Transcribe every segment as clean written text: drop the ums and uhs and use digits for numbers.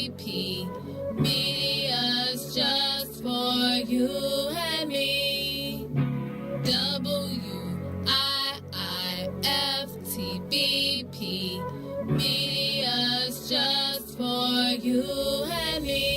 BP. Media's just for you and me. WIIFTBP. Media's just for you and me.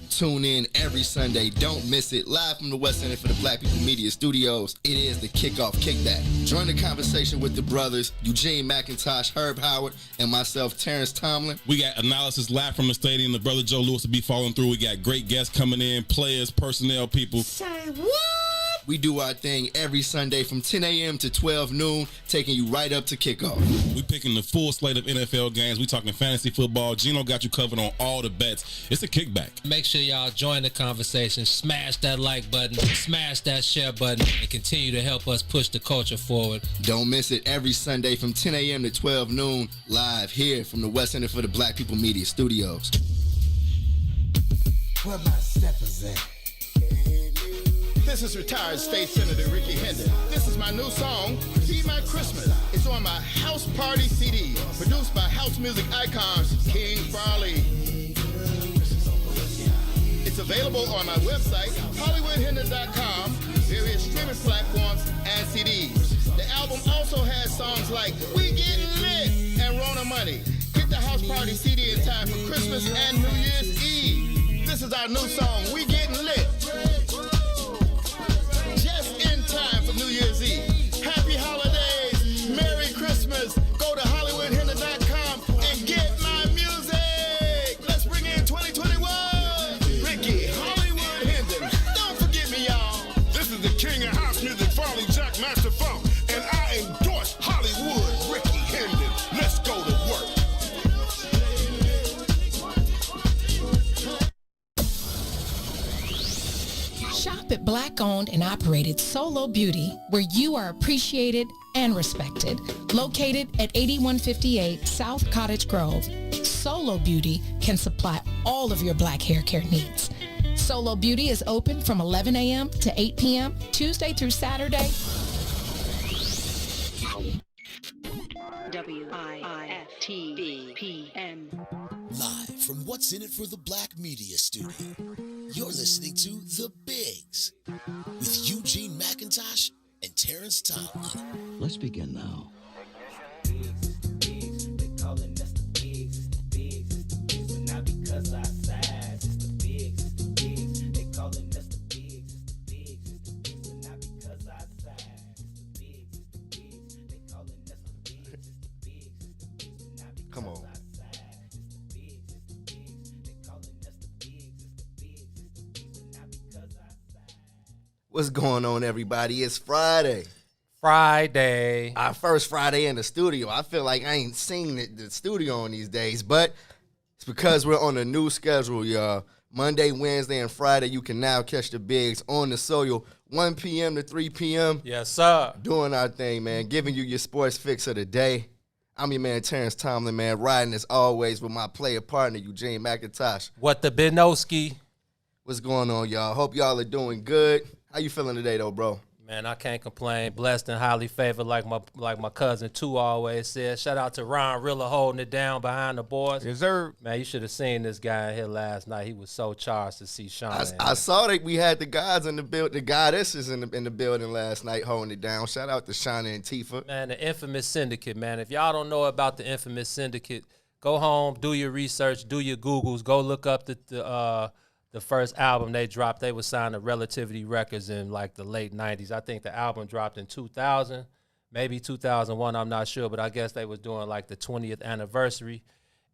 Tune in every Sunday. Don't miss it. Live from the West Center for the Black People Media Studios. It is the Kickoff Kickback. Join the conversation with the brothers, Eugene McIntosh, Herb Howard, and myself, Terrence Tomlin. We got analysis live from the stadium. The brother Joe Lewis will be following through. We got great guests coming in, players, personnel, people. Say what? We do our thing every Sunday from 10 a.m. to 12 noon, taking you right up to kickoff. We picking the full slate of NFL games. We talking fantasy football. Gino got you covered on all the bets. It's a kickback. Make sure y'all join the conversation. Smash that like button, smash that share button, and continue to help us push the culture forward. Don't miss it every Sunday from 10 a.m. to 12 noon, live here from the West Center for the Black People Media Studios. Where my steppers at? This is retired State Senator Ricky Hendon. This is my new song, Be My Christmas. It's on my House Party CD, produced by house music icons King Farley. It's available on my website, HollywoodHendon.com, various streaming platforms, and CDs. The album also has songs like We Getting Lit and Rona Money. Get the House Party CD in time for Christmas and New Year's Eve. This is our new song, We Getting Lit. Time for New Year's Eve. Happy holidays. Merry Christmas. Go to HollywoodHendon.com and get my music. Let's bring in 2021. Ricky Hollywood Hendon. Don't forget me, y'all. This is the king of house music, Farley Jack Master Funk, and I endorse Hollywood Ricky Hendon. Let's go to work. Shop at Black-owned and operated Solo Beauty, where you are appreciated and respected. Located at 8158 South Cottage Grove, Solo Beauty can supply all of your black hair care needs. Solo Beauty is open from 11 a.m. to 8 p.m., Tuesday through Saturday. WIIFTBPM. Live from What's in It for the Black Media Studio. You're listening to The Bigs with Eugene McIntosh and Terrence Tomlin. Let's begin now. Come on. What's going on, everybody? It's Friday. Our first Friday in the studio. I feel like I ain't seen the studio in these days, but it's because we're on a new schedule, y'all. Monday, Wednesday, and Friday, you can now catch the Bigs on the soil, 1 p.m. to 3 p.m. Yes, sir. Doing our thing, man. Giving you your sports fix of the day. I'm your man, Terrence Tomlin, man. Riding as always with my player partner, Eugene McIntosh. What the Benoski? What's going on, y'all? Hope y'all are doing good. How you feeling today, though, bro? Man, I can't complain. Blessed and highly favored, like my cousin Tu always said. Shout out to Ron Rilla holding it down behind the boards. Yes, sir. Man, you should have seen this guy in here last night. He was so charged to see Sean. I saw that we had the guys in the the goddesses in the building last night holding it down. Shout out to Shauna and Tifa. Man, the infamous syndicate, man. If y'all don't know about the infamous syndicate, go home, do your research, do your Googles, go look up the first album they dropped. They were signed to Relativity Records in like the late 90s. I think the album dropped in 2000, maybe 2001, I'm not sure, but I guess they was doing like the 20th anniversary.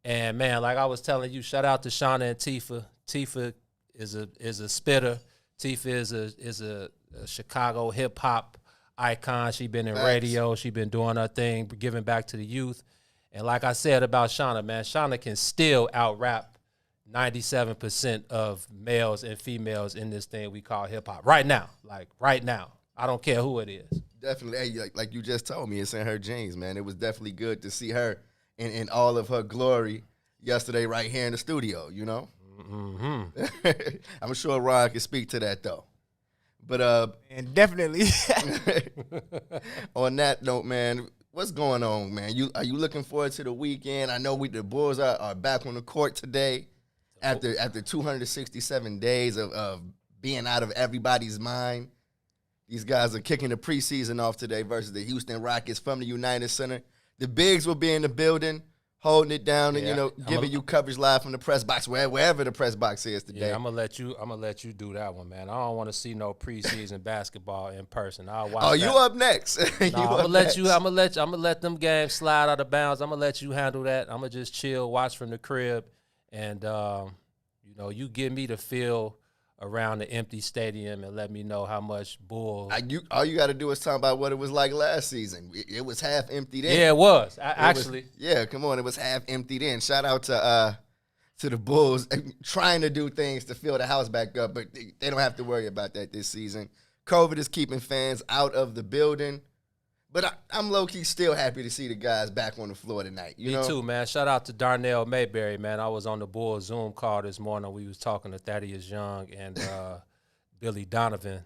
And man, like I was telling you, shout out to Shauna and Tifa. Tifa is a spitter. Tifa is a Chicago hip hop icon. She been in radio. She been doing her thing, giving back to the youth. And like I said about Shauna, man, Shauna can still out-rap 97% of males and females in this thing we call hip-hop. Right now. Like, right now. I don't care who it is. Definitely. Hey, like you just told me, it's in her genes, man. It was definitely good to see her in all of her glory yesterday right here in the studio, you know? Mm-hmm. I'm sure Ron can speak to that, though. But and definitely. On that note, man, what's going on, man? Are you looking forward to the weekend? I know the Bulls are back on the court today after 267 days of being out of everybody's mind. These guys are kicking the preseason off today versus the Houston Rockets from the United Center. The bigs will be in the building, holding it down, and giving you coverage live from the press box, wherever the press box is today. Yeah, I'm gonna let you do that one, man. I don't want to see no preseason basketball in person. I'll watch. Oh, you up next? I'm gonna let them games slide out of bounds. I'm gonna let you handle that. I'm gonna just chill, watch from the crib, and you give me the feel around the empty stadium and let me know how much Bulls. All you got to do is talk about what it was like last season. It was half empty then. Yeah, it was. Actually. Yeah, come on. It was half empty then. Shout out to the Bulls trying to do things to fill the house back up, but they don't have to worry about that this season. COVID is keeping fans out of the building. But I'm low-key still happy to see the guys back on the floor tonight. Me too, man. Shout out to Darnell Mayberry, man. I was on the Bulls Zoom call this morning. We was talking to Thaddeus Young and Billy Donovan.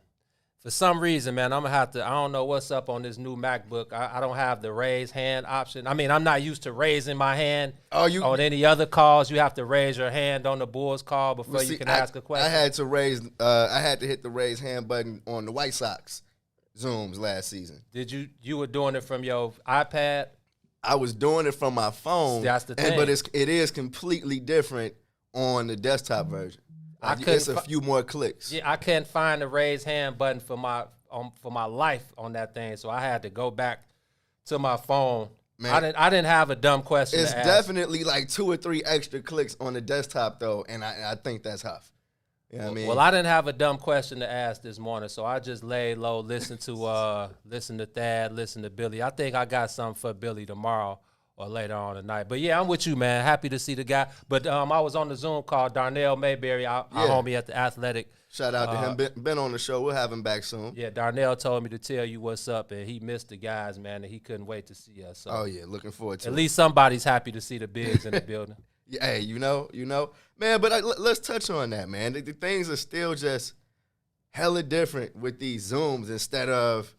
For some reason, man, I'm going to have to – I don't know what's up on this new MacBook. I don't have the raise hand option. I mean, I'm not used to raising my hand on any other calls. You have to raise your hand on the Bulls call before you can ask a question. I had to hit the raise hand button on the White Sox Zooms last season. Did you were doing it from your iPad? I was doing it from my phone. That's the thing. But it is completely different on the desktop version. It's a few more clicks. Yeah, I couldn't find the raise hand button for my life on that thing, so I had to go back to my phone. Man, I didn't have a dumb question. It's definitely like 2 or 3 extra clicks on the desktop though, and I think that's tough. You know what I mean? Well, I didn't have a dumb question to ask this morning, so I just laid low, listen to Thad, listen to Billy. I think I got something for Billy tomorrow or later on tonight. But, yeah, I'm with you, man. Happy to see the guy. But I was on the Zoom call, Darnell Mayberry, our homie at the Athletic. Shout out to him. Been on the show. We'll have him back soon. Yeah, Darnell told me to tell you what's up, and he missed the guys, man, and he couldn't wait to see us. So looking forward to it. At least somebody's happy to see the bigs in the building. Yeah, hey, you know, man. But let's touch on that, man. The things are still just hella different with these Zooms instead of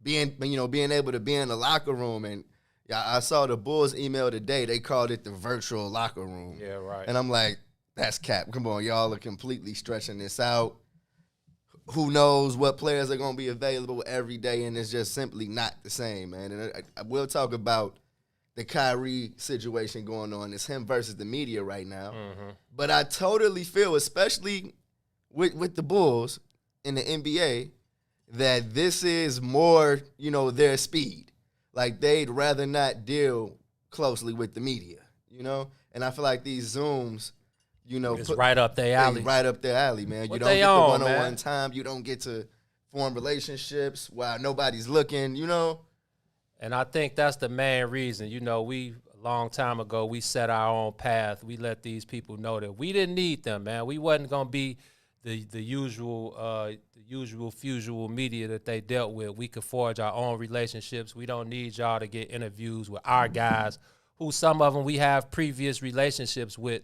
being able to be in the locker room. And I saw the Bulls email today. They called it the virtual locker room. Yeah, right. And I'm like, that's cap. Come on, y'all are completely stretching this out. Who knows what players are going to be available every day, and it's just simply not the same, man. And I will talk about the Kyrie situation going on. It's him versus the media right now. Mm-hmm. But I totally feel, especially with the Bulls in the NBA, that this is more, their speed. Like, they'd rather not deal closely with the media, And I feel like these Zooms, it's right up their alley. Right up their alley, man. You don't get the one-on-one time. You don't get to form relationships while nobody's looking, And I think that's the main reason. We a long time ago, we set our own path. We let these people know that we didn't need them, man. We wasn't going to be the usual media that they dealt with. We could forge our own relationships. We don't need y'all to get interviews with our guys, who some of them we have previous relationships with.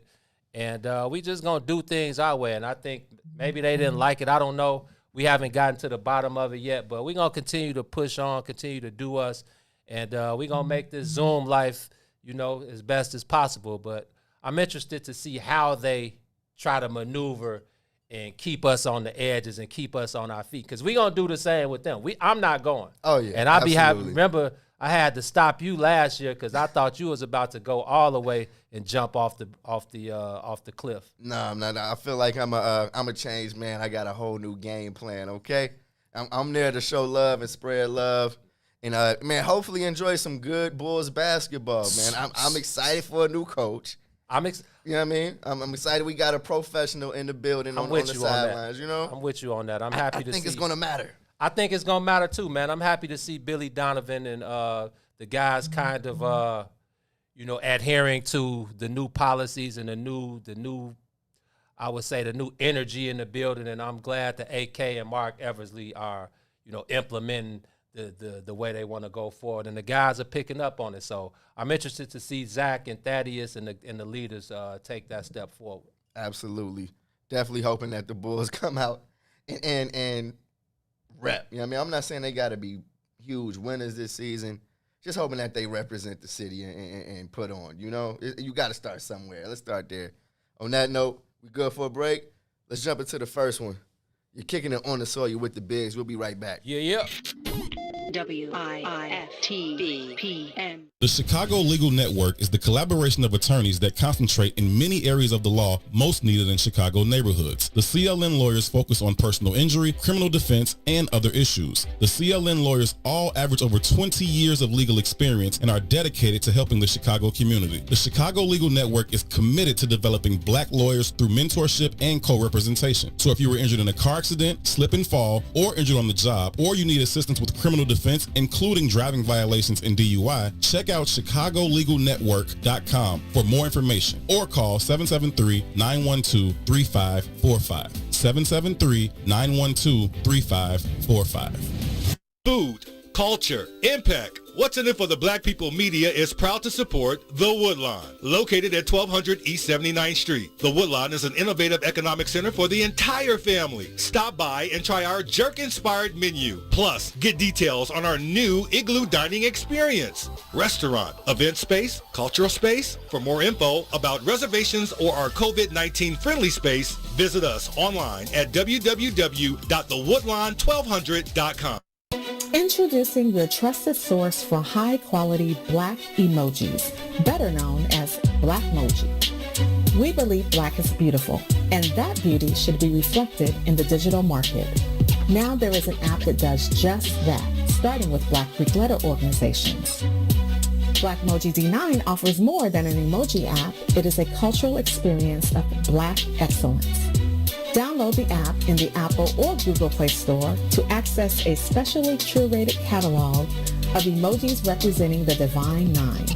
And we just going to do things our way. And I think maybe they didn't like it. I don't know. We haven't gotten to the bottom of it yet. But we're going to continue to push on, continue to do us. And we're going to make this Zoom life, as best as possible. But I'm interested to see how they try to maneuver and keep us on the edges and keep us on our feet. Because we're going to do the same with them. I'm not going. Oh, yeah. And I'll be happy. Remember, I had to stop you last year because I thought you was about to go all the way and jump off the cliff. No, I'm not. I feel like I'm a changed man. I got a whole new game plan, okay? I'm there to show love and spread love. And, man, hopefully enjoy some good Bulls basketball, man. I'm excited for a new coach. You know what I mean? I'm excited we got a professional in the building on the sidelines, I'm with you on that. I'm happy to see. I think it's going to matter. I think it's going to matter too, man. I'm happy to see Billy Donovan and the guys kind of, adhering to the new policies and the new, I would say, the new energy in the building. And I'm glad that AK and Mark Eversley are, implementing the way they want to go forward, and the guys are picking up on it. So I'm interested to see Zach and Thaddeus and the leaders take that step forward. Absolutely, definitely hoping that the Bulls come out and rep. You know what I mean? I'm not saying they got to be huge winners this season. Just hoping that they represent the city and put on. You know, you got to start somewhere. Let's start there. On that note, we good for a break? Let's jump into the first one. You're kicking it on the soil with the Bigs. We'll be right back. Yeah. WIFTBPM. The Chicago Legal Network is the collaboration of attorneys that concentrate in many areas of the law most needed in Chicago neighborhoods. The CLN lawyers focus on personal injury, criminal defense, and other issues. The CLN lawyers all average over 20 years of legal experience and are dedicated to helping the Chicago community. The Chicago Legal Network is committed to developing black lawyers through mentorship and co-representation. So if you were injured in a car accident, slip and fall, or injured on the job, or you need assistance with criminal defense, including driving violations and DUI, check out ChicagoLegalNetwork.com for more information or call 773-912-3545. 773-912-3545. Food, culture, impact. What's in it for the Black People Media is proud to support The Woodlawn, located at 1200 East 79th Street. The Woodlawn is an innovative economic center for the entire family. Stop by and try our jerk-inspired menu. Plus, get details on our new Igloo dining experience. Restaurant, event space, cultural space. For more info about reservations or our COVID-19 friendly space, visit us online at www.thewoodlawn1200.com. Introducing your trusted source for high-quality black emojis, better known as Blackmoji. We believe black is beautiful, and that beauty should be reflected in the digital market. Now there is an app that does just that, starting with Black Greek letter organizations. Blackmoji D9 offers more than an emoji app. It is a cultural experience of black excellence. Download the app in the Apple or Google Play Store to access a specially curated catalog of emojis representing the Divine Nine.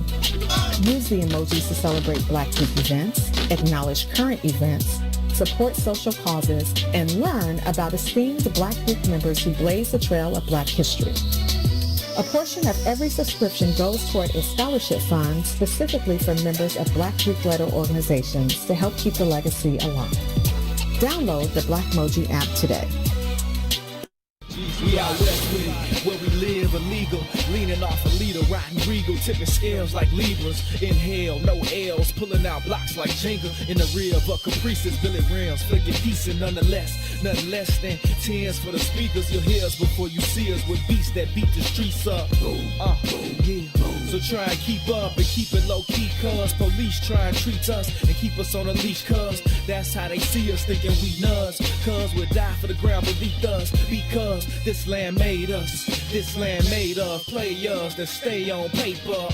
Use the emojis to celebrate Black Greek events, acknowledge current events, support social causes, and learn about esteemed Black Greek members who blaze the trail of Black history. A portion of every subscription goes toward a scholarship fund specifically for members of Black Greek letter organizations to help keep the legacy alive. Download the Blackmoji app today. We out west with it, where we live illegal, leaning off a leader, riding regal, tipping scales like Libras. Inhale, no L's, pulling out blocks like Jenga. In the rear of a Caprices, Billy Rims, flicking decent nonetheless. Nothing less than tens for the speakers. You'll hear us before you see us with beats that beat the streets up. Yeah. So try and keep up and keep it low key, cuz police try and treat us and keep us on a leash, cuz that's how they see us, thinking we nuts. Cuz we'll die for the ground beneath us, because this land made us. This land made of players that stay on paper.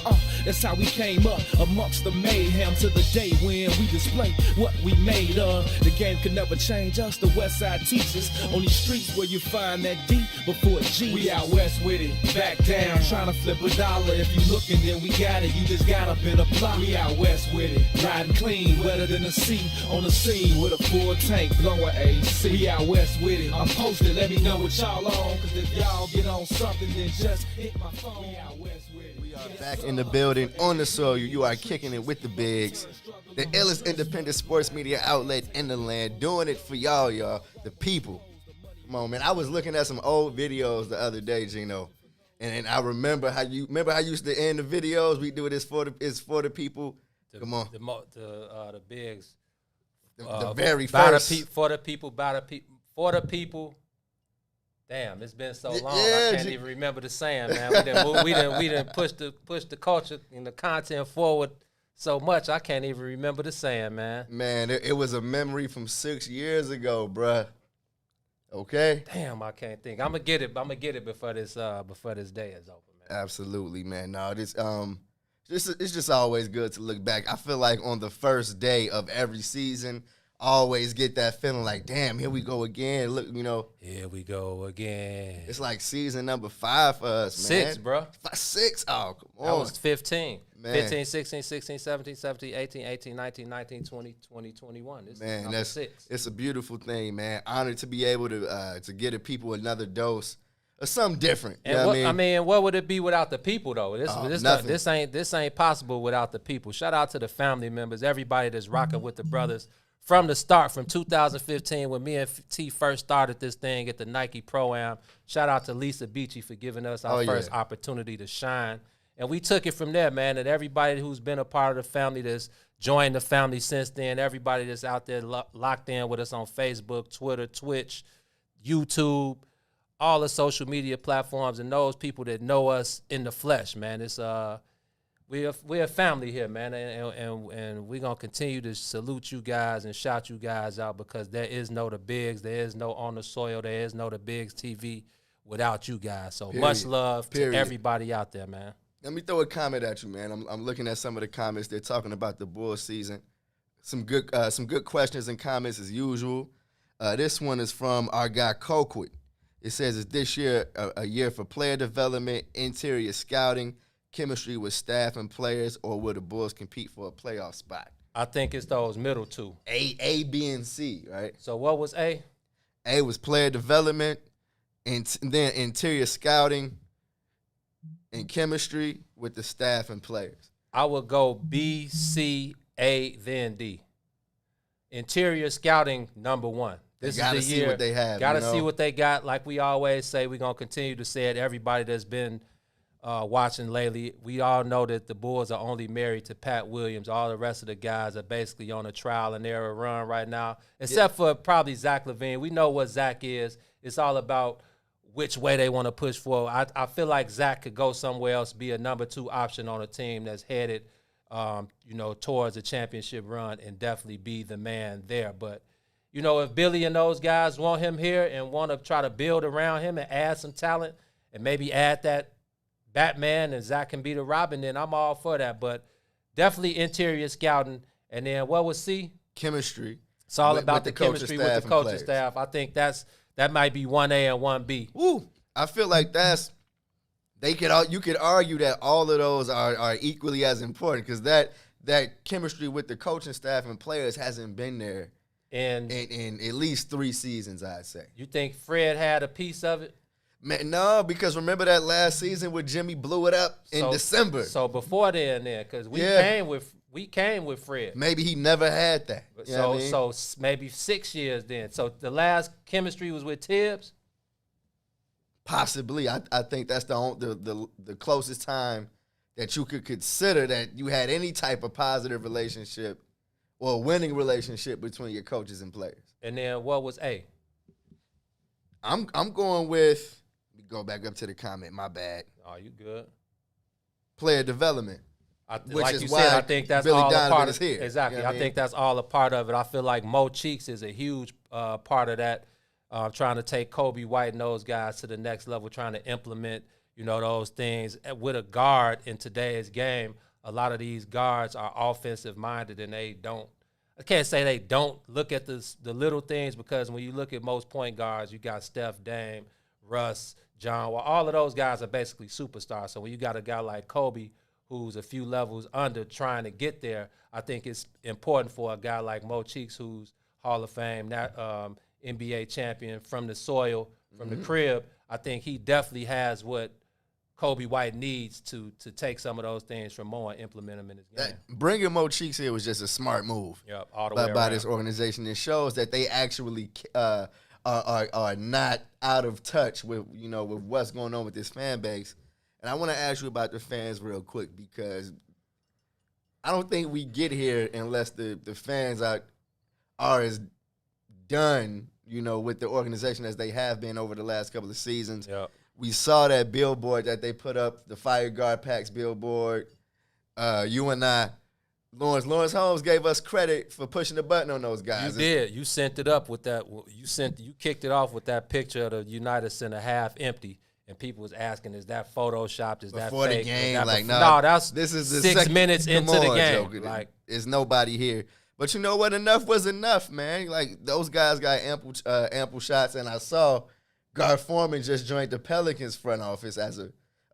That's how we came up amongst the mayhem to the day when we display what we made of. The game can never change us, the West Side teaches. On these streets where you find that D before G. We out west with it, back down, trying to flip a dollar. If you looking, then we got it, you just got up in a plot. We out west with it, riding clean, wetter than the sea. On the scene with a full tank, blowing AC. We out west with it, I'm posted, let me know what y'all on. Cause if y'all get on something, then just hit my phone. We out west with it. We are back in the building on the soil. You are kicking it with the Bigs, the illest independent sports media outlet in the land, doing it for y'all, the people. Come on, man. I was looking at some old videos the other day, Gino, and I remember how you used to end the videos. We do it for the people. Come on, the Bigs, the very first for the people, by the people, for the people. Damn, it's been so long. Yeah, I can't even remember the saying, man. We didn't push the culture and the content forward so much. I can't even remember the saying, man. Man, it was a memory from 6 years ago, bruh. Okay. Damn, I can't think. I'm gonna get it before this day is over, man. Absolutely, man. No, it's just always good to look back. I feel like on the first day of every season, I always get that feeling like, damn, here we go again. Look, Here we go again. It's like season number 5 for us, man. 6, bro. 6? Oh, come on. That was 15. Man. 15, 16, 16, 17, 17, 18, 18, 19, 19, 20, 20, 21. This man, is number 6. It's a beautiful thing, man. Honored to be able to give the people another dose something different. You And know what, what I mean? what would it be without the people though? Nothing. This ain't possible without the people. Shout out to the family members, everybody that's rocking with the brothers from the start, from 2015 when me and T first started this thing at the Nike Pro-Am. Shout out to Lisa Beachy for giving us our first opportunity to shine. And we took it from there, man. And everybody who's been a part of the family that's joined the family since then, everybody that's out there locked in with us on Facebook, Twitter, Twitch, YouTube, all the social media platforms, and those people that know us in the flesh, man. It's we're a family here, man, and we're gonna continue to salute you guys and shout you guys out, because there is no The Bigs, there is no On the Soil, there is no The Bigs TV without you guys. So much love to everybody out there, man. Let me throw a comment at you, man. I'm looking at some of the comments. They're talking about the Bulls season. Some good questions and comments as usual. This one is from our guy Colquitt. It says, is this year a year for player development, interior scouting, chemistry with staff and players, or will the Bulls compete for a playoff spot? I think it's those middle two. A, B, and C, right? So what was A? A was player development, and then interior scouting and chemistry with the staff and players. I would go B, C, A, then D. Interior scouting, number one. This is the year. See what they have. Gotta see what they got. Like we always say, we're gonna continue to say it. Everybody that's been watching lately, we all know that the Bulls are only married to Pat Williams. All the rest of the guys are basically on a trial and error run right now, except for probably Zach LaVine. We know what Zach is. It's all about which way they want to push forward. I feel like Zach could go somewhere else, be a number 2 option on a team that's headed, towards a championship run, and definitely be the man there. But if Billy and those guys want him here and want to try to build around him and add some talent and maybe add that Batman and Zach can be the Robin, then I'm all for that. But definitely interior scouting. And then what was C? Chemistry. It's all about the chemistry with the coaching staff. I think that might be 1A and 1B. Ooh, I feel like you could argue that all of those are equally as important, because that chemistry with the coaching staff and players hasn't been there in at least 3 seasons, I'd say. You think Fred had a piece of it? Man, no, because remember that last season where Jimmy blew it up in December. So before then, because we came with Fred. Maybe he never had that. So maybe 6 years then. So the last chemistry was with Tibbs? Possibly. I think that's the closest time that you could consider that you had any type of positive relationship or winning relationship between your coaches and players. And then what was A? I'm going with, let me go back up to the comment, my bad. Oh, you good. Player development. Like you said, I think that's Billy all Donovan a part of is here. Exactly. I think that's all a part of it. I feel like Mo Cheeks is a huge part of that, trying to take Kobe White and those guys to the next level, trying to implement, those things. With a guard in today's game, a lot of these guards are offensive minded, and I can't say they don't look at the little things, because when you look at most point guards, you got Steph, Dame, Russ, John. Well, all of those guys are basically superstars. So when you got a guy like Kobe, who's a few levels under trying to get there, I think it's important for a guy like Mo Cheeks, who's Hall of Fame, NBA champion from the soil, from the crib. I think he definitely has what Kobe White needs to take some of those things from Mo and implement them in his game. Bringing Mo Cheeks here was just a smart move all the way by this organization. It shows that they actually are not out of touch with with what's going on with this fan base. And I want to ask you about the fans real quick, because I don't think we get here unless the fans are as done, with the organization as they have been over the last couple of seasons. Yep. We saw that billboard that they put up, the Fire Guard Packs billboard. You and I, Lawrence Holmes gave us credit for pushing the button on those guys. You did. You sent it up with that. You kicked it off with that picture of the United Center half empty, and people was asking, "Is that photoshopped? Is that before fake? the game?" This is the 6 minutes into the game. Joker. Like, there's nobody here. But you know what? Enough was enough, man. Like, those guys got ample shots, and I saw Gar Forman just joined the Pelicans front office as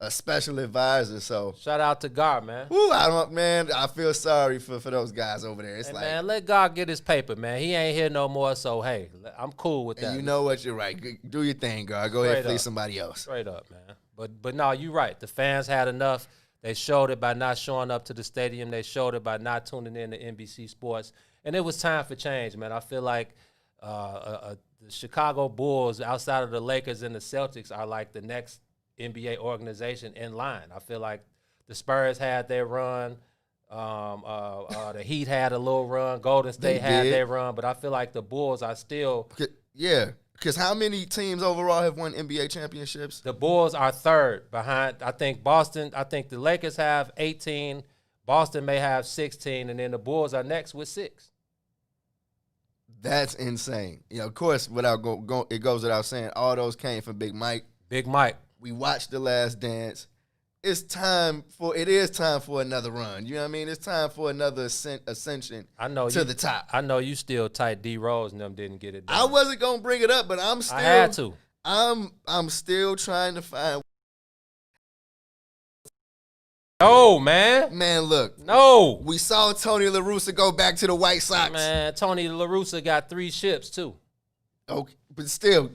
a a special advisor. So shout out to God, man. Woo, I feel sorry for those guys over there. It's hey, like, man, let God get his paper, man. He ain't here no more, so hey, I'm cool with that. And you know what? You're right. Do your thing, God. Go ahead and fleece somebody else. Straight up, man. But no, you're right. The fans had enough. They showed it by not showing up to the stadium. They showed it by not tuning in to NBC Sports. And it was time for change, man. I feel like the Chicago Bulls, outside of the Lakers and the Celtics, are like the next NBA organization in line. I feel like the Spurs had their run. The Heat had a little run. Golden State had their run. But I feel like the Bulls are still... Yeah. Because how many teams overall have won NBA championships? The Bulls are third behind, I think, Boston. I think the Lakers have 18. Boston may have 16. And then the Bulls are next with 6. That's insane. You know, of course, it goes without saying, all those came from Big Mike. Big Mike. We watched The Last Dance. It is time for another run. You know what I mean? It's time for another ascension to the top. I know you still tight. D Rose and them didn't get it done. I wasn't gonna bring it up, but I had to. I'm still trying to find. No, man. Man, look. No. We saw Tony La Russa go back to the White Sox. Man, Tony La Russa got 3 ships too. Okay, but still.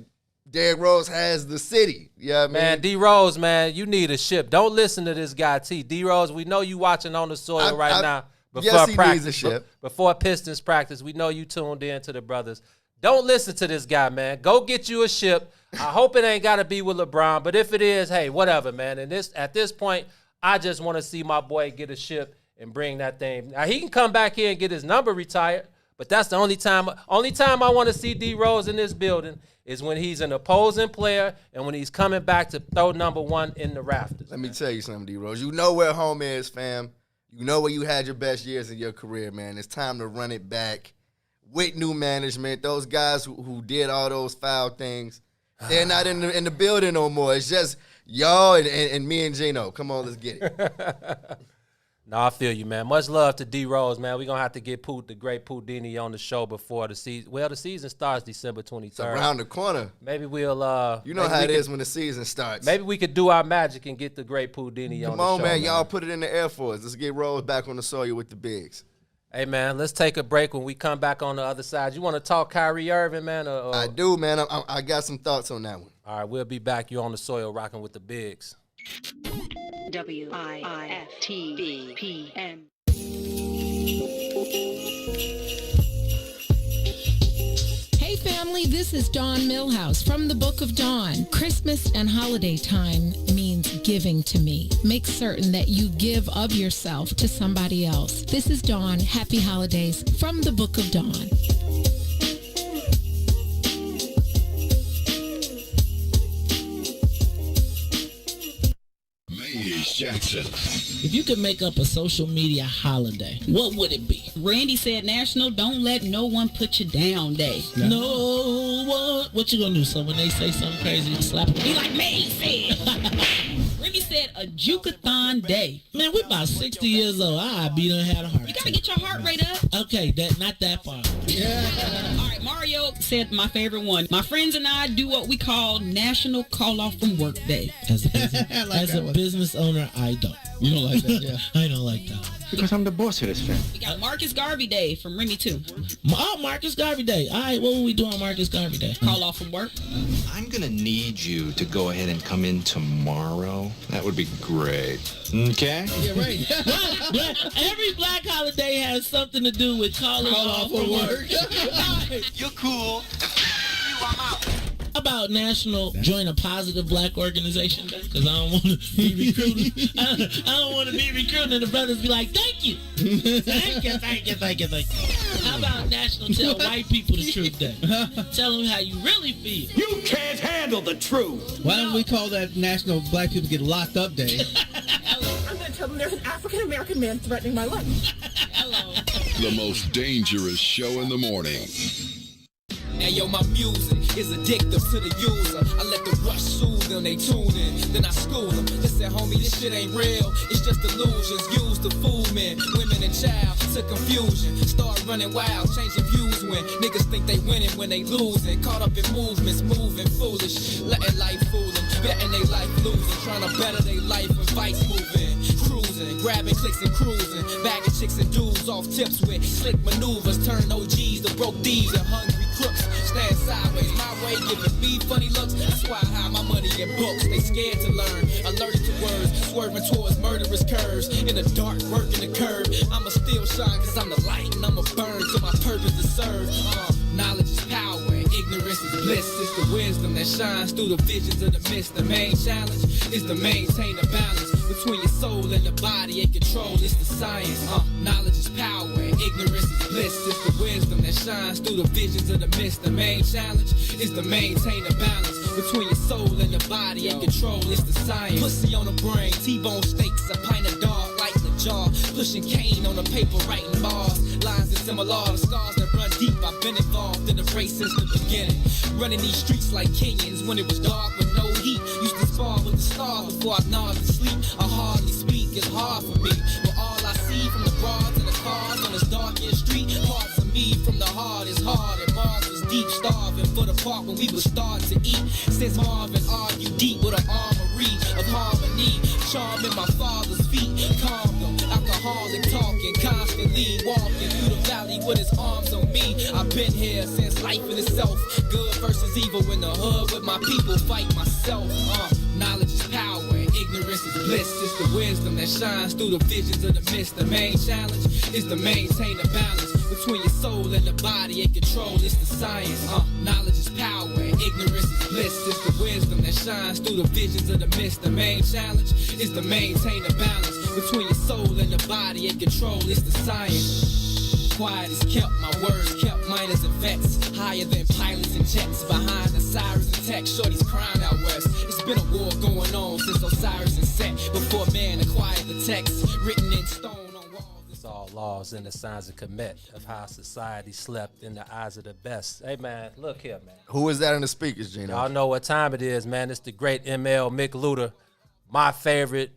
Derrick Rose has the city. Yeah, you know what I mean? Man, D Rose, man, you need a ship. Don't listen to this guy, T. D Rose, we know you watching on the soil right now. Yes, he needs a ship. Before Pistons practice, we know you tuned in to the brothers. Don't listen to this guy, man. Go get you a ship. I hope it ain't got to be with LeBron, but if it is, hey, whatever, man. And at this point, I just want to see my boy get a ship and bring that thing. Now, he can come back here and get his number retired, but that's the only time I want to see D Rose in this building is when he's an opposing player and when he's coming back to throw number 1 in the rafters. Let me tell you something, D Rose. You know where home is, fam. You know where you had your best years in your career, man. It's time to run it back with new management. Those guys who did all those foul things, they're not in the building no more. It's just y'all and me and Gino. Come on, let's get it. No, I feel you, man. Much love to D Rose, man. We're going to have to get the great Pudini on the show before the season. Well, the season starts December 23rd. It's around the corner. Maybe we'll you know how it is when the season starts. Maybe we could do our magic and get the great Pudini on the show. Come on, man. Y'all put it in the Air Force. Let's get Rose back on the soil with the bigs. Hey, man, let's take a break. When we come back on the other side, you want to talk Kyrie Irving, man? I do, man. I got some thoughts on that one. All right, we'll be back. You're on the soil rocking with the bigs. WIFTVPM. Hey family, this is Dawn Millhouse from the Book of Dawn. Christmas and holiday time means giving to me. Make certain that you give of yourself to somebody else. This is Dawn. Happy holidays from the Book of Dawn. Jackson. If you could make up a social media holiday, what would it be? Randy said National Don't Let No One Put You Down Day. No one. What you gonna do? So when they say something crazy, you slap them? Be like me said. Randy said a Jukathon Day. Man, we're about 60 years old. Be done had a heart attack. You gotta get your heart rate up. Okay, not that far. Yeah. All right, Mario said my favorite one. My friends and I do what we call National Call Off from Work Day. As a business owner, I don't. You don't like that? Yeah. I don't like that. Because I'm the boss of this family. We got Marcus Garvey Day from Remy too. Oh, Marcus Garvey Day. All right, what will we do on Marcus Garvey Day? Call off from work. I'm going to need you to go ahead and come in tomorrow. That would be great. Okay? Yeah, right. Every black holiday has something to do with calling off from work. You're cool. I'm out. About National Join a Positive Black Organization Day? Because I don't want to be recruiting. I don't want to be recruiting and the brothers be like, thank you. Thank you. How about National Tell White People the Truth Day? Tell them how you really feel. You can't handle the truth. Why don't we call that National Black People Get Locked Up Day? I'm going to tell them there's an African-American man threatening my life. Hello. The most dangerous show in the morning. Hey yo, my music is addictive to the user. I let the rush soothe them, they tune in, then I school them. They said, homie, this shit ain't real, it's just illusions used to fool men, women and child to confusion. Start running wild, changing views when niggas think they winning when they losing. Caught up in movements, moving foolish, letting life fool them. betting they life losing, trying to better their life with vice moving, cruising, grabbing clicks and cruising, bagging chicks and dudes off tips with slick maneuvers, turn OGs to broke thieves and hungry crooks. Stand sideways, my way, giving me funny looks. That's why I hide my money in books. They scared to learn, allergic to words, swerving towards murderous curves. In the dark, working the curve. I'ma still shine cause I'm the light and I'ma burn to my purpose to serve. Knowledge is power and ignorance is bliss. It's the wisdom that shines through the visions of the mist. The main challenge is to maintain the balance between your soul and the body and control. It's the science. Knowledge is power and ignorance is bliss. It's the wisdom that shines through the visions of the mist. The main challenge is to maintain the balance between your soul and the body and control. It's the science. Pussy on the brain, T-bone steaks, a pint of dog, light in the jaw, pushing cane on the paper, writing bars. Lines are similar, the scars that run deep. I've been involved in the race since the beginning, running these streets like Kenyans when it was dark with no heat. Used to spar with the stars before I nodded to sleep. I hardly speak, it's hard for me, but all I see from the broads and the cars on this darkened street, parts of me from the heart is hard. And Mars was deep, starving for the park when we would start to eat. Since Marvin argued deep with an armory of harmony, charm in my father's feet, calm them, alcoholic talking, constantly walking through the valley with his arms on me. I've been here since life in itself, good versus evil in the hood with my people, fight myself. Knowledge is power and ignorance is bliss. It's the wisdom that shines through the visions of the mist. The main challenge is to maintain the balance between your soul and the body and control. It's the science. Knowledge is power and ignorance is bliss. It's the wisdom that shines through the visions of the mist. The main challenge is to maintain the balance between your soul and the body and control. It's the science. Quiet is kept, my words kept, miners and vets, higher than pilots and jets, behind the sirens and tech, shorties crying out west. It's been a war going on since Osiris and Set, before man acquired the text, written in stone on walls. It's all laws and the signs of commit of how society slept in the eyes of the best. Hey man, look here, man. Who is that in the speakers, Gino? Y'all know what time it is, man. It's the great ML Mick Luda, my favorite.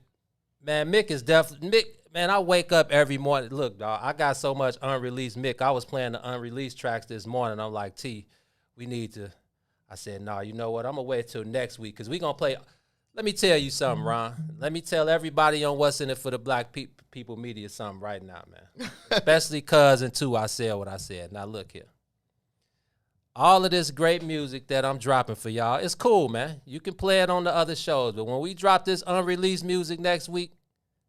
Man, Mick is definitely Mick. Man, I wake up every morning. Look, dog, I got so much unreleased Mick. I was playing the unreleased tracks this morning. I'm like, T, we need to. I said, nah, you know what? I'm going to wait till next week because we going to play. Let me tell you something, Ron. Let me tell everybody on What's in It for the Black People Media something right now, man. Especially Cousin, too, I said what I said. Now, look here. All of this great music that I'm dropping for y'all, it's cool, man. You can play it on the other shows. But when we drop this unreleased music next week,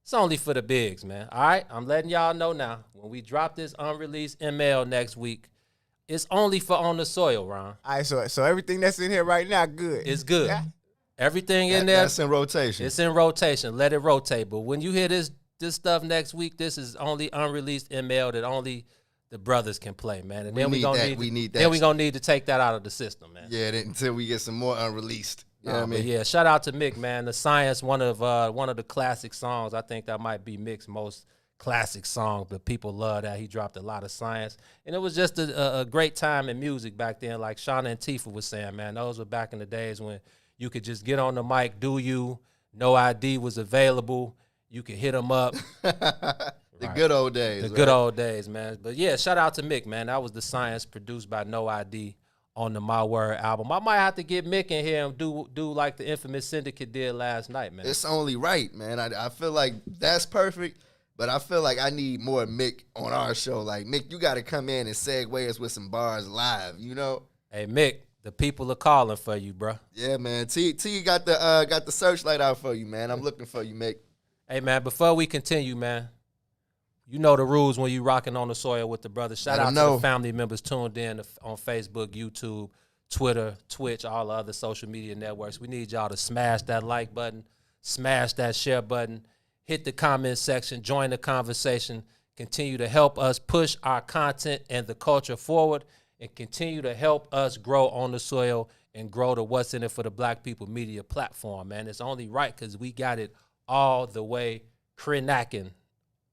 it's only for the bigs, man. All right? I'm letting y'all know now. When we drop this unreleased ML next week, it's only for On the Soil, Ron. All right, so everything that's in here right now, good. It's good. Yeah. Everything in there. That's in rotation. It's in rotation. Let it rotate. But when you hear this stuff next week, this is only unreleased ML that only the brothers can play, man. And then we're going to need to take that out of the system, man. Yeah, until we get some more unreleased. You know what I mean? Yeah, shout out to Mick, man. The Science, one of the classic songs. I think that might be Mick's most classic song, but people love that. He dropped a lot of science. And it was just a great time in music back then. Like Shauna and Tifa was saying, man, those were back in the days when you could just get on the mic, no ID was available. You could hit them up. The good old days. The good old days, man. But yeah, shout out to Mick, man. That was the Science produced by No ID on the My Word album. I might have to get Mick in here and do like the infamous Syndicate did last night, man. It's only right, man. I feel like that's perfect, but I feel like I need more Mick on our show. Like, Mick, you got to come in and segue us with some bars live, you know? Hey, Mick, the people are calling for you, bro. Yeah, man. T got the searchlight out for you, man. I'm looking for you, Mick. Hey, man, before we continue, man, you know the rules when you rocking On the Soil with the brothers. Shout out to the family members tuned in on Facebook, YouTube, Twitter, Twitch, all the other social media networks. We need y'all to smash that like button, smash that share button, hit the comment section, join the conversation, continue to help us push our content and the culture forward, and continue to help us grow On the Soil and grow the What's in It for the Black People Media platform, man. It's only right because we got it all the way crinacking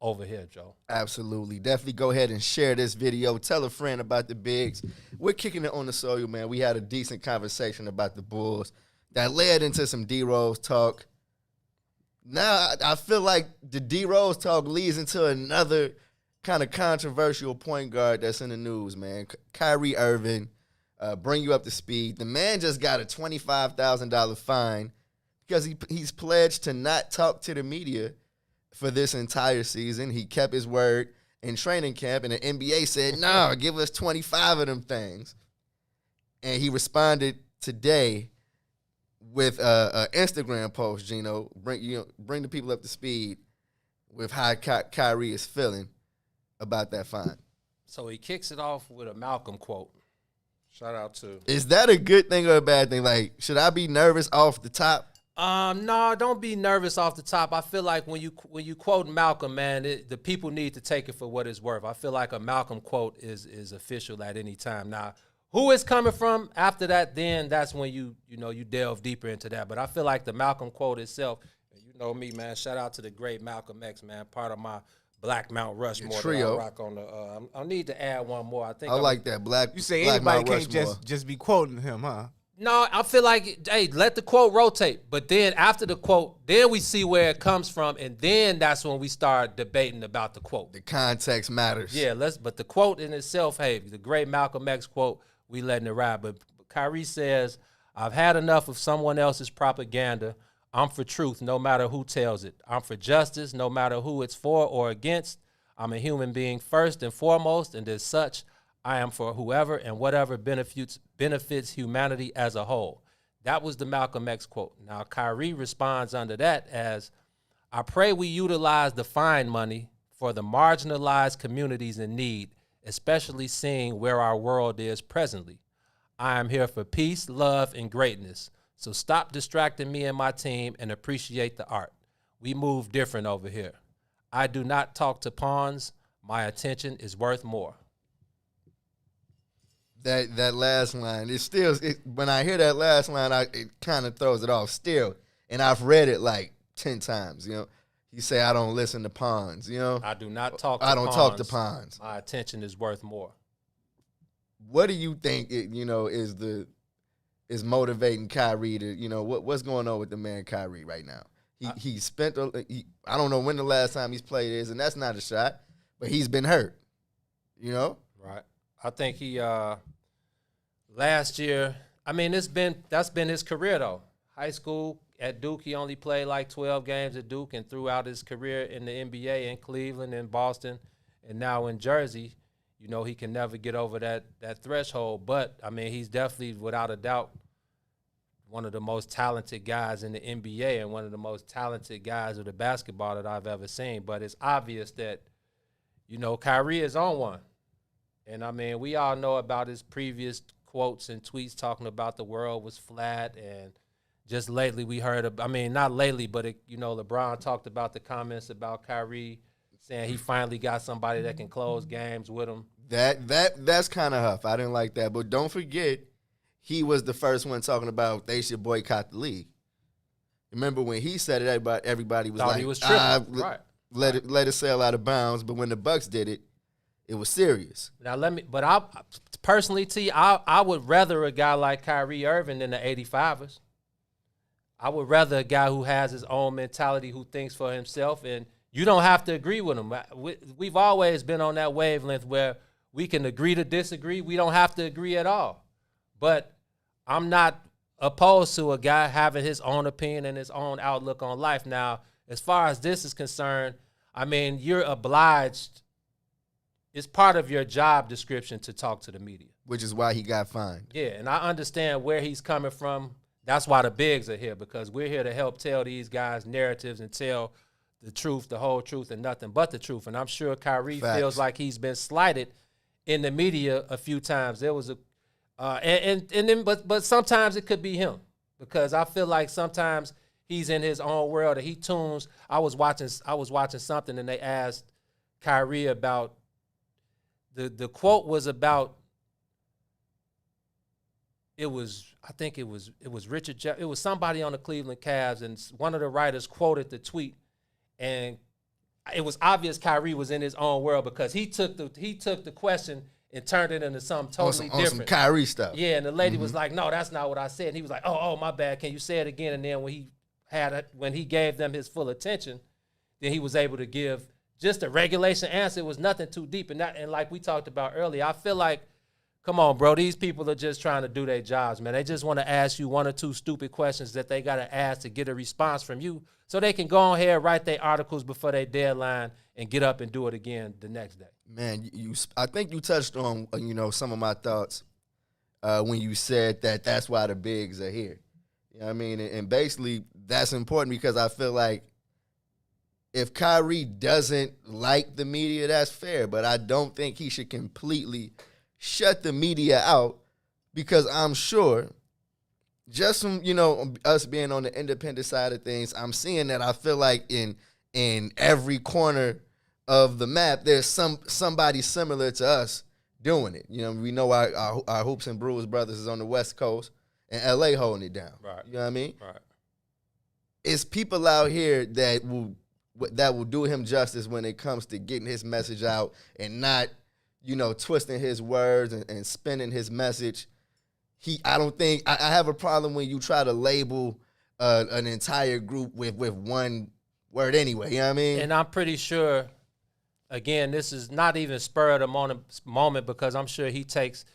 over here, Joe. Absolutely. Definitely go ahead and share this video. Tell a friend about the bigs. We're kicking it On the Soil, man. We had a decent conversation about the Bulls that led into some D-Rose talk. Now I feel like the D-Rose talk leads into another kind of controversial point guard that's in the news, man. Kyrie Irving, bring you up to speed. The man just got a $25,000 fine because he's pledged to not talk to the media for this entire season. He kept his word in training camp, and the NBA said, "No, give us 25 of them things." And he responded today with an Instagram post. Gino, bring the people up to speed with how Kyrie is feeling about that fine. So he kicks it off with a Malcolm quote. Shout out to. Is that a good thing or a bad thing? Like, should I be nervous off the top? No, don't be nervous off the top. I feel like when you quote Malcolm, man, the people need to take it for what it's worth. I feel like a Malcolm quote is official at any time. Now, who it's coming from after that, then that's when you delve deeper into that. But I feel like the Malcolm quote itself, you know me, man. Shout out to the great Malcolm X, man. Part of my Black Mount Rushmore trio. that I rock on the. I need to add one more. I like that Black. You say Black anybody Mount can't just be quoting him, huh? No, I feel like, hey, let the quote rotate. But then after the quote, then we see where it comes from, and then that's when we start debating about the quote. The context matters. Yeah, but the quote in itself, hey, the great Malcolm X quote, we letting it ride. But Kyrie says, "I've had enough of someone else's propaganda. I'm for truth, no matter who tells it. I'm for justice, no matter who it's for or against. I'm a human being first and foremost, and as such, I am for whoever and whatever benefits humanity as a whole." That was the Malcolm X quote. Now, Kyrie responds under that as, "I pray we utilize the fine money for the marginalized communities in need, especially seeing where our world is presently. I am here for peace, love, and greatness. So stop distracting me and my team and appreciate the art. We move different over here. I do not talk to pawns. My attention is worth more." That last line, when I hear that last line, it kind of throws it off still. And I've read it like 10 times, He say, "I don't listen to pawns, I do not talk to I don't pawns. talk to pawns. My attention is worth more." What do you think is motivating Kyrie to, what's going on with the man Kyrie right now? He spent I don't know when the last time he's played is, and that's not a shot, but he's been hurt. Right. I think he last year, I mean, that's been his career though. High school at Duke, he only played like 12 games at Duke, and throughout his career in the NBA in Cleveland and Boston and now in Jersey, he can never get over that threshold. But I mean, he's definitely, without a doubt, one of the most talented guys in the NBA and one of the most talented guys of the basketball that I've ever seen. But it's obvious that, Kyrie is on one. And I mean, we all know about his previous quotes and tweets talking about the world was flat. And just lately we heard, not lately, but, LeBron talked about the comments about Kyrie saying he finally got somebody that can close games with him. That's kind of huff. I didn't like that. But don't forget, he was the first one talking about they should boycott the league. Remember when he said it, everybody was like, he was tripping. Right. Let it sail out of bounds. But when the Bucks did it, it was serious. Now I personally, T, I would rather a guy like Kyrie Irving than the 85ers. I would rather a guy who has his own mentality, who thinks for himself, and you don't have to agree with him. We've always been on that wavelength where we can agree to disagree. We don't have to agree at all. But I'm not opposed to a guy having his own opinion and his own outlook on life. Now, as far as this is concerned, I mean, you're obliged. It's part of your job description to talk to the media. Which is why he got fined. Yeah, and I understand where he's coming from. That's why the bigs are here, because we're here to help tell these guys narratives and tell the truth, the whole truth, and nothing but the truth. And I'm sure Kyrie feels like he's been slighted in the media a few times. There was but sometimes it could be him, because I feel like sometimes he's in his own world and he tunes. I was watching something and they asked Kyrie about the quote was about. I think it was Richard. It was somebody on the Cleveland Cavs, and one of the writers quoted the tweet, and it was obvious Kyrie was in his own world, because he took the question and turned it into something totally different. On some Kyrie stuff. Yeah, and the lady was like, "No, that's not what I said." And he was like, "Oh, my bad. Can you say it again?" And then when he gave them his full attention, then he was able to give just a regulation answer. It was nothing too deep, and like we talked about earlier, I feel like Come on, bro. These people are just trying to do their jobs, man. They just want to ask you one or two stupid questions that they got to ask to get a response from you so they can go on here, write their articles before their deadline, and get up and do it again the next day. Man, I think you touched on, some of my thoughts when you said that that's why the bigs are here. You know what I mean? And basically, that's important because I feel like if Kyrie doesn't like the media, that's fair. But I don't think he should completely shut the media out because I'm sure just from, us being on the independent side of things, I'm seeing that I feel like in every corner of the map, there's somebody similar to us doing it. We know our Hoops and Brews brothers is on the West Coast and LA holding it down. Right. You know what I mean? Right. It's people out here that will do him justice when it comes to getting his message out and not, twisting his words and spinning his message. I don't think I have a problem when you try to label an entire group with one word anyway. You know what I mean? And I'm pretty sure, again, this is not even spur of the moment because I'm sure he takes,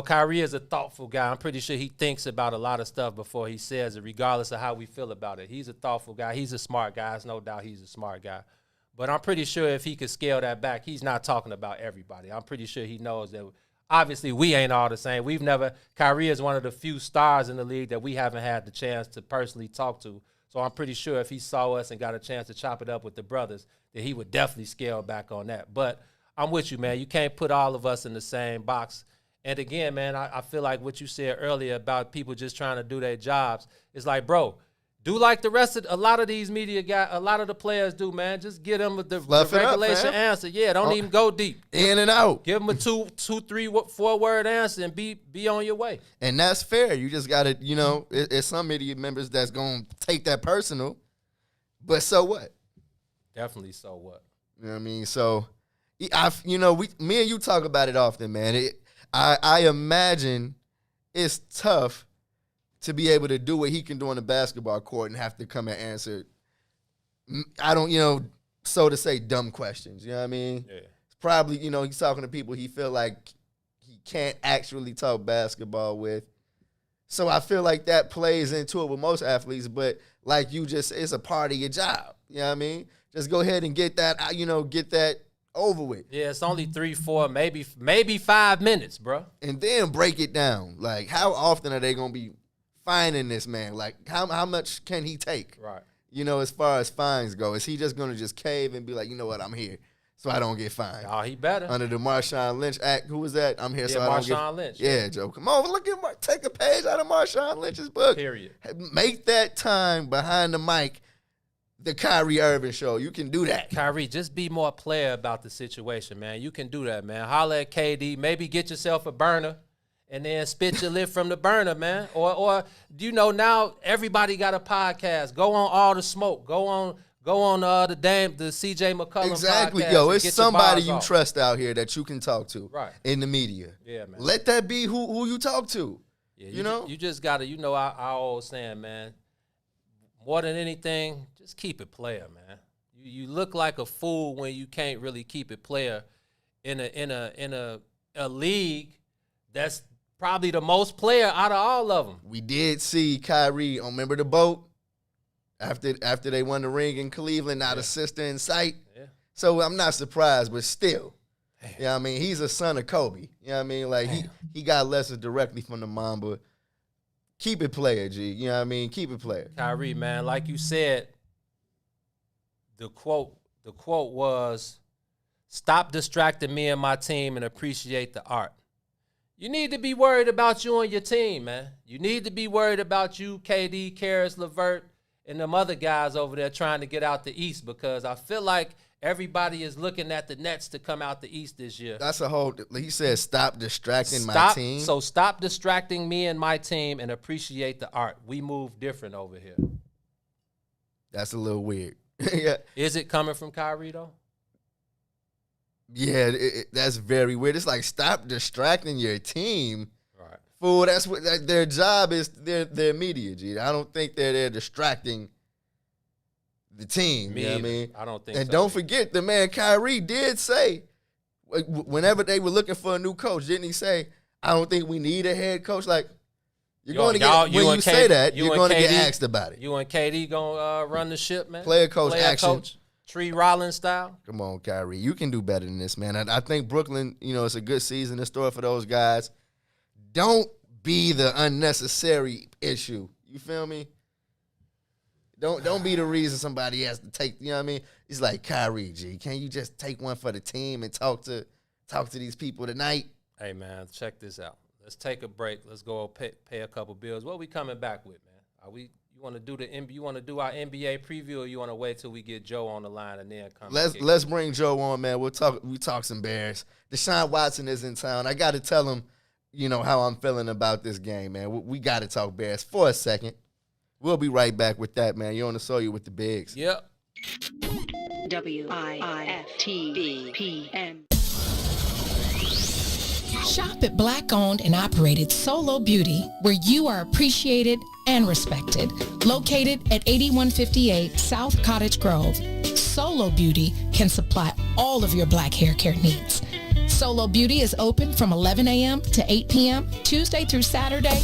Kyrie is a thoughtful guy. I'm pretty sure he thinks about a lot of stuff before he says it, regardless of how we feel about it. He's a thoughtful guy. He's a smart guy. There's no doubt he's a smart guy. But I'm pretty sure if he could scale that back, he's not talking about everybody. I'm pretty sure he knows that obviously we ain't all the same. Kyrie is one of the few stars in the league that we haven't had the chance to personally talk to. So I'm pretty sure if he saw us and got a chance to chop it up with the brothers, that he would definitely scale back on that. But I'm with you, man. You can't put all of us in the same box. And again, man, I feel like what you said earlier about people just trying to do their jobs. It's like, bro, do like the rest of a lot of these media guys, a lot of the players do, man. Just get them the regulation answer. Yeah, don't even go deep. In and out. Give them a 2, 3, 4 word answer and be on your way. And that's fair. You just got to, it's some media members that's going to take that personal. But so what? Definitely so what? You know what I mean? So, me and you talk about it often, man. I imagine it's tough to be able to do what he can do on the basketball court and have to come and answer, so to say, dumb questions. You know what I mean? Yeah. It's probably, he's talking to people he feel like he can't actually talk basketball with. So I feel like that plays into it with most athletes, but like you just, it's a part of your job. You know what I mean? Just go ahead and get that, get that over with. Yeah, it's only 3, 4, maybe 5 minutes, bro. And then break it down. Like, how often are they going to be fining this man? Like, how much can he take? Right. As far as fines go. Is he just going to just cave and be like, you know what, I'm here so I don't get fined? Oh, he better. Under the Marshawn Lynch Act. Who was that? I'm here so I don't get... Marshawn Lynch. Yeah, Joe. Come on, look at take a page out of Marshawn Lynch's book. Period. Make that time behind the mic the Kyrie Irving show. You can do that. Kyrie, just be more player about the situation, man. You can do that, man. Holla at KD. Maybe get yourself a burner and then spit your lip from the burner, man. Or now everybody got a podcast. Go on All the Smoke. Go on the CJ McCollum exactly. podcast. Yo, it's somebody you trust out here that you can talk to in the media. Yeah, man. Let that be who you talk to. Yeah, you just got to, our old saying, man, more than anything, just keep it player, man. You look like a fool when you can't really keep it player in a league that's probably the most player out of all of them. We did see Kyrie on, remember the boat? After they won the ring in Cleveland, not a sister in sight. Yeah. So I'm not surprised, but still. Damn. You know what I mean? He's a son of Kobe. You know what I mean? Like, he got lessons directly from the mom, but keep it player, G. You know what I mean? Keep it player. Kyrie, man, like you said, the quote was, "Stop distracting me and my team and appreciate the art." You need to be worried about you and your team, man. You need to be worried about you, KD, Karis, LeVert, and them other guys over there trying to get out the East, because I feel like everybody is looking at the Nets to come out the East this year. That's he said, stop distracting my team. So stop distracting me and my team and appreciate the art. We move different over here. That's a little weird. Yeah. Is it coming from Kyrie, though? Yeah, that's very weird. It's like, stop distracting your team. Right. Fool, that's what their job is. Their media, G. I don't think they're distracting the team. Me you know either. what I mean? I don't think and so. Don't forget, the man Kyrie did say, whenever they were looking for a new coach, didn't he say, I don't think we need a head coach? Like, you're going to get, when you say that, you're going to get asked about it. You and KD going to run the ship, man? Player coach action. Coach, Tree Rollins style. Come on, Kyrie. You can do better than this, man. I think Brooklyn, it's a good season in store for those guys. Don't be the unnecessary issue. You feel me? Don't be the reason somebody has to take, you know what I mean? It's like, Kyrie, G, can you just take one for the team and talk to these people tonight? Hey, man, check this out. Let's take a break. Let's go pay a couple bills. What are we coming back with, man? You want to do our NBA preview, or you want to wait till we get Joe on the line and then come? Let's bring Joe on, man. We talk some Bears. Deshaun Watson is in town. I got to tell him, how I'm feeling about this game, man. We got to talk Bears for a second. We'll be right back with that, man. You're on the Sawyer with the Bigs. Yep. WIFTVPM. Shop at Black-owned and operated Solo Beauty, where you are appreciated and respected. Located at 8158 South Cottage Grove, Solo Beauty can supply all of your black hair care needs. Solo Beauty is open from 11 a.m. to 8 p.m., Tuesday through Saturday.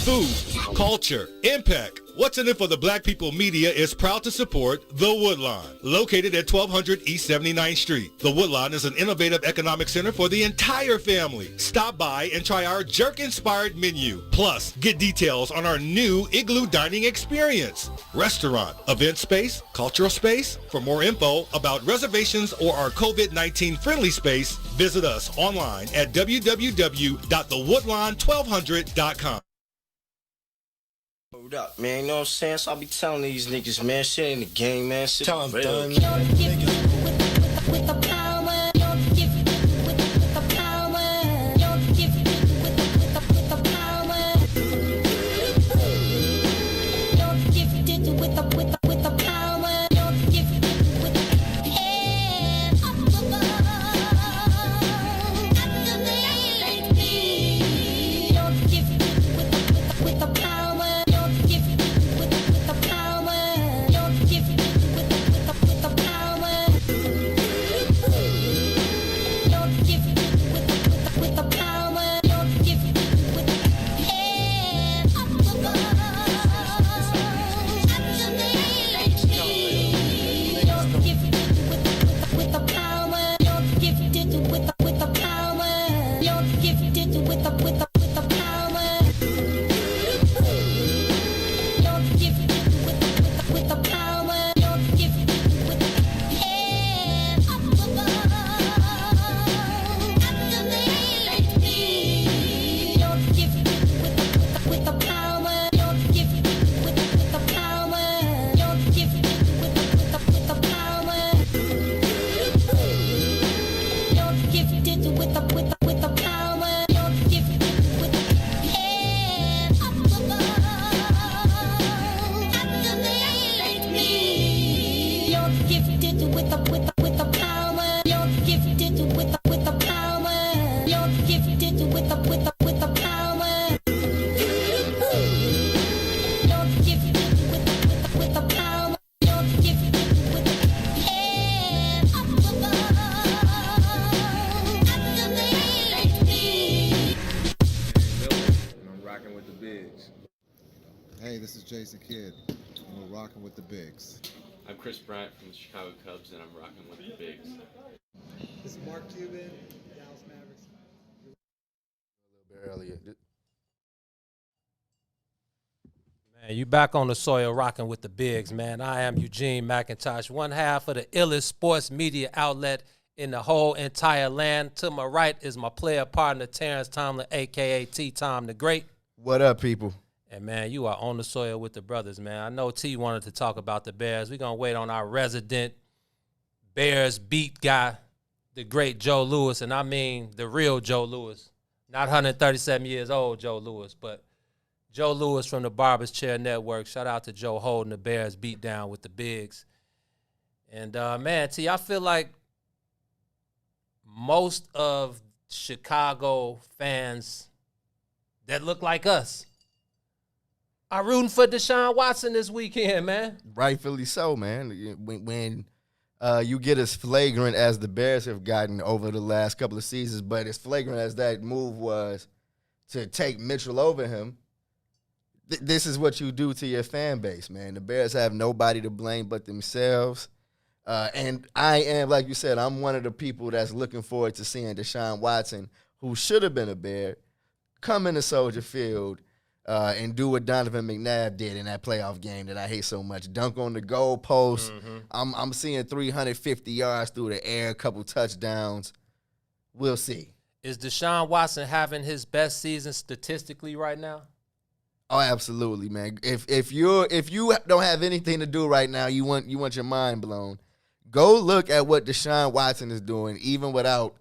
Food, culture, impact. What's in it for the Black People Media is proud to support The Woodlawn, located at 1200 East 79th Street. The Woodlawn is an innovative economic center for the entire family. Stop by and try our jerk-inspired menu. Plus, get details on our new Igloo Dining experience. Restaurant, event space, cultural space. For more info about reservations or our COVID-19 friendly space, visit us online at www.thewoodlawn1200.com. Hold up, man, you know what I'm saying? So I be telling these niggas, man, shit in the game, man. Shit Tell 'em, real. done. Hey, this is Jason Kidd, and we're rocking with the Bigs. I'm Chris Bryant from the Chicago Cubs, and I'm rocking with the Bigs. This is Mark Cuban, Dallas Mavericks. A little bit earlier. Man, you back on the soil rocking with the Bigs, man. I am Eugene McIntosh, one half of the illest sports media outlet in the whole entire land. To my right is my player partner, Terrence Tomlin, a.k.a. T-Tom the Great. What up, people? And, man, you are on the soil with the brothers, man. I know T wanted to talk about the Bears. We're going to wait on our resident Bears beat guy, the great Joe Louis, and I mean the real Joe Louis. Not 137 years old Joe Louis, but Joe Louis from the Barber's Chair Network. Shout out to Joe holding the Bears beat down with the Bigs. And, man, T, I feel like most of Chicago fans that look like us are rooting for Deshaun Watson this weekend, man. Rightfully so, man. When you get as flagrant as the Bears have gotten over the last couple of seasons, but as flagrant as that move was to take Mitchell over him, this is what you do to your fan base, man. The Bears have nobody to blame but themselves. And I am, like you said, I'm one of the people that's looking forward to seeing Deshaun Watson, who should have been a Bear, come into Soldier Field and do what Donovan McNabb did in that playoff game that I hate so much. Dunk on the goal post. I'm seeing 350 yards through the air, a couple touchdowns. We'll see. Is Deshaun Watson having his best season statistically right now? Oh, absolutely, man. If you don't have anything to do right now, you want your mind blown, go look at what Deshaun Watson is doing, even without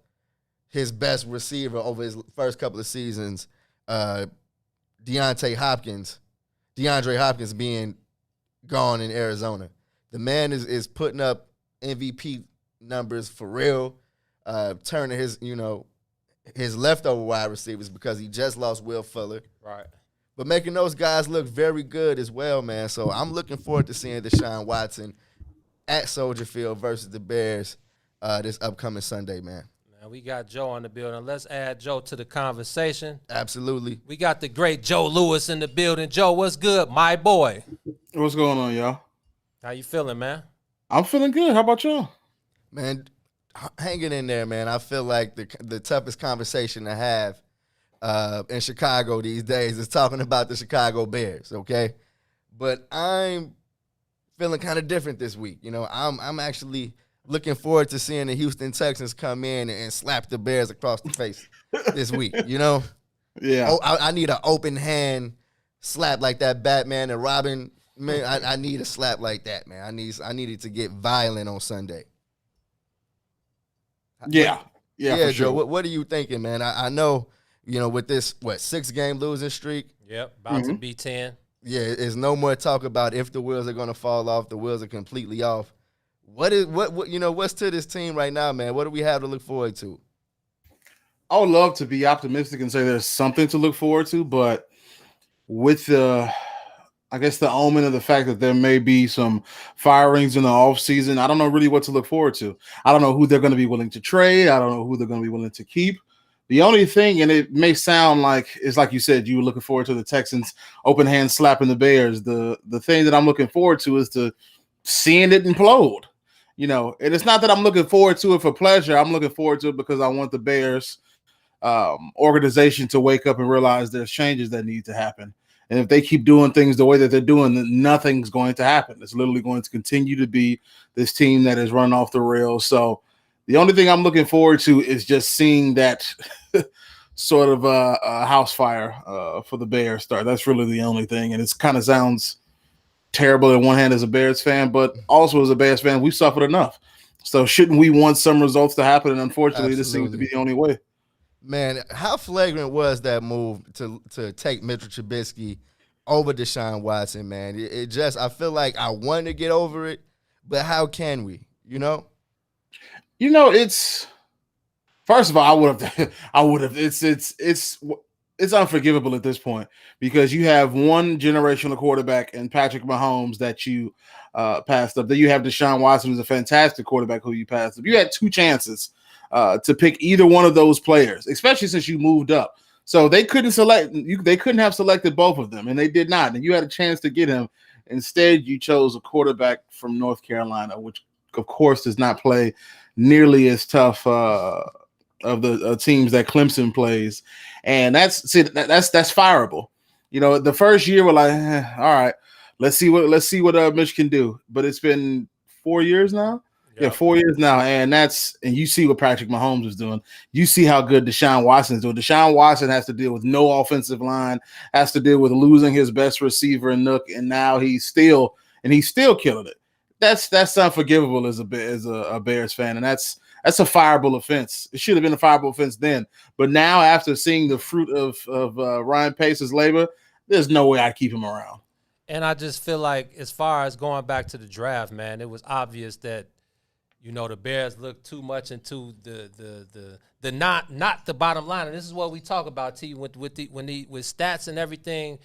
his best receiver over his first couple of seasons, DeAndre Hopkins being gone in Arizona. The man is putting up MVP numbers for real, turning his leftover wide receivers because he just lost Will Fuller. Right. But making those guys look very good as well, man. So I'm looking forward to seeing Deshaun Watson at Soldier Field versus the Bears this upcoming Sunday, man. Now we got Joe on the building. Let's add Joe to the conversation. Absolutely. We got the great Joe Lewis in the building. Joe, what's good, my boy? What's going on, y'all? How you feeling, man? I'm feeling good. How about y'all? Man, hanging in there, man. I feel like the toughest conversation to have in Chicago these days is talking about the Chicago Bears, okay? But I'm feeling kind of different this week. You know, I'm actually looking forward to seeing the Houston Texans come in and slap the Bears across the face this week, you know? Yeah. Oh, I need an open hand slap like that Batman and Robin. Man, I need a slap like that, man. I needed to get violent on Sunday. Yeah, for Joe, sure. what are you thinking, man? I know, you know, with this, 6-game losing streak? Yep, about to be 10. Yeah, there's no more talk about if the wheels are going to fall off. The wheels are completely off. What's to this team right now, man? What do we have to look forward to? I would love to be optimistic and say there's something to look forward to, but with the omen of the fact that there may be some firings in the offseason, I don't know really what to look forward to. I don't know who they're going to be willing to trade. I don't know who they're going to be willing to keep. The only thing, and it may sound like, it's like you said, you were looking forward to the Texans open hand slapping the Bears. The thing that I'm looking forward to is to seeing it implode. You know, and it's not that I'm looking forward to it for pleasure. I'm looking forward to it because I want the Bears organization to wake up and realize there's changes that need to happen. And if they keep doing things the way that they're doing, then nothing's going to happen. It's literally going to continue to be this team that is run off the rails. So the only thing I'm looking forward to is just seeing that sort of a house fire for the Bears start. That's really the only thing. And it kind of sounds terrible in one hand as a Bears fan, but also as a Bears fan, we've suffered enough. So shouldn't we want some results to happen? And unfortunately, This seems to be the only way. Man, how flagrant was that move to take Mitchell Trubisky over Deshaun Watson, man? It just, I feel like I want to get over it, but how can we, you know? You know, it's, first of all, it's unforgivable at this point because you have one generational quarterback in Patrick Mahomes that you passed up. Then you have Deshaun Watson, who's a fantastic quarterback who you passed up. You had two chances to pick either one of those players, especially since you moved up. So they couldn't they couldn't have selected both of them, and they did not. And you had a chance to get him. Instead, you chose a quarterback from North Carolina, which, of course, does not play nearly as tough of the teams that Clemson plays. And that's fireable. You know, the first year we're like, all right, let's see what Mitch can do. But it's been 4 years now. Yeah, 4 years now, and you see what Patrick Mahomes is doing. You see how good Deshaun Watson is doing. Deshaun Watson has to deal with no offensive line, has to deal with losing his best receiver in Nook, and now he's still killing it. That's unforgivable as a Bears fan, and that's a fireable offense. It should have been a fireable offense then, but now after seeing the fruit of Ryan Pace's labor, there's no way I'd keep him around. And I just feel like, as far as going back to the draft, man, it was obvious that, you know, the Bears look too much into the not the bottom line, and this is what we talk about, T, with stats and everything.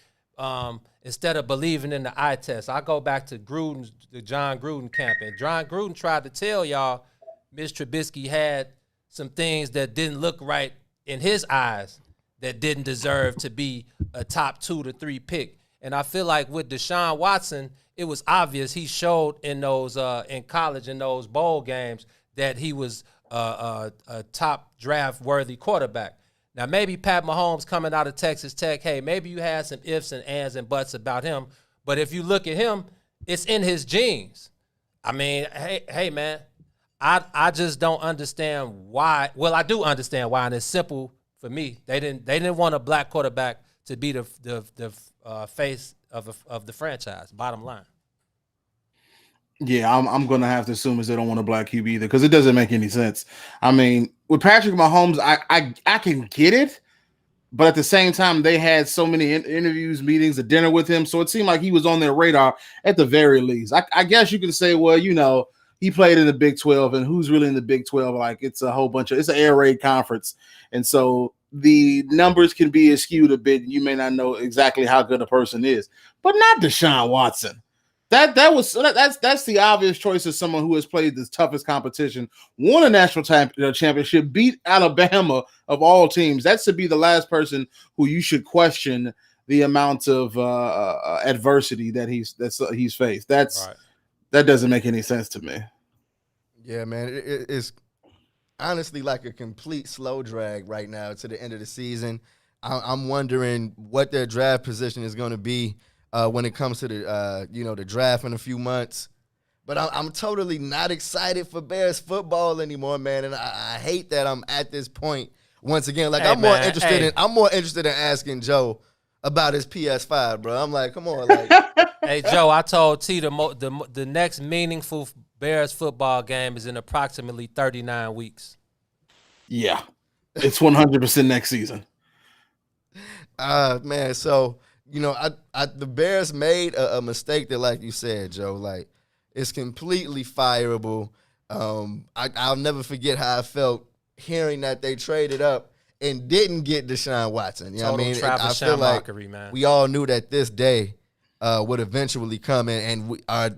instead of believing in the eye test. I go back to the John Gruden camp, and John Gruden tried to tell y'all Mitch Trubisky had some things that didn't look right in his eyes that didn't deserve to be a top 2 to 3 pick. And I feel like with Deshaun Watson, it was obvious he showed in those in college in those bowl games that he was a top draft worthy quarterback. Now, maybe Pat Mahomes coming out of Texas Tech, hey, maybe you had some ifs and ands and buts about him. But if you look at him, it's in his genes. I mean, hey, man, I just don't understand why. Well, I do understand why, and it's simple for me. They didn't want a black quarterback to be the face of the franchise, bottom line. Yeah, I'm going to have to assume is they don't want a black QB either because it doesn't make any sense. I mean, with Patrick Mahomes, I can get it, but at the same time, they had so many interviews, meetings, a dinner with him, so it seemed like he was on their radar at the very least. I guess you can say, well, he played in the Big 12, and who's really in the Big 12? Like, it's a whole bunch of – it's an air raid conference, and so the numbers can be skewed a bit. You may not know exactly how good a person is, but not Deshaun Watson. That's the obvious choice of someone who has played the toughest competition, won a national championship, beat Alabama of all teams. That should be the last person who you should question the amount of adversity that he's faced. That doesn't make any sense to me. Yeah, man, it's honestly like a complete slow drag right now to the end of the season. I'm wondering what their draft position is going to be when it comes to the draft in a few months. But I'm totally not excited for Bears football anymore, man. And I hate that I'm at this point once again. Like, I'm more interested in asking Joe about his PS5, bro. I'm like, come on, like. Hey, Joe, I told T the next meaningful Bears football game is in approximately 39 weeks. Yeah, it's 100% next season. Man, so. The Bears made a mistake that, like you said, Joe, like, it's completely fireable. I'll never forget how I felt hearing that they traded up and didn't get Deshaun Watson. You know what I mean? I feel like we all knew that this day would eventually come in, and our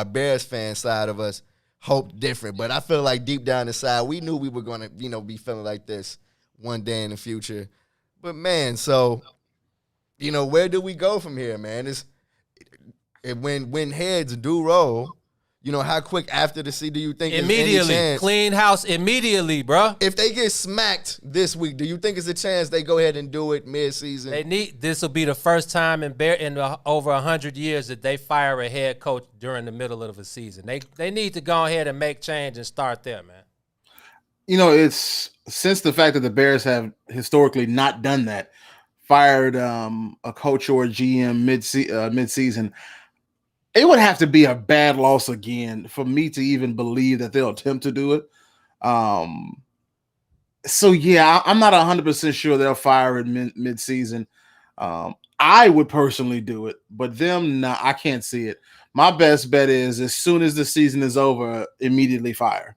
Bears fan side of us hoped different. But I feel like deep down inside, we knew we were going to, be feeling like this one day in the future. But, man, so – where do we go from here, man? When heads do roll, how quick after the season do you think immediately clean house immediately, bro? If they get smacked this week, do you think it's a chance they go ahead and do it mid-season? This will be the first time in over 100 years that they fire a head coach during the middle of a season. They need to go ahead and make change and start there, man. It's since the fact that the Bears have historically not done that. Fired a coach or a GM mid-season, it would have to be a bad loss again for me to even believe that they'll attempt to do it. So, yeah, I'm not 100% sure they'll fire it mid-season. I would personally do it, but them, nah, I can't see it. My best bet is as soon as the season is over, immediately fire.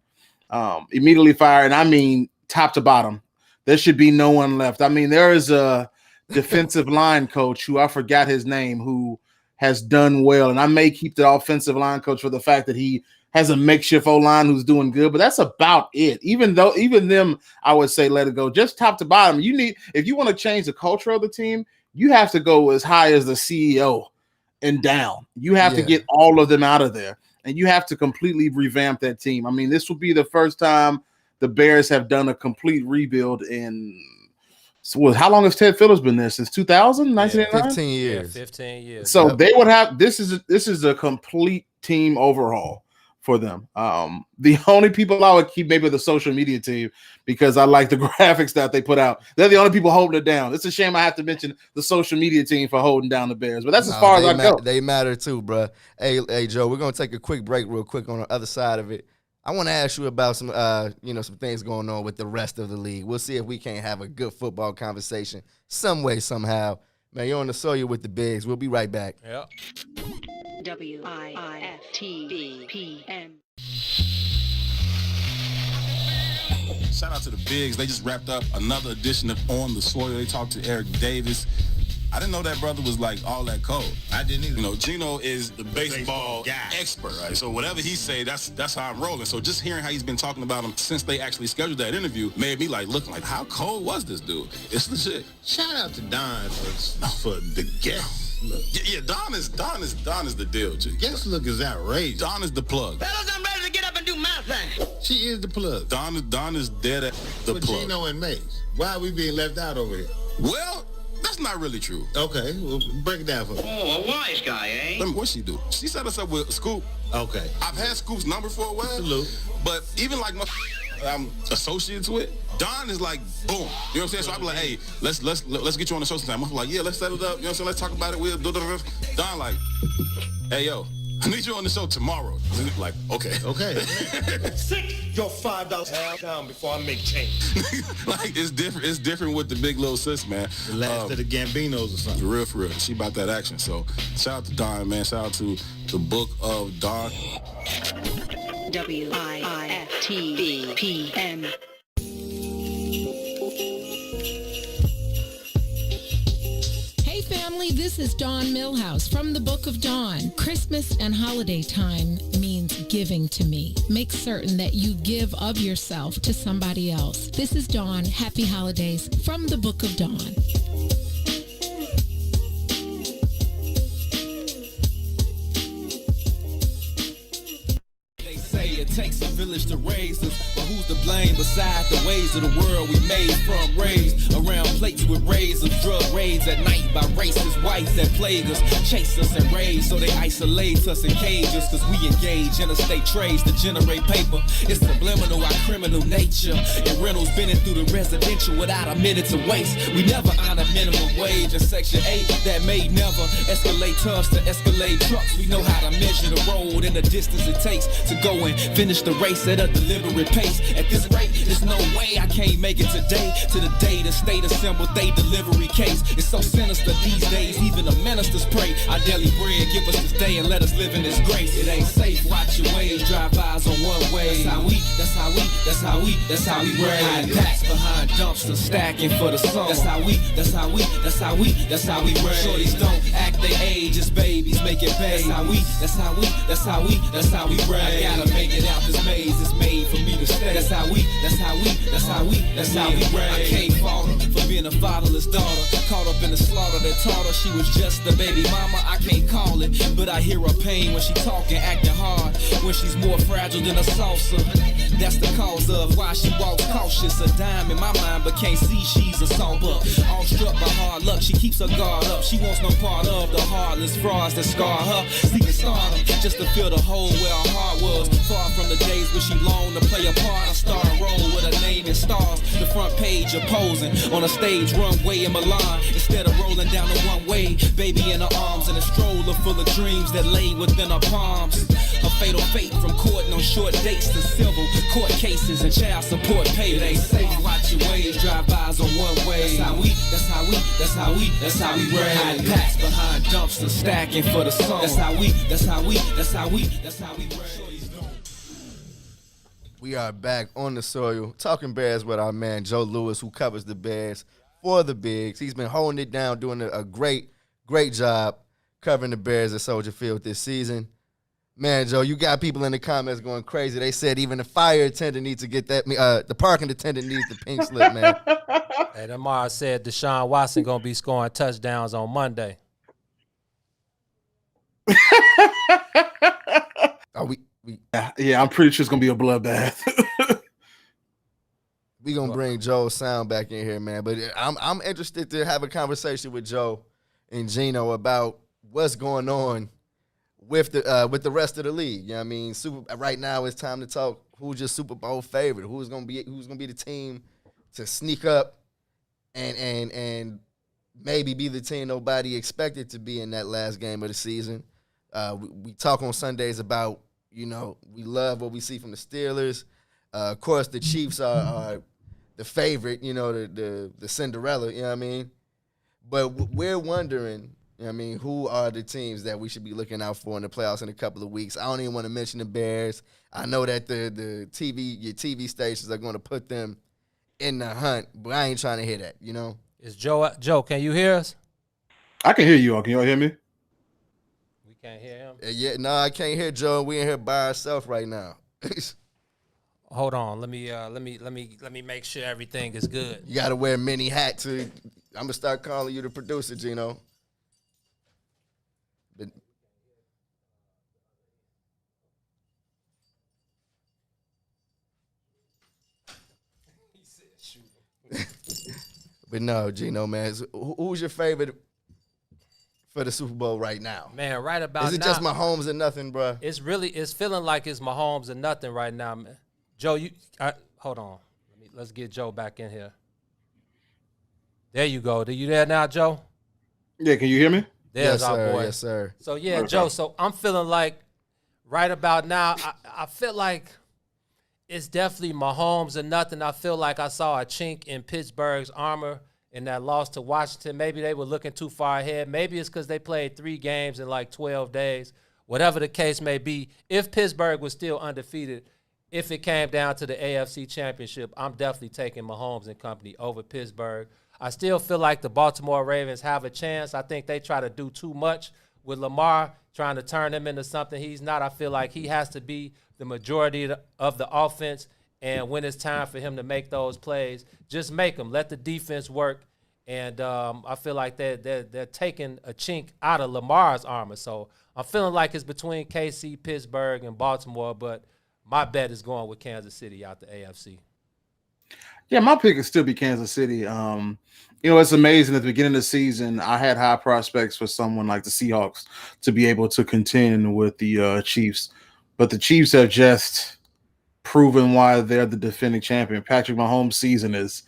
Immediately fire, and I mean top to bottom. There should be no one left. I mean, there is a defensive line coach who I forgot his name who has done well, and I may keep the offensive line coach for the fact that he has a makeshift O-line who's doing good, but that's about it. Even them, I would say let it go. Just top to bottom. If you want to change the culture of the team, you have to go as high as the CEO and down. You have to get all of them out of there, and you have to completely revamp that team. I mean, this will be the first time the Bears have done a complete rebuild in – how long has Ted Phillips been there? Since 2000, 1989? 15 years. Yeah, 15 years. So they would have this is a complete team overhaul for them. The only people I would keep maybe the social media team because I like the graphics that they put out. They're the only people holding it down. It's a shame I have to mention the social media team for holding down the Bears, but that's as far as I go. They matter too, bro. Hey, Joe, we're gonna take a quick break real quick on the other side of it. I want to ask you about some, some things going on with the rest of the league. We'll see if we can't have a good football conversation some way, somehow. Man, you're on the Sawyer with the Bigs. We'll be right back. Yep. WIFTBPM. Shout out to the Bigs. They just wrapped up another edition of On the Sawyer. They talked to Eric Davis. I didn't know that brother was like all that cold. I didn't either. You know, Gino is the baseball expert, right? So whatever he say, that's how I'm rolling. So just hearing how he's been talking about him since they actually scheduled that interview made me like looking like, how cold was this dude? It's legit. Shout out to Don for the guest look. Yeah, Don is the deal, G. Guest look is outrageous. Don is the plug. Fellas, I'm ready to get up and do my thing. She is the plug. Don is dead at the plug. Gino and Mace. Why are we being left out over here? Well, that's not really true. Okay, well, break it down for me. Oh, a wise guy, eh? What she do? She set us up with Scoop. Okay. I've had Scoop's number for a while. Salute. But even like I'm associated with, Don is like, boom. You know what I'm saying? So I be like, hey, let's get you on the show sometime. I'm like, yeah, let's set it up. You know what I'm saying? Let's talk about it. We'll do. Don like, hey, yo, I need you on the show tomorrow. Like, okay. Sit your $5 down before I make change. Like, it's different with the big little sis, man. The last of the Gambinos or something. For real. She about that action. So shout out to Don, man. Shout out to the book of Don. WIIFTBPM. Hey family, this is Dawn Millhouse from the Book of Dawn. Christmas and holiday time means giving to me. Make certain that you give of yourself to somebody else. This is Dawn. Happy holidays from the Book of Dawn. It takes a village to raise us, but who's to blame beside the ways of the world we made from? Raised around plates with razors, drug raids at night by racist whites that plague us, chase us and raise, so they isolate us and cage us, cause we engage interstate trades to generate paper. It's subliminal, our criminal nature, and rentals bending through the residential without a minute to waste. We never honor minimum wage in Section 8, that may never escalate tubs to escalate trucks. We know how to measure the road and the distance it takes to go and finish the race at a deliberate pace. At this rate, there's no way I can't make it today. To the day the state assembled they delivery case. It's so sinister these days, even the ministers pray. Our daily bread, give us this day and let us live in this grace. It ain't safe, watch your ways, drive bys on one way. That's how we raise. Hiding packs behind dumpsters, stacking for the summer. That's how we raise. Shorties don't act their age, it's babies, make it pay. That's how we raise. I gotta make it out this maze, it's made for me to stay. That's how we raise. I can't fault her for being a fatherless daughter, caught up in the slaughter that taught her she was just a baby mama. I can't call it, but I hear her pain when she talking, acting hard, when she's more fragile than a salsa. That's the cause of why she walks cautious. A dime in my mind, but can't see she's a salt buck. All struck by hard luck, she keeps her guard up. She wants no part of the heartless frauds that scar her. Seeking stardom just to fill the hole where her heart was. Far from the days when she longed to play a part. A star role with her name in stars. The front page opposing on a stage runway in Milan. Instead of rolling down the one way, baby in her arms and a stroller full of dreams that lay within her palms. Her fatal fate from courting on short dates to civil court cases and child support pay. It ain't safe, watch your ways, drive-bys on one way. That's how we raise. Hiding packs behind dumpsters, stacking for the song. That's how we raise. We are back on the soil, talking Bears with our man Joe Lewis, who covers the Bears for the Bigs. He's been holding it down, doing a great job covering the Bears at Soldier Field this season. Man, Joe, you got people in the comments going crazy. They said even the fire attendant needs to get that. The parking attendant needs the pink slip, man. Hey, Damar said Deshaun Watson gonna be scoring touchdowns on Monday. Yeah, I'm pretty sure it's gonna be a bloodbath. We gonna bring Joe's sound back in here, man. But I'm interested to have a conversation with Joe and Gino about what's going on with the rest of the league. You know what I mean? Right now it's time to talk who's your Super Bowl favorite, who's gonna be the team to sneak up and maybe be the team nobody expected to be in that last game of the season. We talk on Sundays about, we love what we see from the Steelers. Of course, the Chiefs are the favorite, the Cinderella, you know what I mean? But we're wondering, who are the teams that we should be looking out for in the playoffs in a couple of weeks? I don't even want to mention the Bears. I know that your TV stations are going to put them in the hunt, but I ain't trying to hear that, Is Joe, can you hear us? I can hear you all. Can you all hear me? We can't hear him. Yeah, no, I can't hear Joe. We in here by ourselves right now. Hold on. Let me make sure everything is good. You got to wear a mini hat to. I'm gonna start calling you the producer, Gino. But no, Gino, man. Who's your favorite for the Super Bowl right now? Man, right about now. Is it just Mahomes and nothing, bro? It's feeling like it's Mahomes and nothing right now, man. Joe, hold on. Let's get Joe back in here. There you go. Are you there now, Joe? Yeah, can you hear me? There's yes, our sir. boy. Yes, sir. So, yeah, Joe, so I'm feeling like right about now, I feel like it's definitely Mahomes and nothing. I feel like I saw a chink in Pittsburgh's armor in that loss to Washington. Maybe they were looking too far ahead. Maybe it's because they played 3 games in like 12 days. Whatever the case may be, if Pittsburgh was still undefeated, if it came down to the AFC Championship, I'm definitely taking Mahomes and company over Pittsburgh. I still feel like the Baltimore Ravens have a chance. I think they try to do too much with Lamar, trying to turn him into something he's not. I feel like he has to be the majority of the offense, and when it's time for him to make those plays, just make them. Let the defense work, and I feel like they're taking a chink out of Lamar's armor. So I'm feeling like it's between KC, Pittsburgh, and Baltimore, but my bet is going with Kansas City out the AFC. Yeah, my pick would still be Kansas City. It's amazing at the beginning of the season, I had high prospects for someone like the Seahawks to be able to contend with the Chiefs. But the Chiefs have just proven why they're the defending champion. Patrick Mahomes' season is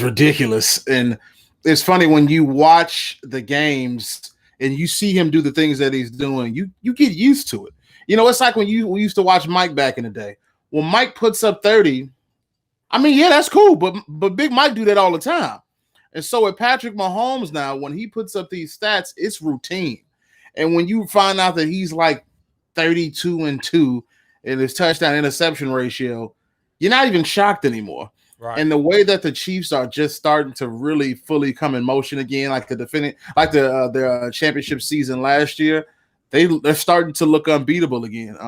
ridiculous. And it's funny when you watch the games and you see him do the things that he's doing, you get used to it. It's like when we used to watch Mike back in the day. When Mike puts up 30, I mean, yeah, that's cool, but Big Mike do that all the time. And so with Patrick Mahomes now, when he puts up these stats, it's routine. And when you find out that he's like 32-2 in his touchdown interception ratio, you're not even shocked anymore. Right. And the way that the Chiefs are just starting to really fully come in motion again, like their championship season last year, they're starting to look unbeatable again.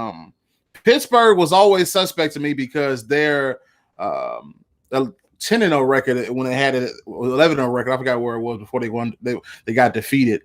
Pittsburgh was always suspect to me because they're 10-0 record when they had it, 11-0 record. I forgot where it was before they won. They got defeated.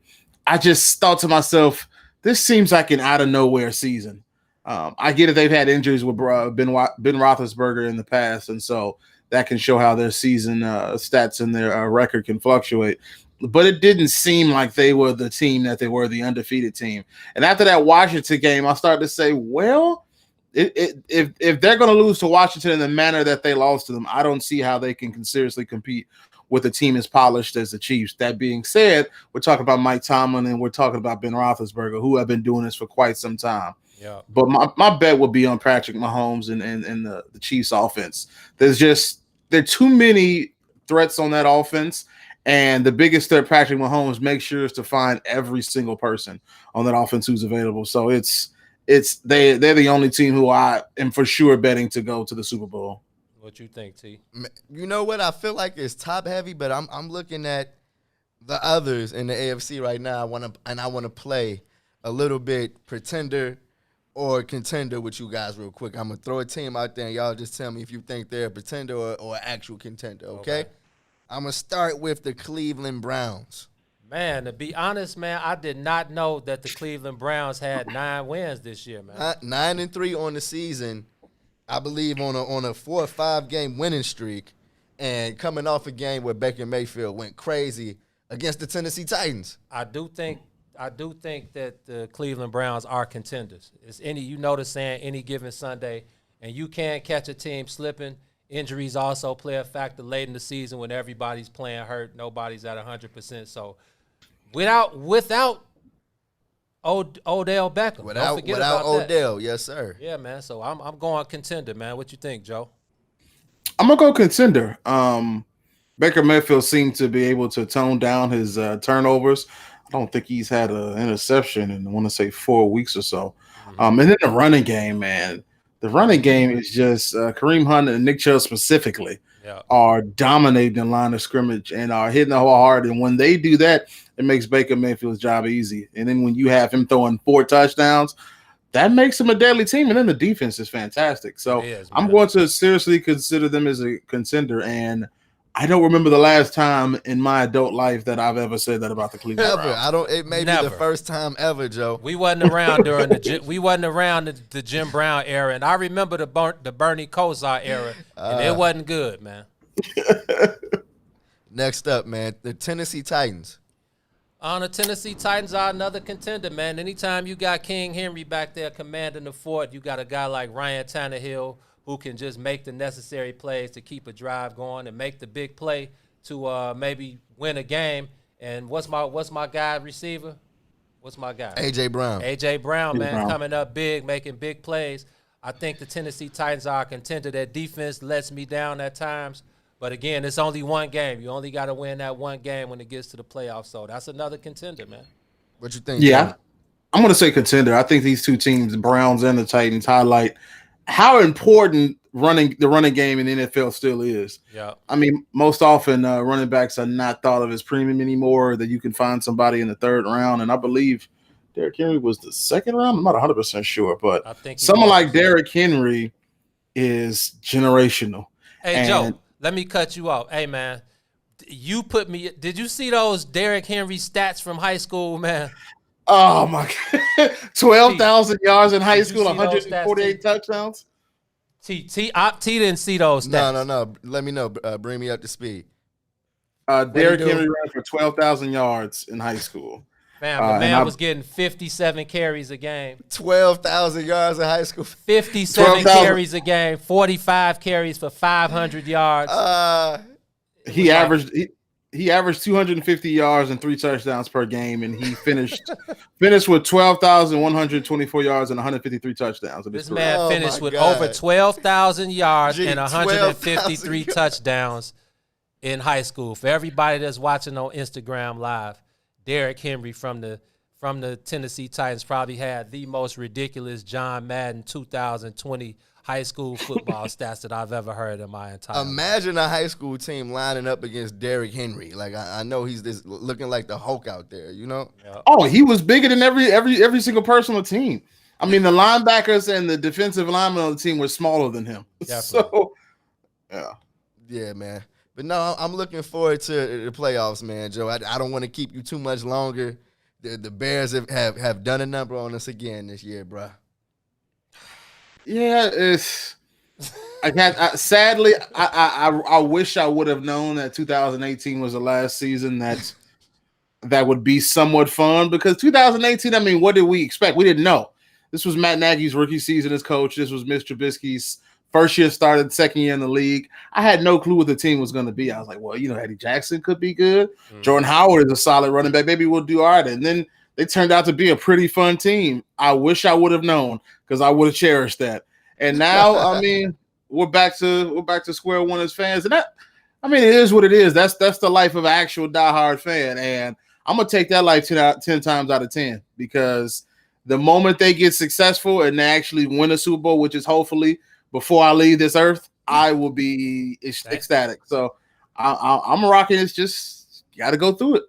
I just thought to myself, this seems like an out of nowhere season. I get it; they've had injuries with Ben Roethlisberger in the past, and so that can show how their season stats and their record can fluctuate. But it didn't seem like they were the team that they were, the undefeated team. And after that Washington game, I started to say, well, if they're going to lose to Washington in the manner that they lost to them, I don't see how they can seriously compete with a team as polished as the Chiefs. That being said, we're talking about Mike Tomlin and we're talking about Ben Roethlisberger, who have been doing this for quite some time. Yeah. But my bet would be on Patrick Mahomes and the Chiefs offense. There are too many threats on that offense. And the biggest threat Patrick Mahomes makes sure is to find every single person on that offense who's available. So they're the only team who I am for sure betting to go to the Super Bowl. What you think, T? You know what? I feel like it's top heavy, but I'm looking at the others in the AFC right now. I want to play a little bit pretender or contender with you guys real quick. I'm gonna throw a team out there, and y'all just tell me if you think they're a pretender or an actual contender. Okay? I'm going to start with the Cleveland Browns. Man, to be honest, man, I did not know that the Cleveland Browns had 9 wins this year, man. 9-3 on the season, I believe on a 4 or 5 game winning streak, and coming off a game where Baker Mayfield went crazy against the Tennessee Titans. I do think that the Cleveland Browns are contenders. You notice saying any given Sunday, and you can't catch a team slipping. Injuries also play a factor late in the season when everybody's playing hurt, nobody's at 100%. So without Odell Beckham, without Odell, yes sir. Yeah, man. So I'm going contender, man. What you think, Joe? I'm gonna go contender. Baker Mayfield seemed to be able to tone down his turnovers. I don't think he's had an interception in, I want to say, 4 weeks or so. And then the running game, man. The running game is just Kareem Hunt and Nick Chubb specifically. are dominating the line of scrimmage and are hitting the whole hard. And when they do that, it makes Baker Mayfield's job easy. And then when you have him throwing 4 touchdowns, that makes them a deadly team. And then the defense is fantastic. So I'm going to seriously consider them as a contender. And I don't remember the last time in my adult life that I've ever said that about the Cleveland Browns. It may be the first time ever, Joe. We wasn't around during the Jim Brown era, and I remember the Bernie Kosar era, and it wasn't good, man. Next up, man, the Tennessee Titans. The Tennessee Titans are another contender, man. Anytime you got King Henry back there commanding the fort, you got a guy like Ryan Tannehill who can just make the necessary plays to keep a drive going and make the big play to maybe win a game. And what's my guy receiver? What's my guy? A.J. Brown. A.J. Brown, man, coming up big, making big plays. I think the Tennessee Titans are a contender. Their defense lets me down at times. But, again, it's only one game. You only got to win that one game when it gets to the playoffs. So that's another contender, man. What you think? Yeah, John? I'm going to say contender. I think these two teams, the Browns and the Titans, highlight how important the running game in the NFL still is. Yeah. I mean, most often running backs are not thought of as premium anymore, that you can find somebody in the 3rd round. And I believe Derrick Henry was the 2nd round. I'm not 100% sure, but someone like Derrick Henry is generational. Hey, Joe, let me cut you off. Hey, man, did you see those Derrick Henry stats from high school, man? Oh, my God. 12,000 yards in high school, 148 touchdowns. T didn't see those stats. No. Let me know. Bring me up to speed. Derrick Henry ran for 12,000 yards in high school. Man, the man was getting 57 carries a game. 12,000 yards in high school. 57 carries a game, 45 carries for 500 yards. He averaged 250 yards and 3 touchdowns per game, and he finished with 12,124 yards and 153 touchdowns. This man finished with over 12,000 yards and 153 touchdowns in high school. For everybody that's watching on Instagram Live, Derrick Henry from the Tennessee Titans probably had the most ridiculous John Madden 2020 high school football stats that I've ever heard in my entire life. Imagine a high school team lining up against Derrick Henry. Like I know he's this looking like the Hulk out there, you know? Yeah. Oh, he was bigger than every single person on the team. I mean, the linebackers and the defensive linemen on the team were smaller than him. Definitely. So, yeah, man. But no, I'm looking forward to the playoffs, man, Joe. I don't want to keep you too much longer. The Bears have done a number on us again this year, bro. Yeah, it's. Sadly, I wish I would have known that 2018 was the last season that would be somewhat fun, because 2018. I mean, what did we expect? We didn't know. This was Matt Nagy's rookie season as coach. This was Mr. Trubisky's first year started, 2nd year in the league. I had no clue what the team was going to be. I was like, well, Eddie Jackson could be good. Jordan Howard is a solid running back. Maybe we'll do all right. And then they turned out to be a pretty fun team. I wish I would have known, because I would have cherished that. And now, I mean, we're back to square one as fans. And that, I mean, it is what it is. That's the life of an actual diehard fan. And I'm going to take that life 10 times out of 10, because the moment they get successful and they actually win a Super Bowl, which is hopefully before I leave this earth, I will be ecstatic. So I'm rocking. It's just got to go through it.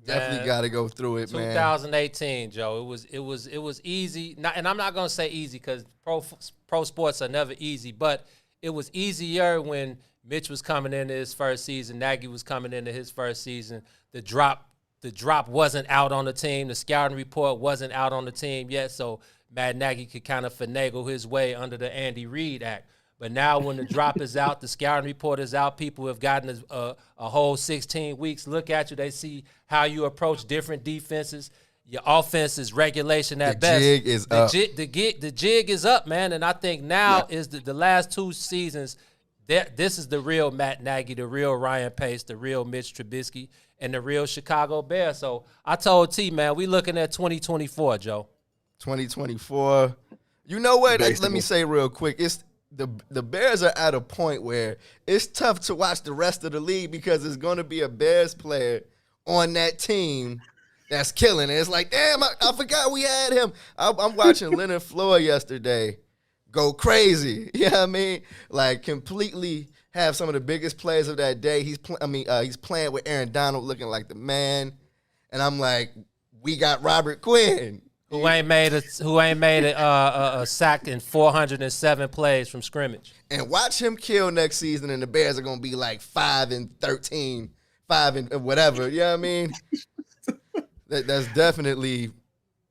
Definitely got to go through it, 2018, man. 2018, Joe. It was easy. And I'm not gonna say easy, because pro sports are never easy, but it was easier when Mitch was coming into his first season. Nagy was coming into his first season. The drop wasn't out on the team. The scouting report wasn't out on the team yet, so Matt Nagy could kind of finagle his way under the Andy Reid Act. But now when the drop is out, the scouting report is out, people have gotten a whole 16 weeks. Look at you. They see how you approach different defenses. Your offense is regulation at best. The jig is up. The jig is up, man. And I think now is the last 2 seasons, this is the real Matt Nagy, the real Ryan Pace, the real Mitch Trubisky, and the real Chicago Bears. So I told T, man, we looking at 2024, Joe. 2024. You know what? Let me say real quick. It's the Bears are at a point where it's tough to watch the rest of the league, because there's going to be a Bears player on that team that's killing it. It's like, damn, I forgot we had him. I'm watching Leonard Floyd yesterday go crazy. You know what I mean? Like, completely have some of the biggest plays of that day. He's playing with Aaron Donald, looking like the man, and I'm like, we got Robert Quinn, who ain't made a sack in 407 plays from scrimmage. And watch him kill next season, and the Bears are gonna be like 5-13, 5 and whatever. You know what I mean? That's definitely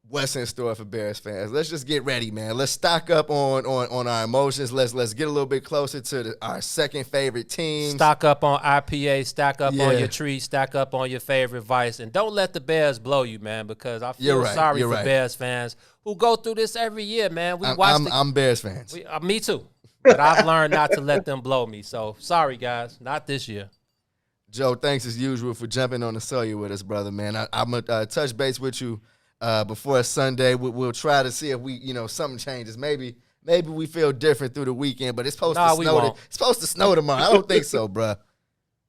what's in store for Bears fans. Let's just get ready, man. Let's stock up on our emotions. Let's get a little bit closer to our second favorite team. Stock up on IPA, stack up on your tree, stack up on your favorite vice, and don't let the Bears blow you, man, because I feel sorry for Bears fans who go through this every year, man. I'm Bears fans. Me too. But I've learned not to let them blow me. So sorry, guys. Not this year. Joe, thanks as usual for jumping on the Sawyer with us, brother, man. I'm going to touch base with you before Sunday. We'll try to see if something changes. Maybe we feel different through the weekend, but it's supposed to snow. It's supposed to snow tomorrow. I don't think so, bro.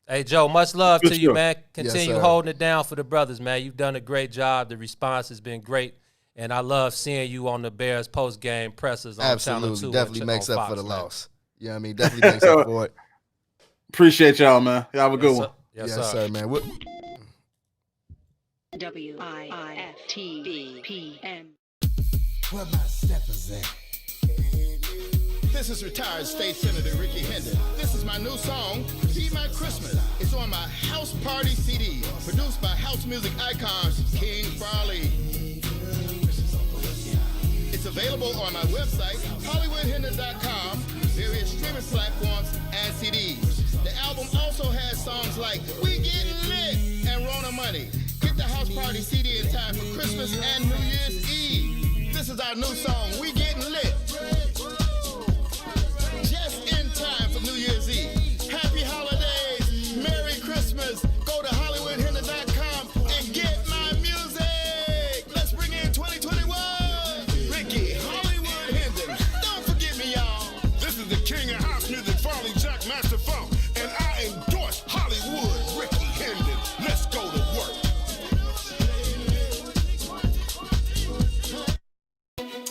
Hey, Joe, much love to you, man. Continue holding it down for the brothers, man. You've done a great job. The response has been great, and I love seeing you on the Bears post-game pressers on Channel 2. Definitely makes up for the loss. You know what I mean? Definitely makes up for it. Appreciate y'all, man. Y'all have a good one. Yes, sir, man. WIIFTBPM. Where my steppers at? This is retired State Senator Ricky Hendon. This is my new song, Be My Christmas. It's on my House Party CD, produced by house music icons King Farley. It's available on my website, HollywoodHendon.com, various streaming platforms, and CDs. The album also has songs like We Getting Lit and Rona Money. Get the House Party CD in time for Christmas and New Year's Eve. This is our new song, We Getting Lit. Just in time for New Year's Eve. Happy holidays, Merry Christmas. Go to HollywoodHendon.com and get my music. Let's bring in 2021. Ricky Hollywood Hendon. Don't forget me, y'all. This is the king of house music, Farley Jack Master Funk, and I endorse Hollywood Ricky Hendon. Let's go to work.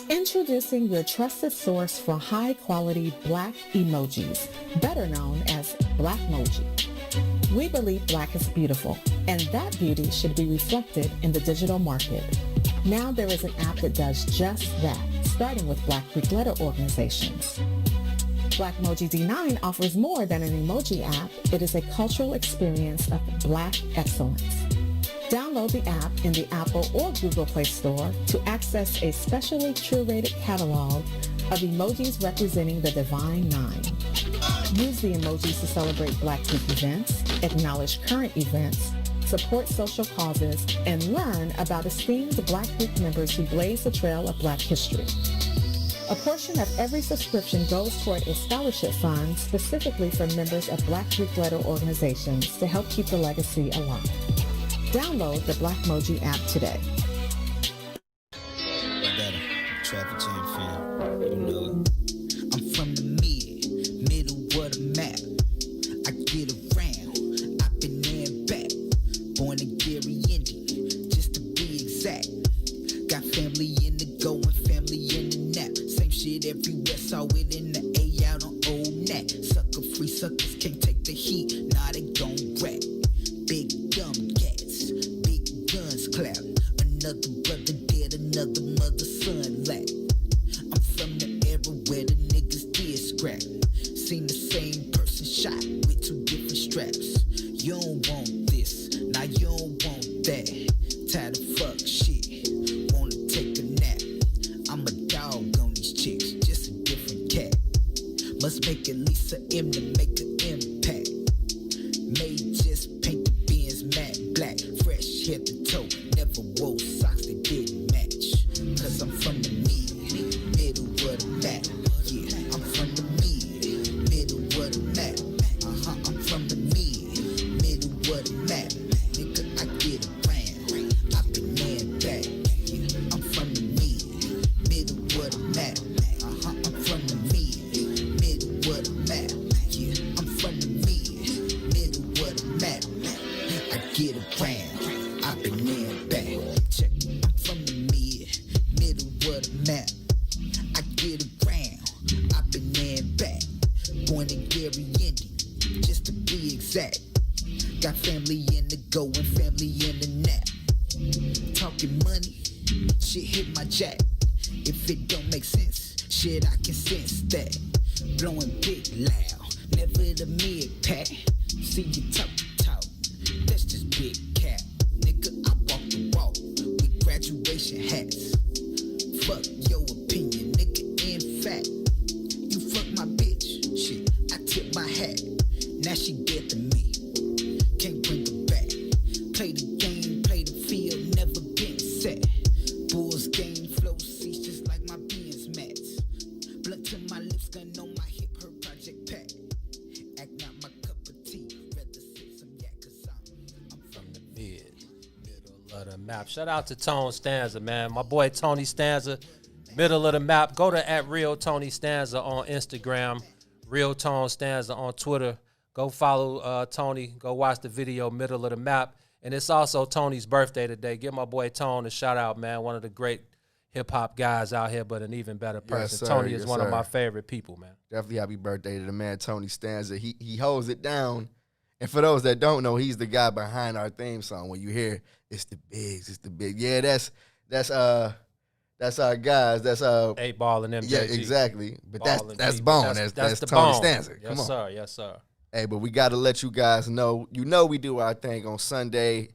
Introducing your trusted source for high-quality black emojis, better known as Blackmoji. We believe black is beautiful, and that beauty should be reflected in the digital market. Now there is an app that does just that, starting with Black Greek letter organizations. Blackmoji D9 offers more than an emoji app. It is a cultural experience of black excellence. Download the app in the Apple or Google Play Store to access a specially curated catalog of emojis representing the Divine Nine. Use the emojis to celebrate Black Greek events, acknowledge current events, support social causes, and learn about esteemed Black Greek members who blaze the trail of Black history. A portion of every subscription goes toward a scholarship fund specifically for members of Black Greek letter organizations to help keep the legacy alive. Download the Blackmoji app today. Traffic jam fam, you know it. I'm from the middle of the map. I get around, I've been there and back. Born in Gary, Indian, just to be exact. Got family in the go and family in the nap. Same shit everywhere, saw it in the A out on old Nat. Sucker free suckers can't take the heat, nah they gon' rap. Big dumb cats, big guns clap. Another brother dead, another mother son lack. I'm from the era where the niggas did scrap. Seen the same person shot with two different straps. You don't want this, now you don't want that. Tired of fuck shit, wanna take a nap. I'm a dog on these chicks, just a different cat. Must make at least an M to make an impact. May just paint the Benz matte black, fresh head to toe. Never wore socks that didn't match. Cause I'm from the middle of the map. Yeah, I'm from the middle of the map. I'm from the middle of the map. Nigga, I get around. I've been there and back. Yeah, I'm from the middle of the map. I'm from the middle of the map. Yeah, I'm from the middle of the map. I get around. I've been there and back. Check. I'm from the middle of the map. I get around. I've been there and back. Born in Gary, Indian, to be exact. Got family in the go and family in the nap. Talking money, shit hit my jack. If it don't make sense, shit I can sense that. Blowing big loud, never the mid pack. See you talk, that's just big cap. Nigga, I walk the walk with graduation hats. Fuck your opinion, nigga, in fact. You fuck my bitch, shit, I tip my hat. Now she dead to me, can't bring her back. Play the game, play the field, never been set. Bulls game, flow seats just like my Benz mats. Blunt to my lips, gun on my hip, her project pack. Act not my cup of tea, rather sit some yak, cause I'm from the Middle of the map. Shout out to Tone Stanza, man. My boy Tony Stanza, middle of the map. Go to @RealTonyStanza on Instagram, Real Tone Stanza on Twitter. Go follow Tony. Go watch the video, middle of the map. And it's also Tony's birthday today. Give my boy Tone a shout out, man. One of the great hip-hop guys out here, but an even better person. Yes, sir. Tony is Yes, one of sir. my favorite people, man. Definitely happy birthday to the man, Tony Stanza. He holds it down. And for those that don't know, he's the guy behind our theme song. When you hear, it's the bigs, it's the big. Yeah, that's our guys. That's 8 Ball and MJG. Yeah, exactly. But Ball and that's P. Bone. That's That's the Tony Bone. Stanza. Yes, Come on. sir. Yes, sir. Hey, but we got to let you guys know. We do our thing on Sunday,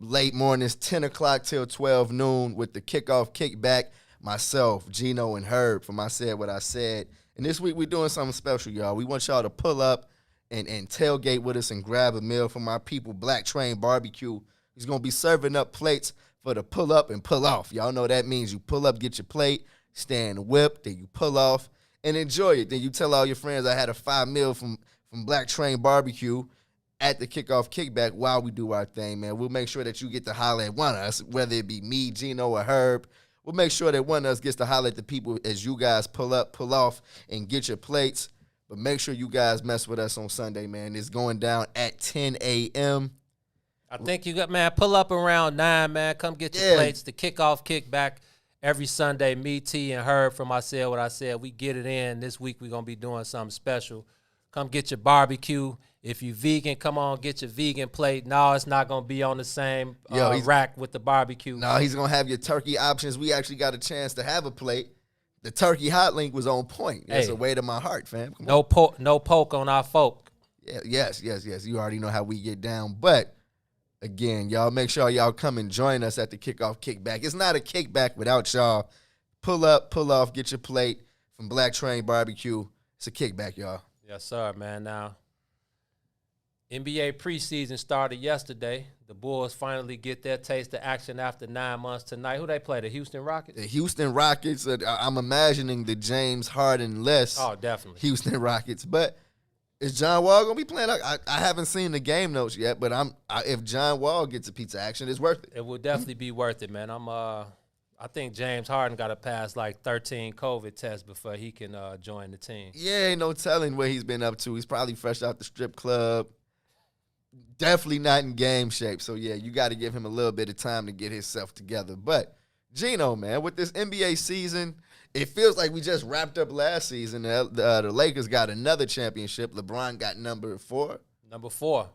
late mornings, 10 o'clock till 12 noon with the kickoff, kickback. Myself, Gino, and Herb from I Said What I Said. And this week we're doing something special, y'all. We want y'all to pull up and tailgate with us and grab a meal from our people, Black Train Barbecue. He's going to be serving up plates for the pull up and pull off. Y'all know that means you pull up, get your plate, stand whip, then you pull off and enjoy it. Then you tell all your friends I had a 5 meal from Black Train Barbecue at the kickoff kickback while we do our thing, man. We'll make sure that you get to holler at one of us, whether it be me, Gino, or Herb. We'll make sure that one of us gets to holler at the people as you guys pull up, pull off, and get your plates. But make sure you guys mess with us on Sunday, man. It's going down at 10 a.m. I think you got, man, pull up around 9, man. Come get your plates. The kickoff, kickback every Sunday. Me, T, and Herb from I Said What I Said. We get it in. This week we're going to be doing something special. Come get your barbecue. If you vegan, come on, get your vegan plate. No, it's not going to be on the same rack with the barbecue. No, he's going to have your turkey options. We actually got a chance to have a plate. The turkey hot link was on point. It's a way to my heart, fam. No poke on our folk. Yeah, yes. You already know how we get down. But, again, y'all make sure y'all come and join us at the kickoff kickback. It's not a kickback without y'all. Pull up, pull off, get your plate from Black Train Barbecue. It's a kickback, y'all. Yes, sir, man. Now, NBA preseason started yesterday. The Bulls finally get their taste of action after 9 months tonight. Who they play? The Houston Rockets? The Houston Rockets. I'm imagining the James Harden-less definitely Houston Rockets. But is John Wall going to be playing? I haven't seen the game notes yet, but if John Wall gets a piece of action, it's worth it. It will definitely be worth it, man. I think James Harden got to pass like 13 COVID tests before he can join the team. Yeah, ain't no telling what he's been up to. He's probably fresh out the strip club. Definitely not in game shape. So, yeah, you got to give him a little bit of time to get himself together. But, Gino, man, with this NBA season, it feels like we just wrapped up last season. The Lakers got another championship. LeBron got number 4. Number 4.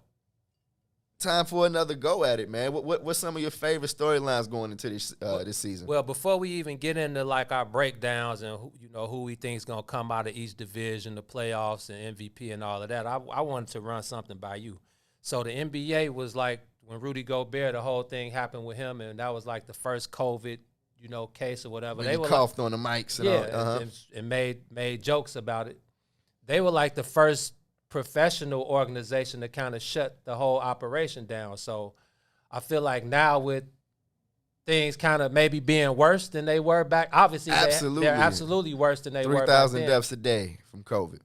Time for another go at it, man. What's some of your favorite storylines going into this season? Well, before we even get into like our breakdowns and who we think is gonna come out of each division, the playoffs and MVP and all of that, I wanted to run something by you. So the NBA was like when Rudy Gobert, the whole thing happened with him, and that was like the first COVID, case or whatever. When they coughed on the mics and all. And made jokes about it. They were like the first professional organization to kind of shut the whole operation down. So I feel like now with things kind of maybe being worse than they were back, obviously they're absolutely worse than they were back then. 3,000 deaths a day from COVID.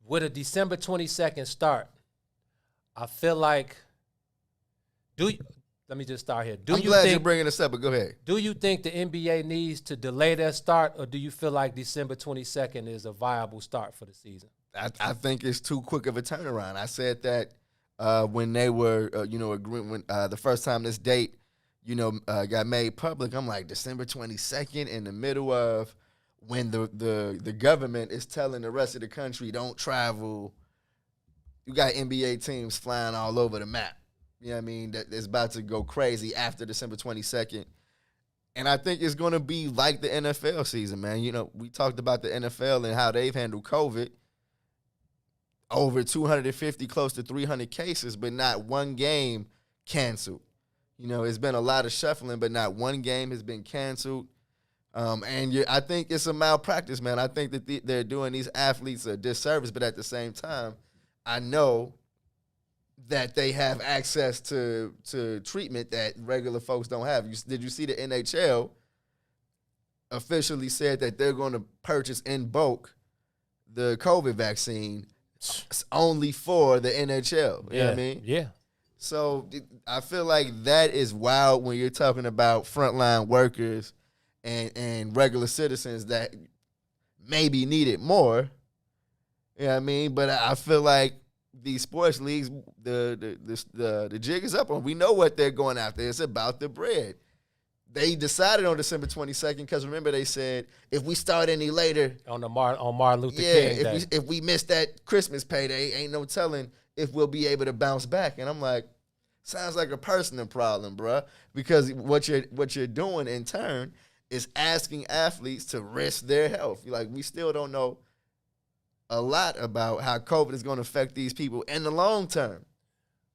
With a December 22nd start, I feel like, let me just start here. I'm glad you're bringing this up, but go ahead. Do you think the NBA needs to delay their start, or do you feel like December 22nd is a viable start for the season? I think it's too quick of a turnaround. I said that when they were, agreeing when the first time this date, got made public. I'm like, December 22nd, in the middle of when the government is telling the rest of the country don't travel. you got NBA teams flying all over the map. You know what I mean? That it's about to go crazy after December 22nd. And I think it's going to be like the NFL season, man. You know, we talked about the NFL and how they've handled COVID. Over 250, close to 300 cases, but not one game canceled. You know, it's been a lot of shuffling, but not one game has been canceled. I think it's a malpractice, man. I think that they're doing these athletes a disservice, but at the same time, I know that they have access to treatment that regular folks don't have. Did you see the NHL officially said that they're going to purchase in bulk the COVID vaccine only for the NHL? You know what I mean? Yeah. So I feel like that is wild when you're talking about frontline workers and regular citizens that maybe need it more. You know what I mean? But I feel like these sports leagues, the jig is up on. We know what they're going after. It's about the bread. They decided on December 22nd because remember they said if we start any later on Martin Luther King Day. if we miss that Christmas payday, ain't no telling if we'll be able to bounce back. And I'm like, sounds like a personal problem, bruh. Because what you're doing in turn is asking athletes to risk their health. Like we still don't know a lot about how COVID is going to affect these people in the long term.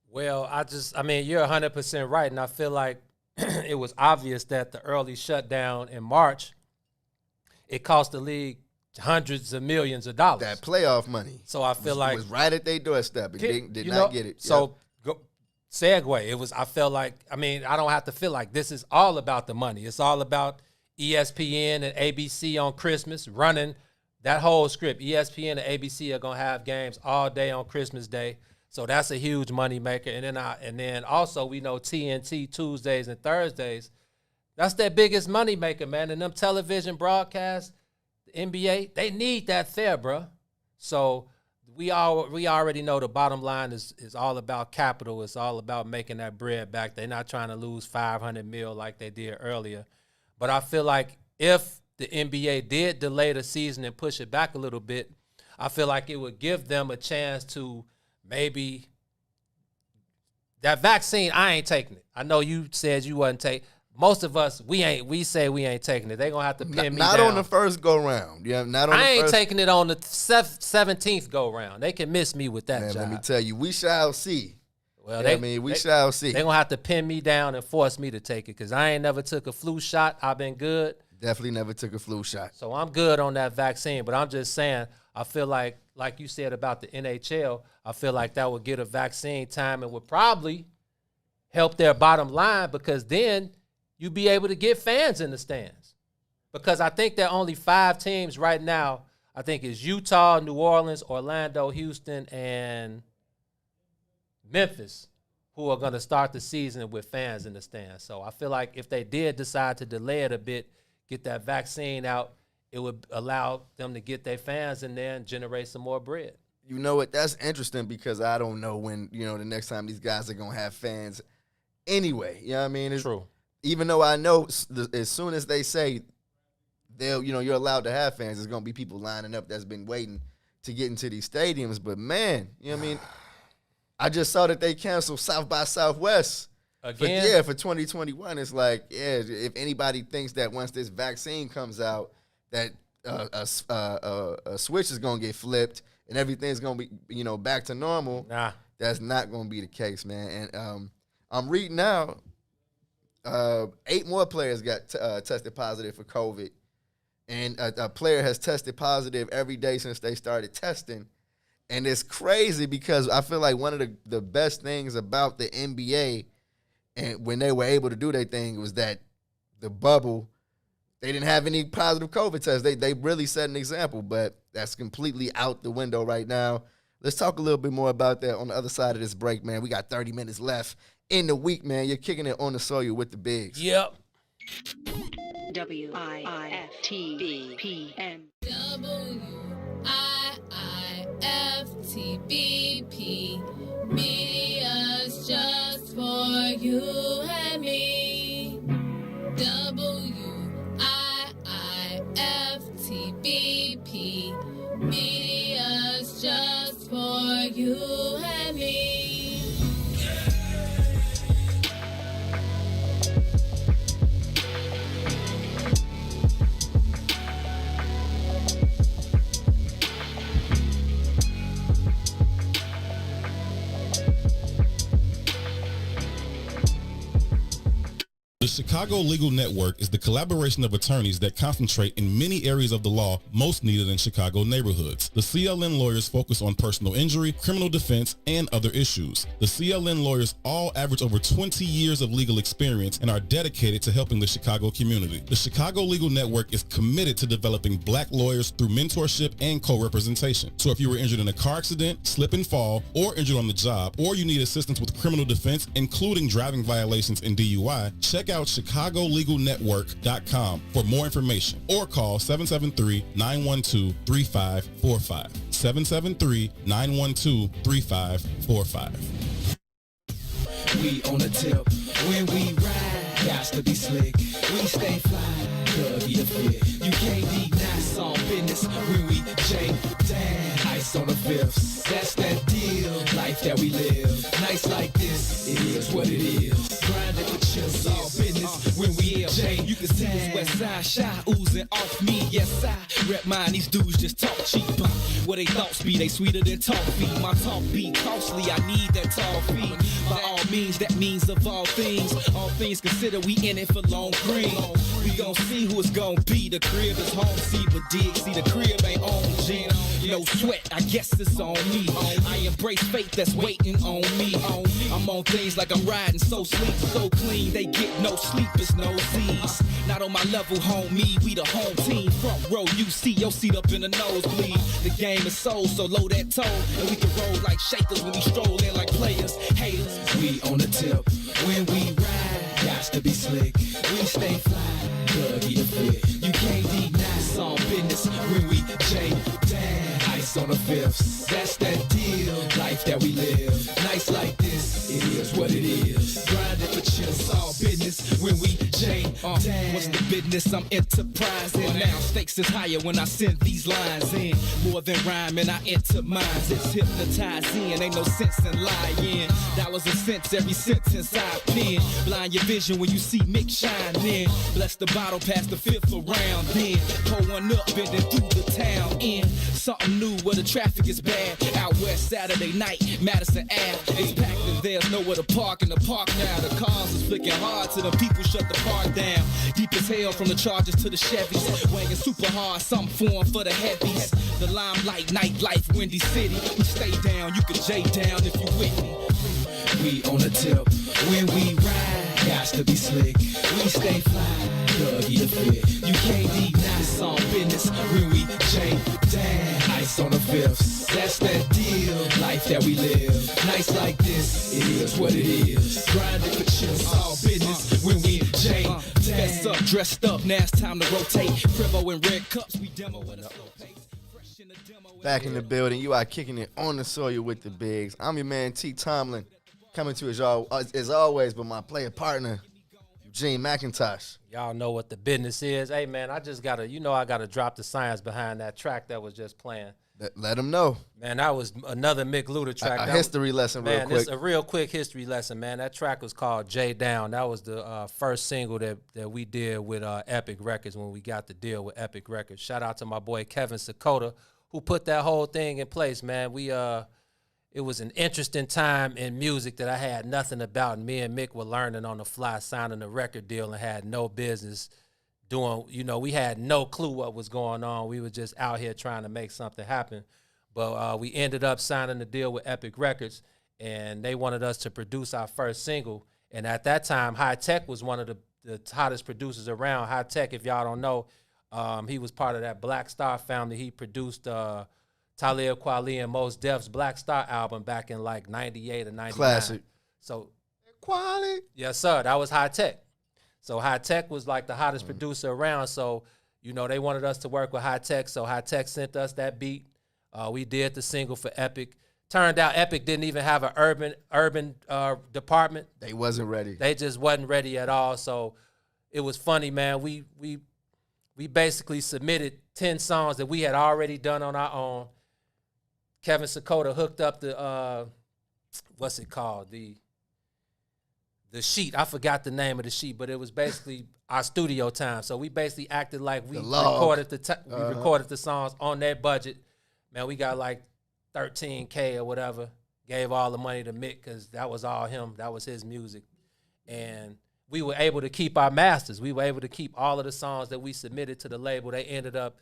Well, I mean, you're 100% right, and I feel like it was obvious that the early shutdown in March, it cost the league hundreds of millions of dollars. That playoff money. So I feel like it was right at their doorstep. It did not get it. So segue. It was. I felt like. I mean, I don't have to feel like this is all about the money. It's all about ESPN and ABC on Christmas running that whole script. ESPN and ABC are gonna have games all day on Christmas Day. So that's a huge money maker. And then also we know TNT Tuesdays and Thursdays. That's their biggest money maker, man. And them television broadcasts, the NBA, they need that there, bro. So we already know the bottom line is all about capital. It's all about making that bread back. They're not trying to lose $500 million like they did earlier. But I feel like if the NBA did delay the season and push it back a little bit, I feel like it would give them a chance to maybe that vaccine. I ain't taking it. I know you said you wasn't taking. Most of us, we say we ain't taking it. They gonna have to pin me down. Not on the first go round. Yeah, not on. I ain't taking it on the 17th go round. They can miss me with that. Man, job. let me tell you, we shall see. Well, we shall see. They gonna have to pin me down and force me to take it because I ain't never took a flu shot. I've been good. Definitely never took a flu shot. So I'm good on that vaccine. But I'm just saying, I feel like you said about the NHL, I feel like that would get a vaccine time and would probably help their bottom line because then you'd be able to get fans in the stands. Because I think there are only 5 teams right now. I think it's Utah, New Orleans, Orlando, Houston, and Memphis who are going to start the season with fans in the stands. So I feel like if they did decide to delay it a bit, get that vaccine out, it would allow them to get their fans in there and generate some more bread. You know what? That's interesting because I don't know when, the next time these guys are going to have fans anyway. You know what I mean? It's true. Even though I know as soon as they say you're allowed to have fans, there's going to be people lining up that's been waiting to get into these stadiums. But, man, you know what I mean? I just saw that they canceled South by Southwest. Again? For 2021. It's like, if anybody thinks that once this vaccine comes out that a switch is going to get flipped and everything's going to be, back to normal, that's not going to be the case, man. And I'm reading now, 8 more players got tested positive for COVID. And a player has tested positive every day since they started testing. And it's crazy because I feel like one of the best things about the NBA and when they were able to do their thing was that the bubble, they didn't have any positive COVID tests. They really set an example, but that's completely out the window right now. Let's talk a little bit more about that on the other side of this break, man. We got 30 minutes left in the week, man. You're kicking it on the soil with the bigs. Yep. WIIFTBPM. WIIFTBP. Media's just for you and me. WIIFTBP. Media's just for you and me. The Chicago Legal Network is the collaboration of attorneys that concentrate in many areas of the law most needed in Chicago neighborhoods. The CLN lawyers focus on personal injury, criminal defense, and other issues. The CLN lawyers all average over 20 years of legal experience and are dedicated to helping the Chicago community. The Chicago Legal Network is committed to developing black lawyers through mentorship and co-representation. So if you were injured in a car accident, slip and fall, or injured on the job, or you need assistance with criminal defense, including driving violations and DUI, check out ChicagoLegalNetwork.com for more information or call 773-912-3545. 773-912-3545. We on the tip when we ride, got to be slick. We stay fly, Dougie the fit. You can't deny some business when we jam down. Ice on the fifths, that's that deal. Life that we live, nice like this, it is what it is. Grinding for chips, all business when we jam. You can see this west side shy oozing off me. Yes, I rep mine, these dudes just talk cheap. What they thoughts be, they sweeter than toffee. My talk be costly, I need that tall fee. By all means, that means of all things considered, we in it for long green. We gon' see who it's gon' be. The crib is home, see, but dig, see the crib ain't on G. No sweat, I guess it's on me. I embrace fate that's waiting on me. I'm on things like I'm riding so sleek, so clean. They get no sleep, it's no Z's. Not on my level, homie, we the home team. Front row, you see your seat up in the nosebleed. The game is sold, so low that toe. And we can roll like shakers when we stroll in like players. Haters, we on the tip when we ride. Got to be slick, we stay fly. Dougie the fit. You can't deny some business when we jam down. Ice on the fifths, that's that deal. Life that we live, nice like this, it is what it is. Grinding for chips, all business when we jam down. What's the business? I'm enterprising now. Stakes is higher when I send these lines in. More than rhyming, I enter minds. It's hypnotizing, ain't no sense in lying. Dollars and cents, every sentence I pen. Blind your vision when you see Mick shining. Bless the bottle past the fifth around. Then pull one up, bending through the town in. Something new where the traffic is bad. Out west Saturday night, Madison Ave. It's packed and there's nowhere to park in the park now. The cars is flicking hard till the people shut the park down. Deep as hell from the Chargers to the Chevys. Weighing super hard, some form for the heavies. The limelight, nightlife, Windy City. We stay down, you can J down if you with me. We on the tip when we ride. Got to be slick, we stay fly. Dougie the fit. You can't deny some business when we jam down. Ice on the fifths, that's that deal. Life that we live, nice like this, it is what it is. Grinding for chips, all business when we jam down. Fess up, dressed up, now it's time to rotate. Privo and red cups, we demo at a slow pace. Back in the building, you are kicking it on the soil with the bigs. I'm your man T. Tomlin, coming to as always, but my player partner, Eugene McIntosh. Y'all know what the business is. Hey, man, I just got to, I got to drop the science behind that track that was just playing. Let them know. Man, that was another Mick Luda track. A history lesson real quick. Man, it's a real quick history lesson, man. That track was called J Down. That was the first single that we did with Epic Records when we got the deal with Epic Records. Shout out to my boy Kevin Sakota, who put that whole thing in place, man. It was an interesting time in music that I had nothing about. And me and Mick were learning on the fly, signing a record deal, and had no business doing, we had no clue what was going on. We were just out here trying to make something happen. But we ended up signing the deal with Epic Records, and they wanted us to produce our first single. And at that time, High Tech was one of the hottest producers around. High Tech, if y'all don't know, he was part of that Black Star family. He produced Talib Kweli and Mos Def's Black Star album back in like 98 or 99. Classic. So Kweli? Yes, sir. That was High Tech. So High Tech was like the hottest producer around. So, they wanted us to work with High Tech. So High Tech sent us that beat. We did the single for Epic. Turned out Epic didn't even have an urban department. They wasn't ready. They just wasn't ready at all. So it was funny, man. We basically submitted 10 songs that we had already done on our own. Kevin Sakota hooked up the what's it called? The sheet. I forgot the name of the sheet, but it was basically our studio time. So we basically acted like we recorded the songs on that budget. Man, we got like $13K or whatever. Gave all the money to Mick because that was all him. That was his music. And we were able to keep our masters. We were able to keep all of the songs that we submitted to the label. They ended up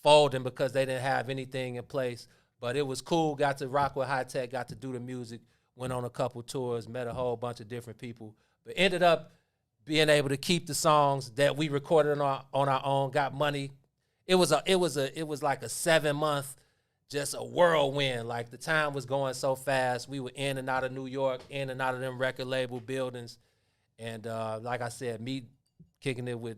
folding because they didn't have anything in place. But it was cool. Got to rock with High Tech, got to do the music, went on a couple tours, met a whole bunch of different people. But ended up being able to keep the songs that we recorded on our own, got money. It was like a 7-month, just a whirlwind. Like the time was going so fast. We were in and out of New York, in and out of them record label buildings. And like I said, kicking it with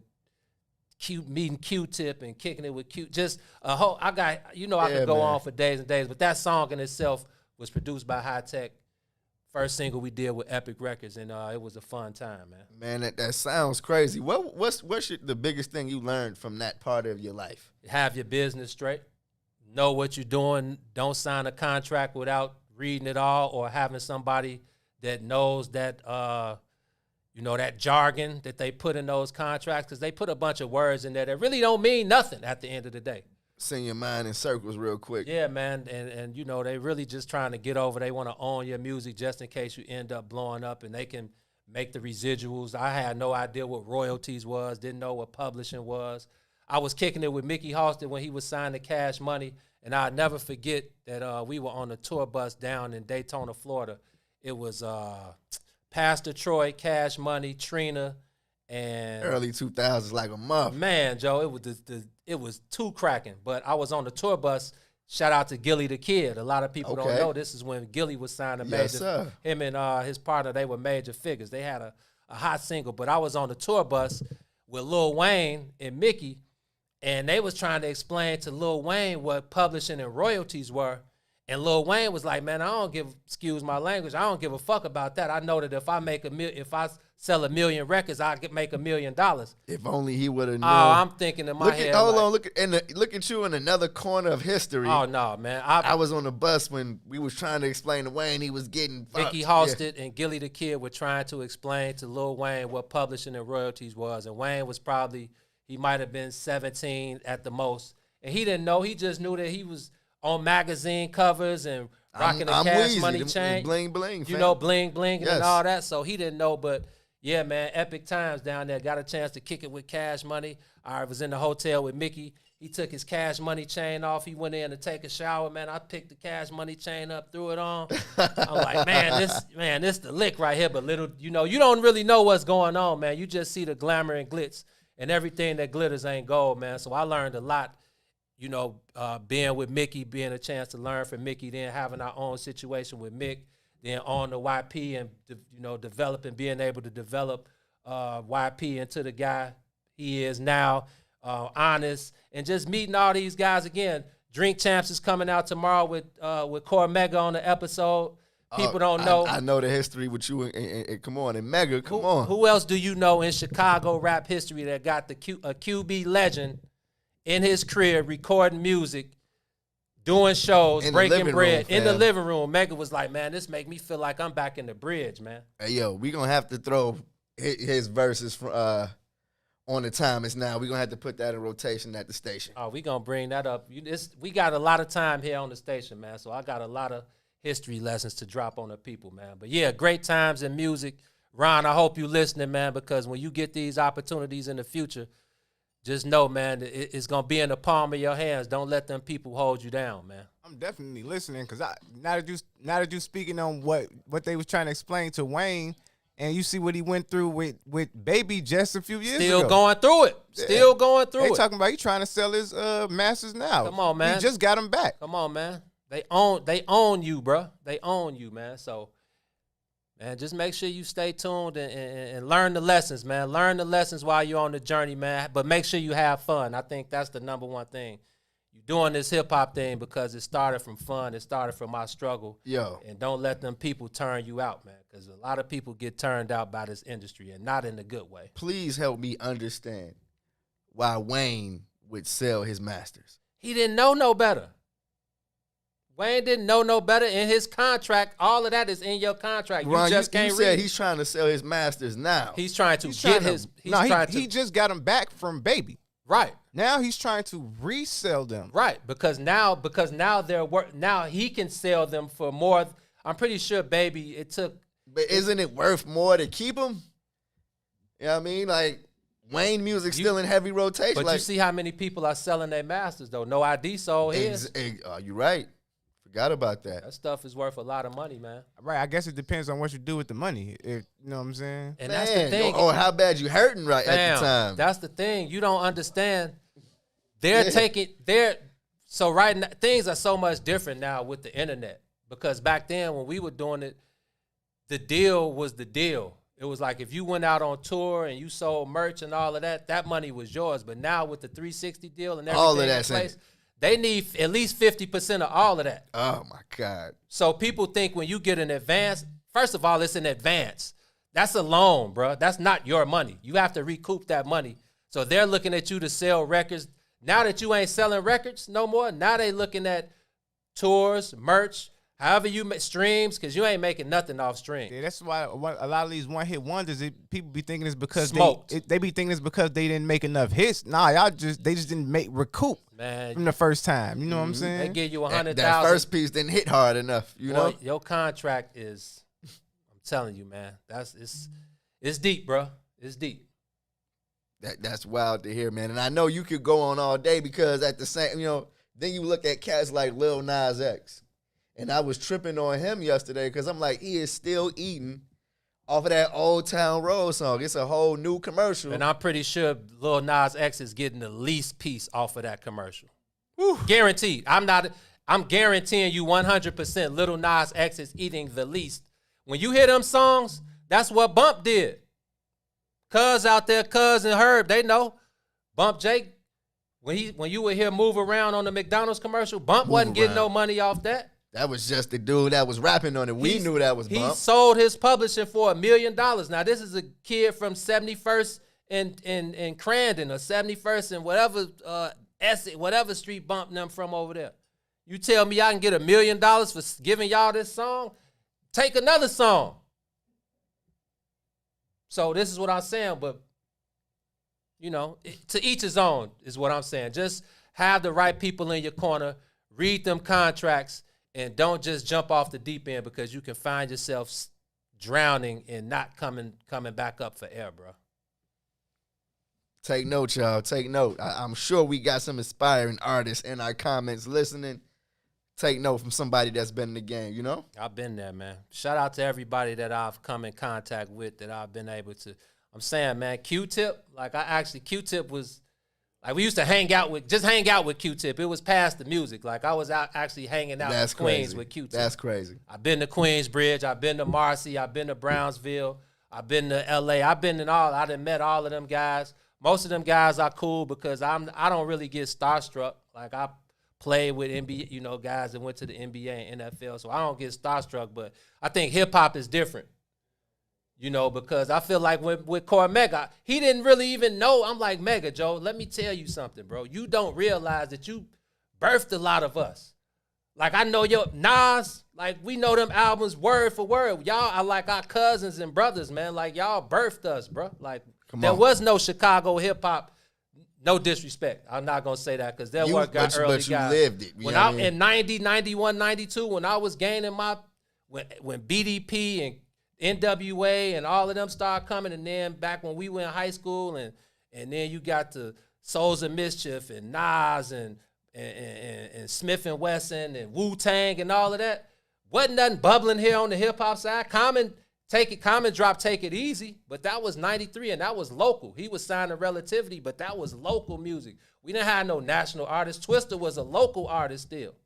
meeting Q-Tip and kicking it with Q. Just a whole, I could go on for days and days, but that song in itself was produced by High Tech. First single we did with Epic Records, and it was a fun time, man. Man, that sounds crazy. What's the biggest thing you learned from that part of your life? Have your business straight. Know what you're doing. Don't sign a contract without reading it all or having somebody that knows that, that jargon that they put in those contracts, because they put a bunch of words in there that really don't mean nothing at the end of the day. Send your mind in circles real quick. Yeah, man, and they really just trying to get over. They want to own your music just in case you end up blowing up, and they can make the residuals. I had no idea what royalties was, didn't know what publishing was. I was kicking it with Mickey Halston when he was signing Cash Money, and I'll never forget that we were on a tour bus down in Daytona, Florida. It was Pastor Troy, Cash Money, Trina, and early 2000s, like a month. Man, Joe, it was too cracking. But I was on the tour bus. Shout out to Gilly the Kid. A lot of people don't know this is when Gilly was signed to major. Sir. Him and his partner, they were major figures. They had a hot single. But I was on the tour bus with Lil Wayne and Mickey, and they was trying to explain to Lil Wayne what publishing and royalties were. And Lil Wayne was like, man, excuse my language, I don't give a fuck about that. I know that if I sell 1 million records, I could make $1 million. If only he would have known. Oh, I'm thinking in my head. Look at you in another corner of history. Oh no, man! I was on the bus when we was trying to explain to Wayne he was getting Mickey Halsted and Gilly the Kid were trying to explain to Lil Wayne what publishing and royalties was, and Wayne was he might have been 17 at the most, and he didn't know. He just knew that he was on magazine covers and rocking a Cash Money chain, bling bling, bling bling, and all that. So he didn't know, but. Yeah, man, epic times down there. Got a chance to kick it with Cash Money. I was in the hotel with Mickey. He took his Cash Money chain off. He went in to take a shower, man. I picked the Cash Money chain up, threw it on. I'm like, this the lick right here. But little, you don't really know what's going on, man. You just see the glamour and glitz, and everything that glitters ain't gold, man. So I learned a lot, being with Mickey, being a chance to learn from Mickey, then having our own situation with Mick. Then on the YP and, being able to develop YP into the guy he is now, honest, and just meeting all these guys again. Drink Champs is coming out tomorrow with Cormega on the episode. People don't know. I know the history with you, and come on, and Mega, come on. Who else do you know in Chicago rap history that got a QB legend in his crib recording music, doing shows, breaking bread in the living room? Mega was like, man, this make me feel like I'm back in the bridge, man. Hey, yo, we going to have to throw his verses on the time it's now. We're going to have to put that in rotation at the station. Oh, we going to bring that up. We got a lot of time here on the station, man, so I got a lot of history lessons to drop on the people, man. But, yeah, great times in music. Ron, I hope you listening, man, because when you get these opportunities in the future, just know, man, it's going to be in the palm of your hands. Don't let them people hold you down, man. I'm definitely listening because now that you speaking on what they was trying to explain to Wayne, and you see what he went through with Baby just a few years ago. Still going through it. Still going through it. They talking about he trying to sell his masters now. Come on, man. He just got them back. Come on, man. They own you, bro. They own you, man. So, man, just make sure you stay tuned and learn the lessons, man. Learn the lessons while you're on the journey, man. But make sure you have fun. I think that's the number one thing. You're doing this hip-hop thing because it started from fun. It started from my struggle. Yo. And don't let them people turn you out, man, because a lot of people get turned out by this industry and not in a good way. Please help me understand why Wayne would sell his masters. He didn't know no better. Wayne didn't know no better in his contract. All of that is in your contract. Ron, you just can't said read. he's trying to sell his masters now. He's trying to He just got them back from Baby. Right. Now he's trying to resell them. Right, because now they're now he can sell them for more. I'm pretty sure Baby it took. But isn't it worth more to keep them? You know what I mean? Like Wayne music's still in heavy rotation. But like, you see how many people are selling their masters though. No ID sold his. You're right. Forgot about that. That stuff is worth a lot of money, man. Right. I guess it depends on what you do with the money. You know what I'm saying? And that's the thing. Or how bad you hurting at the time. That's the thing. You don't understand. They're taking so right now things are so much different now with the internet. Because back then when we were doing it, the deal was the deal. It was like if you went out on tour and you sold merch and all of that, that money was yours. But now with the 360 deal and everything all of that's in place, they need at least 50% of all of that. Oh, my God. So people think when you get an advance, first of all, it's an advance. That's a loan, bro. That's not your money. You have to recoup that money. So they're looking at you to sell records. Now that you ain't selling records no more, now they looking at tours, merch, however you make streams, because you ain't making nothing off stream. Yeah, that's why a lot of these one-hit wonders, people be thinking it's because Smoked. they be thinking it's because they didn't make enough hits. Nah, they just didn't recoup from the first time. You know what I'm saying? They give you 100,000. That first piece didn't hit hard enough. You know, your contract is. I'm telling you, man. It's deep, bro. It's deep. That's wild to hear, man. And I know you could go on all day because at the same, then you look at cats like Lil Nas X. And I was tripping on him yesterday because I'm like, he is still eating off of that Old Town Road song. It's a whole new commercial. And I'm pretty sure Lil Nas X is getting the least piece off of that commercial. Whew. Guaranteed. I'm guaranteeing you 100% Lil Nas X is eating the least. When you hear them songs, that's what Bump did. Cuz out there, Cuz and Herb, they know. Bump Jake, when you would hear Move Around on the McDonald's commercial, Bump wasn't getting no money off that. That was just the dude that was rapping on it. We knew that was Bump. He sold his publishing for $1 million. Now, this is a kid from 71st in Crandon or 71st and whatever street Bump them from over there. You tell me I can get $1 million for giving y'all this song? Take another song. So this is what I'm saying, but, to each his own is what I'm saying. Just have the right people in your corner, read them contracts, and don't just jump off the deep end because you can find yourself drowning and not coming back up for air, bro. Take note, y'all. Take note. I'm sure we got some inspiring artists in our comments listening. Take note from somebody that's been in the game, I've been there, man. Shout out to everybody that I've come in contact with that I've been able to. I'm saying, man, Q-Tip, Q-Tip was, we used to hang out with Q-Tip. It was past the music. I was out actually hanging out in Queens with Q-Tip. That's crazy. I've been to Queensbridge. I've been to Marcy. I've been to Brownsville. I've been to L.A. I've been in all. I done met all of them guys. Most of them guys are cool because I don't really get starstruck. I played with NBA, guys that went to the NBA and NFL, so I don't get starstruck. But I think hip hop is different. Because I feel like with Cormega, he didn't really even know. I'm like, Mega Joe, let me tell you something, bro. You don't realize that you birthed a lot of us. I know your Nas, we know them albums word for word. Y'all are like our cousins and brothers, man. Y'all birthed us, bro. There was no Chicago hip hop. No disrespect. I'm not going to say that because there were early guys. But you lived it. When I in 90, 91, 92, when I was gaining when BDP and NWA and all of them started coming, and then back when we went in high school, and then you got the Souls of Mischief and Nas and Smith and Wesson and Wu-Tang and all of that. Wasn't nothing bubbling here on the hip hop side. Common drop Take It Easy, but that was 93 and that was local. He was signed to Relativity, but that was local music. We didn't have no national artist. Twista was a local artist still.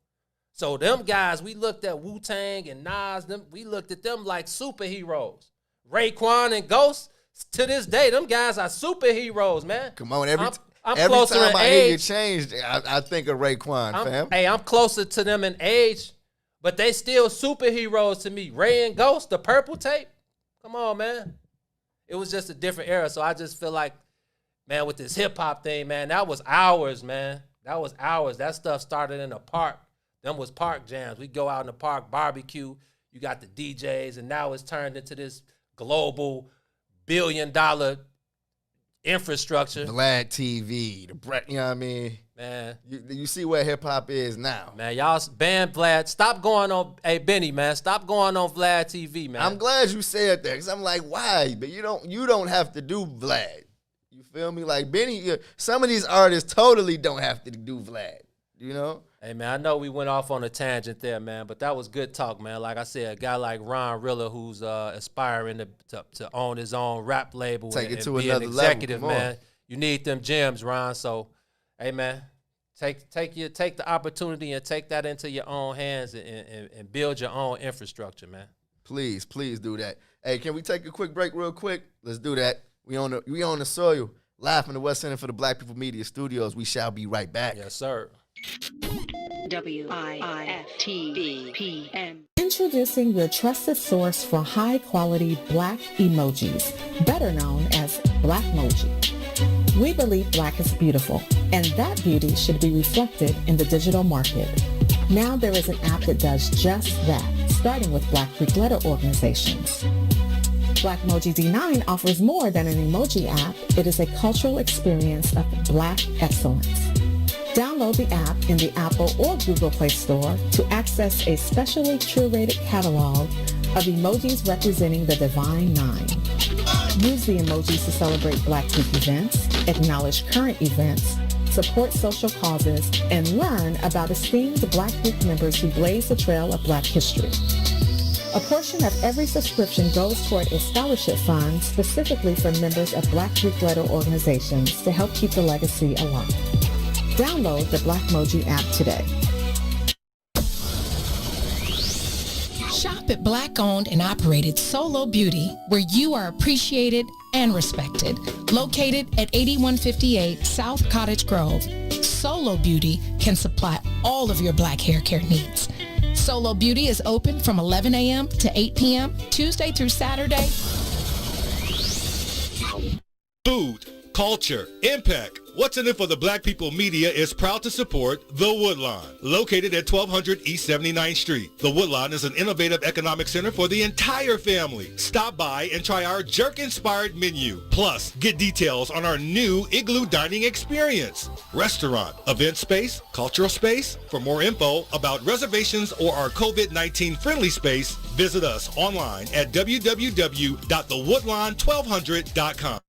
So them guys, we looked at Wu-Tang and Nas, we looked at them like superheroes. Raekwon and Ghost, to this day, them guys are superheroes, man. Come on, every closer time in I age. hear you change, I think of Raekwon, fam. Hey, I'm closer to them in age, but they still superheroes to me. Ray and Ghost, the Purple Tape. Come on, man. It was just a different era. So I just feel like, man, with this hip hop thing, man, that was ours, man. That was ours. That stuff started in the park. Them was park jams. We go out in the park, barbecue. You got the DJs, and now it's turned into this global billion-dollar infrastructure. Vlad TV, you know what I mean? Man. You see where hip-hop is now. Man, y'all ban Vlad. Stop going on, hey, Benny, man. Stop going on Vlad TV, man. I'm glad you said that, because I'm like, why? But you don't have to do Vlad. You feel me? Like, Benny, some of these artists totally don't have to do Vlad, you know? Hey, man, I know we went off on a tangent there, man, but that was good talk, man. Like I said, a guy like Ron Rilla, who's aspiring to own his own rap label and be an executive, man. You need them gems, Ron. So, hey, man, take the opportunity and take that into your own hands and build your own infrastructure, man. Please do that. Hey, can we take a quick break real quick? Let's do that. We on the soil, live from the West Center for the Black People Media Studios. We shall be right back. Yes, sir. WIFTBPM. Introducing your trusted source for high-quality Black emojis, better known as Blackmoji. We believe Black is beautiful, and that beauty should be reflected in the digital market. Now there is an app that does just that, starting with Black Greek letter organizations. Blackmoji D9 offers more than an emoji app. It is a cultural experience of Black excellence. Download the app in the Apple or Google Play Store to access a specially curated catalog of emojis representing the Divine Nine. Use the emojis to celebrate Black Greek events, acknowledge current events, support social causes, and learn about esteemed Black Greek members who blaze the trail of Black history. A portion of every subscription goes toward a scholarship fund specifically for members of Black Greek letter organizations to help keep the legacy alive. Download the Blackmoji app today. Shop at Black-owned and operated Solo Beauty, where you are appreciated and respected. Located at 8158 South Cottage Grove, Solo Beauty can supply all of your Black hair care needs. Solo Beauty is open from 11 a.m. to 8 p.m., Tuesday through Saturday. Food, culture, impact. What's in it for the Black People Media is proud to support The Woodlawn, located at 1200 East 79th Street. The Woodlawn is an innovative economic center for the entire family. Stop by and try our jerk-inspired menu. Plus, get details on our new Igloo Dining experience. Restaurant, event space, cultural space. For more info about reservations or our COVID-19 friendly space, visit us online at www.thewoodlawn1200.com.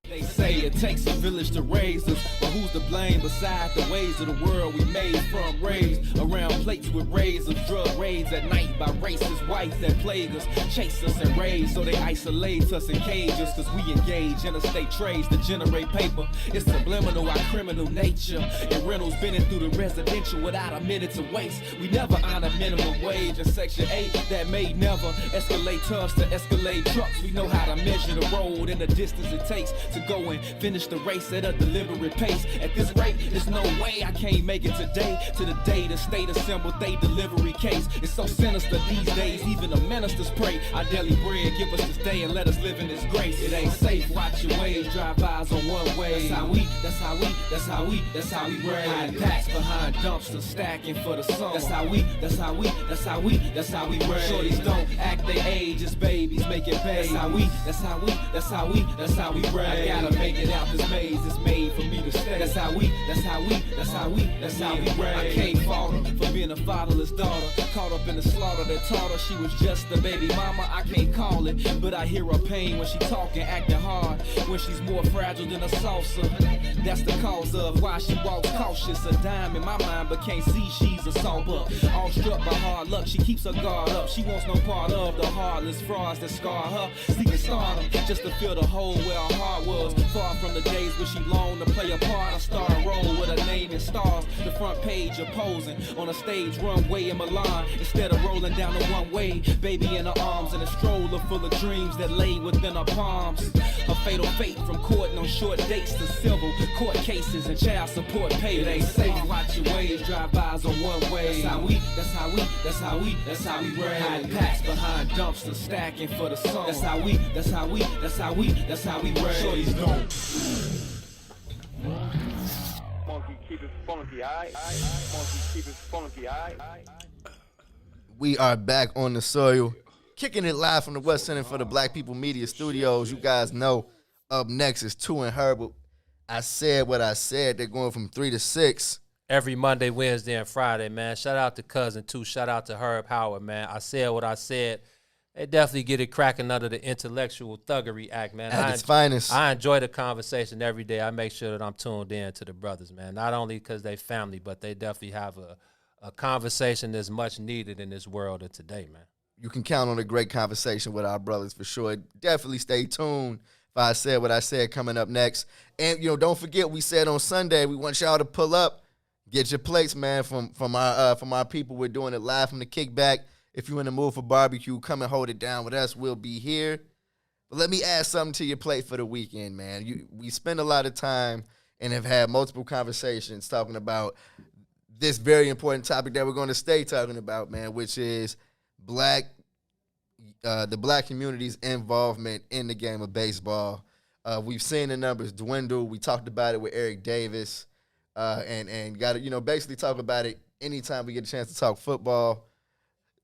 They say it takes a village to raise us, but who's to blame beside the ways of the world we made from? Raised around plates with razors, drug raids at night by racist whites that plague us, chase us and raise, so they isolate us and cage us, cause we engage interstate trades to generate paper. It's subliminal, our criminal nature, and rentals bending through the residential without a minute to waste. We never honor minimum wage in Section 8, that may never escalate tubs to escalate trucks. We know how to measure the road and the distance it takes to go and finish the race at a deliberate pace. At this rate, there's no way I can't make it today. To the day the state assembled they delivery case. It's so sinister these days, even the ministers pray. Our daily bread, give us this day and let us live in this grace. It ain't safe, watch your ways, drive-bys on one way. That's how we raise. Hiding packs behind dumpsters, stacking for the summer. That's how we raise. Shorties don't act their age, it's babies, make it pay. That's how we raise. I gotta make it out this maze, it's made for me to stay. That's how we raise. I can't fault her for being a fatherless daughter, caught up in the slaughter that taught her she was just a baby mama. I can't call it, but I hear her pain when she talking, acting hard, when she's more fragile than a salsa. That's the cause of why she walks cautious. A dime in my mind, but can't see she's a salt buck. All struck by hard luck, she keeps her guard up. She wants no part of the heartless frauds that scar her. Seeking stardom just to fill the hole where her heart was. Far from the days when she longed to play a part. I star a role with a name and stars. The front page opposing on a stage runway in Milan. Instead of rolling down the one way, baby in her arms and a stroller full of dreams that lay within her palms. Her fatal fate from courting on short dates to civil court cases and child support pay. It ain't safe, watch your ways, drive-bys on one way. That's how we raise. Hiding packs behind dumpsters, stacking for the song. That's how we raise. Shorties don't. keep it funky, alright? Monkey, keep it funky, alright? We are back on the soil, kicking it live from the West Center for the Black People Media Studios. You guys know up next is 2 and Herbert. I said what I said. They're going from 3 to 6. Every Monday, Wednesday, and Friday, man. Shout out to Cousin, too. Shout out to Herb Howard, man. I said what I said. They definitely get it cracking under the Intellectual Thuggery Act, man. At its finest. I enjoy the conversation every day. I make sure that I'm tuned in to the brothers, man. Not only because they family, but they definitely have a conversation that's much needed in this world of today, man. You can count on a great conversation with our brothers for sure. Definitely stay tuned for I Said What I Said coming up next. And, don't forget, we said on Sunday, we want y'all to pull up. Get your plates, man, from our people. We're doing it live from the kickback. If you're in the mood for barbecue, come and hold it down with us. We'll be here. But let me add something to your plate for the weekend, man. We spend a lot of time and have had multiple conversations talking about this very important topic that we're going to stay talking about, man, which is the black community's involvement in the game of baseball. We've seen the numbers dwindle. We talked about it with Eric Davis. And got to, basically talk about it anytime we get a chance to talk football.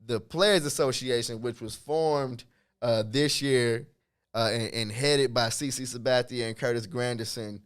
The Players Association, which was formed this year and headed by CeCe Sabathia and Curtis Granderson,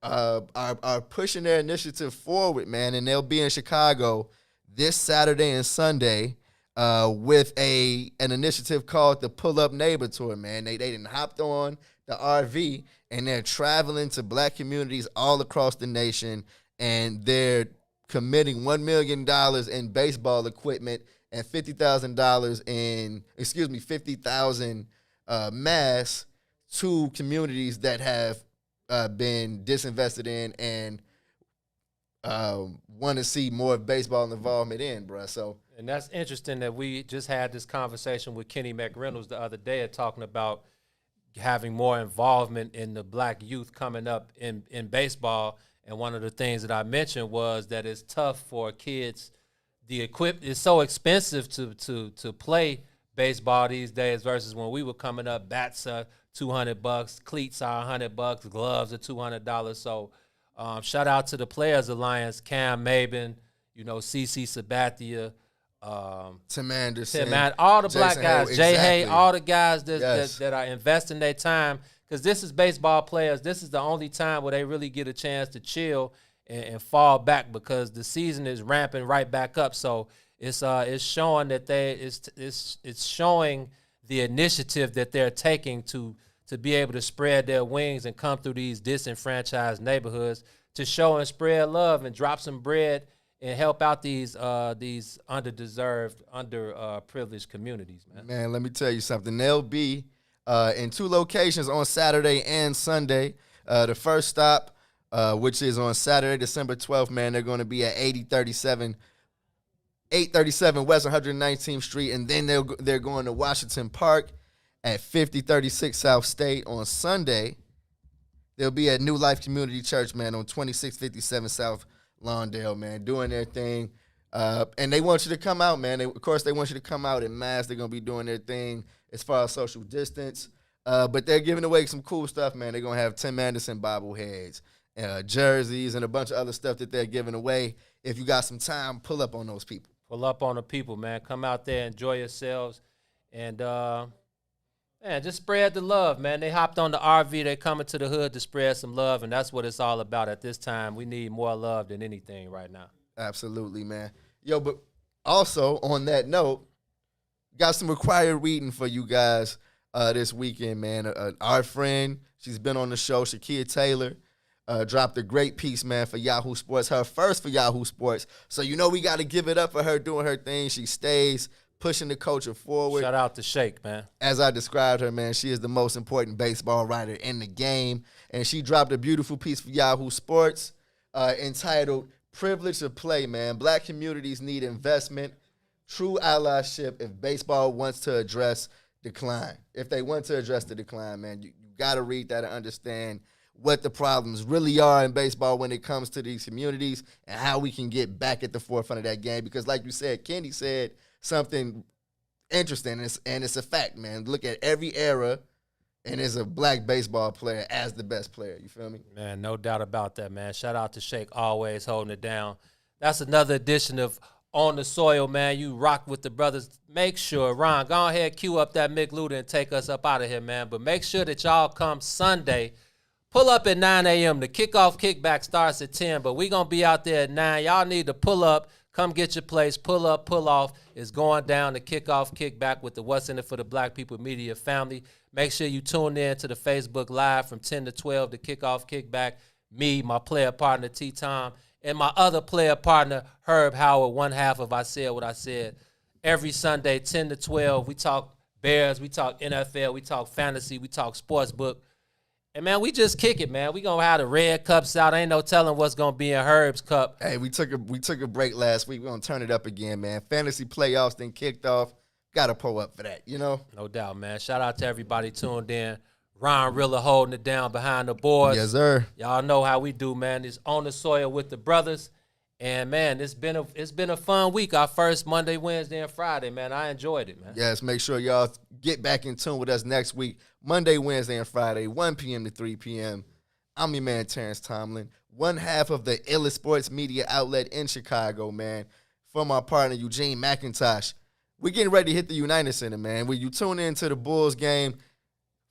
are pushing their initiative forward, man. And they'll be in Chicago this Saturday and Sunday with an initiative called the Pull Up Neighbor Tour, man. They done hopped on the RV, and they're traveling to black communities all across the nation, and they're committing $1 million in baseball equipment and $50,000 masks to communities that have been disinvested in and want to see more baseball involvement in, bruh. So, and that's interesting that we just had this conversation with Kenny McReynolds the other day talking about having more involvement in the black youth coming up in baseball. And one of the things that I mentioned was that it's tough for kids. It's so expensive to play baseball these days versus when we were coming up. Bats are $200, cleats are $100, gloves are $200. So shout out to the Players Alliance, Cam Maben, CeCe Sabathia, Tim Anderson, all the black Jason guys, Hay, Jay exactly. Hay, all the guys Yes. that are investing their time, because this is baseball players. This is the only time where they really get a chance to chill and fall back, because the season is ramping right back up. So it's showing that it's showing the initiative that they're taking to be able to spread their wings and come through these disenfranchised neighborhoods to show and spread love and drop some bread and help out these underdeserved, underprivileged communities, man. Man, let me tell you something. They'll be in 2 locations on Saturday and Sunday. The first stop, which is on Saturday, December 12th, man, they're going to be at 837 West 119th Street, and then they're going to Washington Park at 5036 South State. On Sunday, they'll be at New Life Community Church, man, on 2657 South Lawndale, man, doing their thing. And they want you to come out, man. Of course, they want you to come out in mass. They're going to be doing their thing as far as social distance. But they're giving away some cool stuff, man. They're going to have Tim Anderson bobbleheads, jerseys, and a bunch of other stuff that they're giving away. If you got some time, pull up on those people. Pull up on the people, man. Come out there, enjoy yourselves, and just spread the love, man. They hopped on the RV. They coming to the hood to spread some love, and that's what it's all about at this time. We need more love than anything right now. Absolutely, man. Yo, but also on that note, got some required reading for you guys this weekend, man. Our friend, she's been on the show, Shakia Taylor, dropped a great piece, man, for Yahoo Sports, her first for Yahoo Sports. So we got to give it up for her doing her thing. She stays pushing the culture forward. Shout out to Shake, man. As I described her, man, she is the most important baseball writer in the game. And she dropped a beautiful piece for Yahoo Sports entitled Privilege of Play, man. Black communities need investment, true allyship if baseball wants to address decline. If they want to address the decline, man, you got to read that and understand what the problems really are in baseball when it comes to these communities and how we can get back at the forefront of that game. Because like you said, Kenny said something interesting, and it's a fact, man. Look at every era and is a black baseball player as the best player. You feel me? Man, no doubt about that, man. Shout out to Shake, always holding it down. That's another edition of On the Soil, man. You rock with the brothers. Make sure, Ron, go ahead, cue up that Mick Luda and take us up out of here, man. But make sure that y'all come Sunday. Pull up at 9 a.m. The kickoff kickback starts at 10, but we going to be out there at 9. Y'all need to pull up. Come get your place. Pull up, pull off. It's going down the kickoff kickback with the What's in It for the Black People Media family. Make sure you tune in to the Facebook Live from 10 to 12, the kickoff kickback. Me, my player partner, T-Tom, and my other player partner, Herb Howard, one half of I Said What I Said. Every Sunday, 10 to 12, we talk Bears, we talk NFL, we talk fantasy, we talk sports book. And, man, we just kick it, man. We going to have the red cups out. Ain't no telling what's going to be in Herb's cup. Hey, we took a break last week. We're going to turn it up again, man. Fantasy playoffs then kicked off. Got to pull up for that, you know? No doubt, man. Shout out to everybody tuned in. Ron Rilla holding it down behind the boards. Yes, sir. Y'all know how we do, man. It's On the Soil with the brothers. And, man, it's been a fun week. Our first Monday, Wednesday, and Friday, man. I enjoyed it, man. Yes, make sure y'all get back in tune with us next week, Monday, Wednesday, and Friday, 1 p.m. to 3 p.m. I'm your man, Terrence Tomlin, one half of the illest sports media outlet in Chicago, man. From our partner, Eugene McIntosh. We're getting ready to hit the United Center, man. When you tune in to the Bulls game,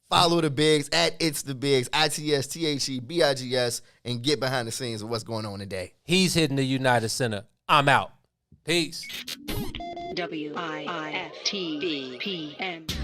follow the Bigs at It's the Bigs, ITSTHEBIGS, and get behind the scenes of what's going on today. He's hitting the United Center. I'm out. Peace. WIIFTBPM.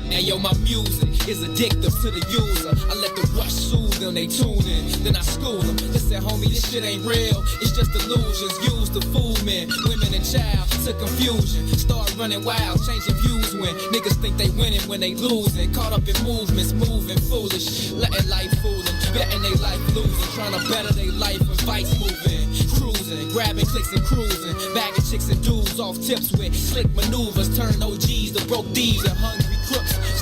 Now yo, my music is addictive to the user. I let the rush soothe them, they tune in, then I school them. Listen, homie, this shit ain't real. It's just illusions used to fool men, women and child to confusion. Start running wild, changing views when niggas think they winning when they losing. Caught up in movements, moving foolish, letting life fool them, betting they life losing, trying to better their life and vice moving. Cruising, grabbing clicks and cruising, bagging chicks and dudes off tips with slick maneuvers, turn OGs to broke thieves and hungry crooks.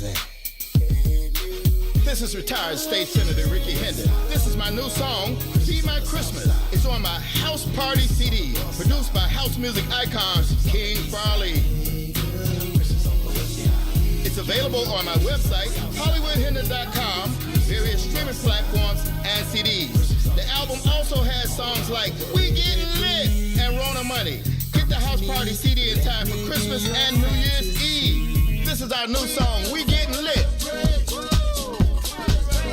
music. This is retired State Senator Ricky Hendon. This is my new song, Be My Christmas. It's on my House Party CD, produced by house music icons King Farley. It's available on my website, HollywoodHendon.com, various streaming platforms, and CDs. The album also has songs like We Getting Lit and Rona Money. Get the House Party CD in time for Christmas and New Year's Eve. This is our new song, We Getting Lit.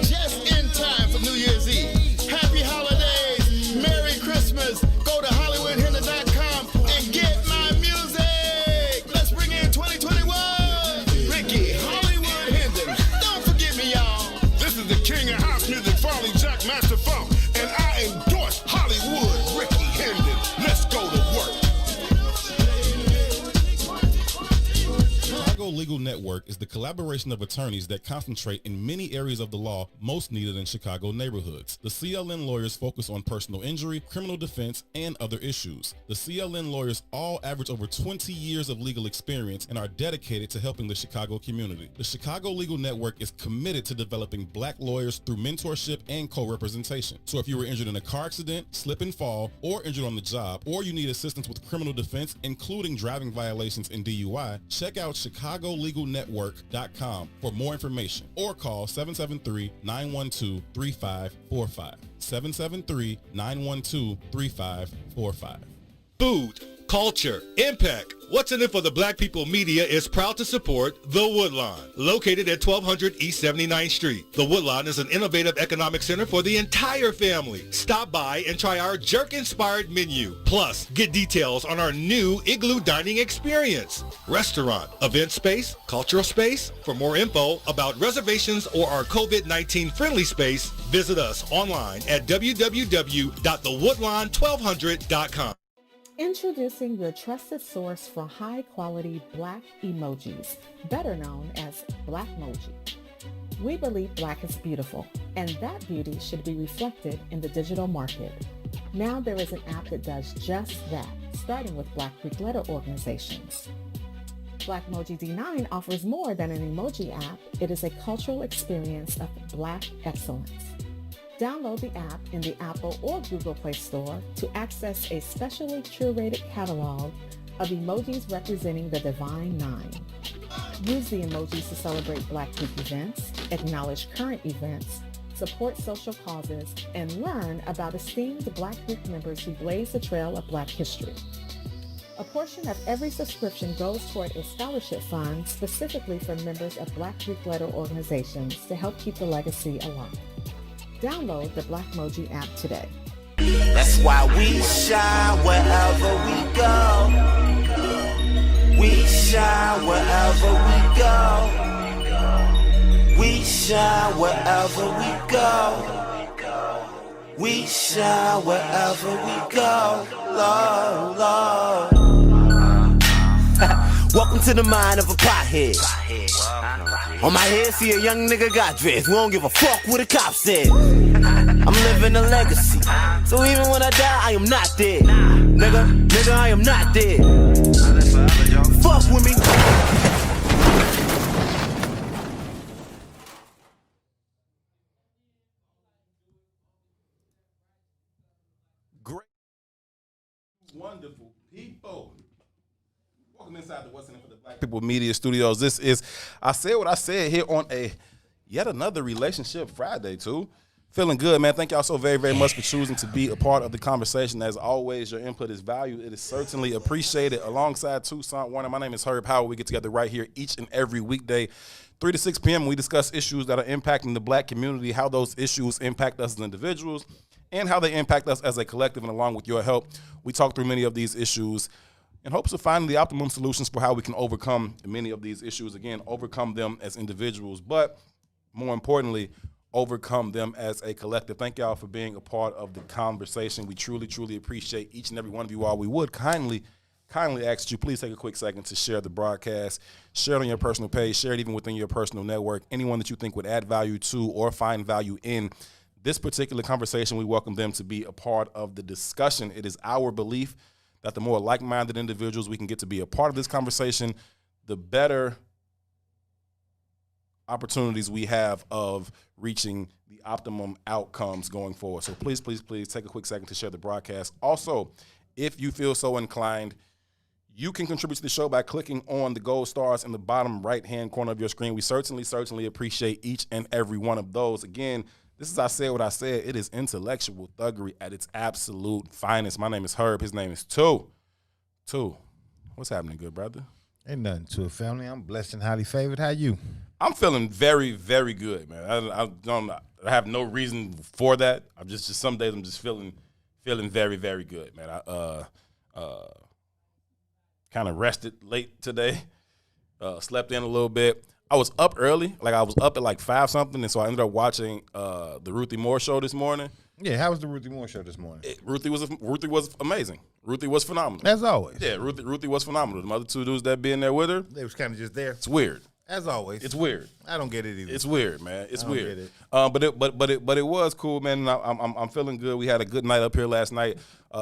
Just in time for New Year's Eve. Happy holidays, Merry Christmas. Go to HollywoodHendon.com and get my music. Let's bring in 2021. Ricky Hollywood Hendon. Don't forget me, y'all. This is the king of house music, Farley Jack Master Funk, and I endorse Hollywood Ricky Hendon. Let's go to work. Chicago Legal Network is the collaboration of attorneys that concentrate in many areas of the law most needed in Chicago neighborhoods. The CLN lawyers focus on personal injury, criminal defense, and other issues. The CLN lawyers all average over 20 years of legal experience and are dedicated to helping the Chicago community. The Chicago Legal Network is committed to developing black lawyers through mentorship and co-representation. So if you were injured in a car accident, slip and fall, or injured on the job, or you need assistance with criminal defense, including driving violations and DUI, check out ChicagoLegalNetwork.com for more information or call 773-912-3545. 773-912-3545. Food, culture, impact. What's in it for the Black People Media is proud to support The Woodlawn, located at 1200 East 79th Street. The Woodlawn is an innovative economic center for the entire family. Stop by and try our jerk-inspired menu. Plus, get details on our new Igloo Dining experience. Restaurant, event space, cultural space. For more info about reservations or our COVID-19 friendly space, visit us online at www.thewoodlawn1200.com. Introducing your trusted source for high-quality Black emojis, better known as Blackmoji. We believe Black is beautiful, and that beauty should be reflected in the digital market. Now there is an app that does just that, starting with Black Greek letter organizations. Blackmoji D9 offers more than an emoji app. It is a cultural experience of Black excellence. Download the app in the Apple or Google Play Store to access a specially curated catalog of emojis representing the Divine Nine. Use the emojis to celebrate Black Greek events, acknowledge current events, support social causes, and learn about esteemed Black Greek members who blaze the trail of Black history. A portion of every subscription goes toward a scholarship fund specifically for members of Black Greek letter organizations to help keep the legacy alive. Download the Blackmoji app today. That's why we shine wherever we go. We shine wherever we go. We shine wherever we go. We shine wherever we go. Lord, Lord. Welcome to the mind of a pothead. On my head, see a young nigga got dressed. We don't give a fuck what the cop said. I'm living a legacy. So even when I die, I am not dead. Nigga, I am not dead. Fuck with me. Great, wonderful people. Welcome inside the What's in It for the Black People Media Studios. This is, I said what I said here on yet another Relationship Friday, too. Feeling good, man. Thank y'all so very, very much for choosing to be a part of the conversation. As always, your input is valued. It is certainly appreciated. Alongside Toussaint Warner, my name is Herb Howard. We get together right here each and every weekday, 3 to 6 p.m. We discuss issues that are impacting the Black community, how those issues impact us as individuals, and how they impact us as a collective. And along with your help, we talk through many of these issues in hopes of finding the optimum solutions for how we can overcome many of these issues. Again, overcome them as individuals, but more importantly, overcome them as a collective. Thank y'all for being a part of the conversation. We truly, truly appreciate each and every one of you all. We would kindly ask you, please take a quick second to share the broadcast, share it on your personal page, share it even within your personal network. Anyone that you think would add value to or find value in this particular conversation, we welcome them to be a part of the discussion. It is our belief that the more like-minded individuals we can get to be a part of this conversation, the better opportunities we have of reaching the optimum outcomes going forward. So please, please, please take a quick second to share the broadcast. Also, if you feel so inclined, you can contribute to the show by clicking on the gold stars in the bottom right-hand corner of your screen. We certainly appreciate each and every one of those. Again, this is I Said What I Said. It is intellectual thuggery at its absolute finest. My name is Herb. His name is Two. What's happening, good brother? Ain't nothing to it, family. I'm blessed and highly favored. How you? I'm feeling very, very good, man. I have no reason for that. I'm just some days I'm just feeling very, very good, man. I kind of rested late today, slept in a little bit. I was up early, like I was up at like 5 something, and so I ended up watching the Ruthie Moore show this morning. Yeah, how was the Ruthie Moore show this morning? Ruthie was amazing. Ruthie was phenomenal. As always. Yeah, Ruthie was phenomenal. The other 2 dudes that be in there with her, they was kind of just there. It's weird. As always. It's weird. I don't get it either. It's weird, man. It's weird. Get it. But it was cool, man. And I'm feeling good. We had a good night up here last night.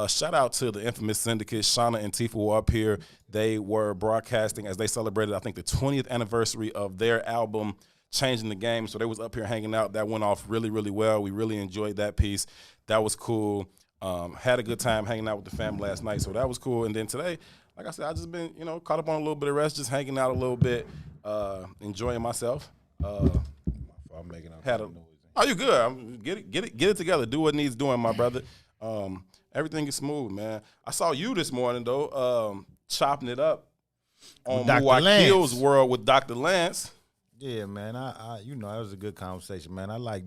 Shout out to the infamous Syndicate. Shauna and Tifa were up here. They were broadcasting as they celebrated, I think, the 20th anniversary of their album, Changing the Game. So they was up here hanging out. That went off really, really well. We really enjoyed that piece. That was cool. Had a good time hanging out with the fam last night. So that was cool. And then today, like I said, I just been, caught up on a little bit of rest, just hanging out a little bit, enjoying myself. I'm making out noise. Oh, you good? Get it together. Do what needs doing, my brother. Everything is smooth, man. I saw you this morning though, chopping it up on Milwaukee's World with Dr. Lance. Yeah, man. I that was a good conversation, man. I like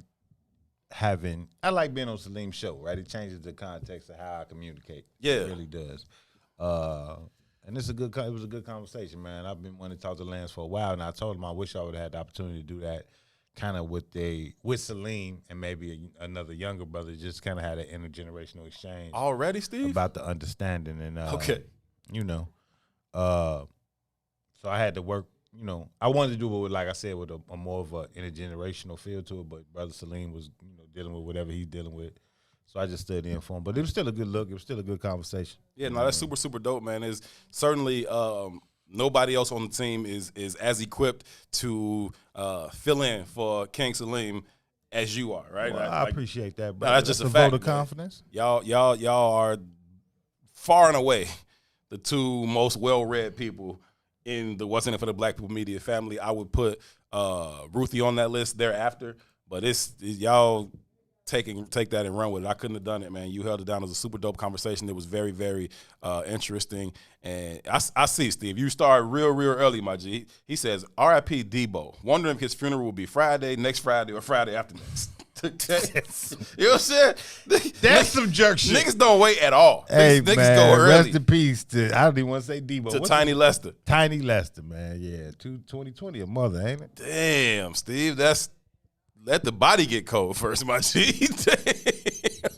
being on Salim's show, right? It changes the context of how I communicate. Yeah, it really does. And it was a good conversation, man. I've been wanting to talk to Lance for a while, and I told him I wish I would have had the opportunity to do that, kind of with Salim and maybe another younger brother, just kind of had an intergenerational exchange. Already, Steve? About the understanding and okay, so I had to work. I wanted to do it with, like I said, with a more of a intergenerational feel to it, but Brother Salim was dealing with whatever he's dealing with. So I just stood in for him. But it was still a good look. It was still a good conversation. Yeah, no, that's super, super dope, man. Is certainly nobody else on the team is as equipped to fill in for King Salim as you are, right? Well, I appreciate that, bro. No, that's just a vote fact, of confidence. Y'all are far and away the 2 most well-read people in the What's in It for the Black People media family. I would put Ruthie on that list thereafter, but it's y'all take that and run with it. I couldn't have done it, man. You held it down. It was a super dope conversation. It was very, very interesting. And I see, Steve, you started real early, my G. He says, R.I.P. Debo. Wondering if his funeral will be Friday, next Friday, or Friday after next. You know what I'm saying? That's some jerk shit. Niggas don't wait at all. Hey, niggas man, go early. rest in peace to, I don't even want to say Debo. To Tiny Lester. Tiny Lester, man. Yeah, 2020 a mother, ain't it? Damn, Steve, let the body get cold first, my G. Damn.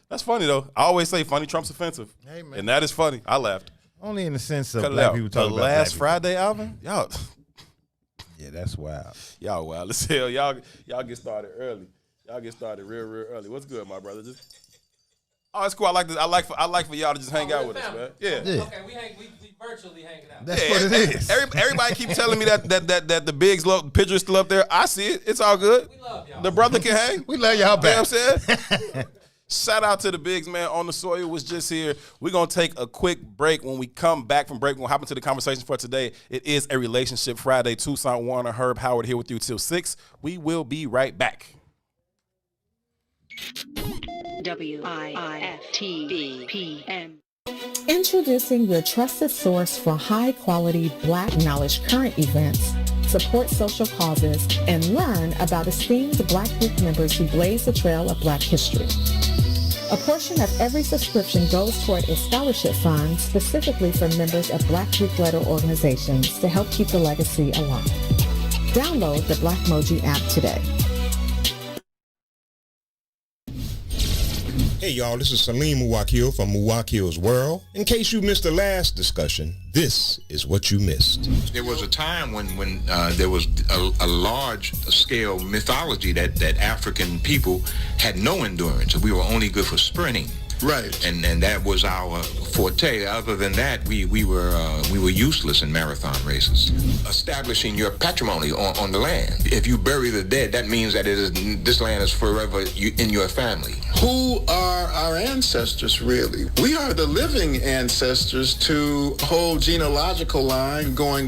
That's funny, though. I always say funny trumps offensive. Hey, man. And that is funny. I laughed. Only in the sense of Cut black people talking the about last black Friday album? Y'all. Yeah, that's wild. Y'all wild as hell. Y'all get started early. Y'all get started real early. What's good, my brother? Oh, it's cool. I like this. I like for y'all to just hang out with us, man. Yeah. Okay, we virtually hanging out. That's what it is. Everybody keep telling me that the Bigs picture is still up there. I see it. It's all good. We love y'all. The brother can hang. We love y'all back. You know what I'm saying? Shout out to the Bigs, man. On the Soil was just here. We're going to take a quick break. When we come back from break, we're going to hop into the conversation for today. It is a Relationship Friday. Tucson Warner, Herb Howard here with you till 6. We will be right back. WIFTBPM. Introducing your trusted source for high-quality Black knowledge, current events, support social causes, and learn about esteemed Black group members who blaze the trail of Black history. A portion of every subscription goes toward a scholarship fund specifically for members of Black group-led organizations to help keep the legacy alive. Download the Blackmoji app today. Hey y'all, this is Salim Muwakil from Muwakil's World. In case you missed the last discussion, this is what you missed. There was a time when there was a large-scale mythology that African people had no endurance. We were only good for sprinting. Right. And that was our forte. Other than that, we were useless in marathon races. Establishing your patrimony on the land. If you bury the dead, that means that this land is forever in your family. Who are our ancestors, really? We are the living ancestors to a whole genealogical line going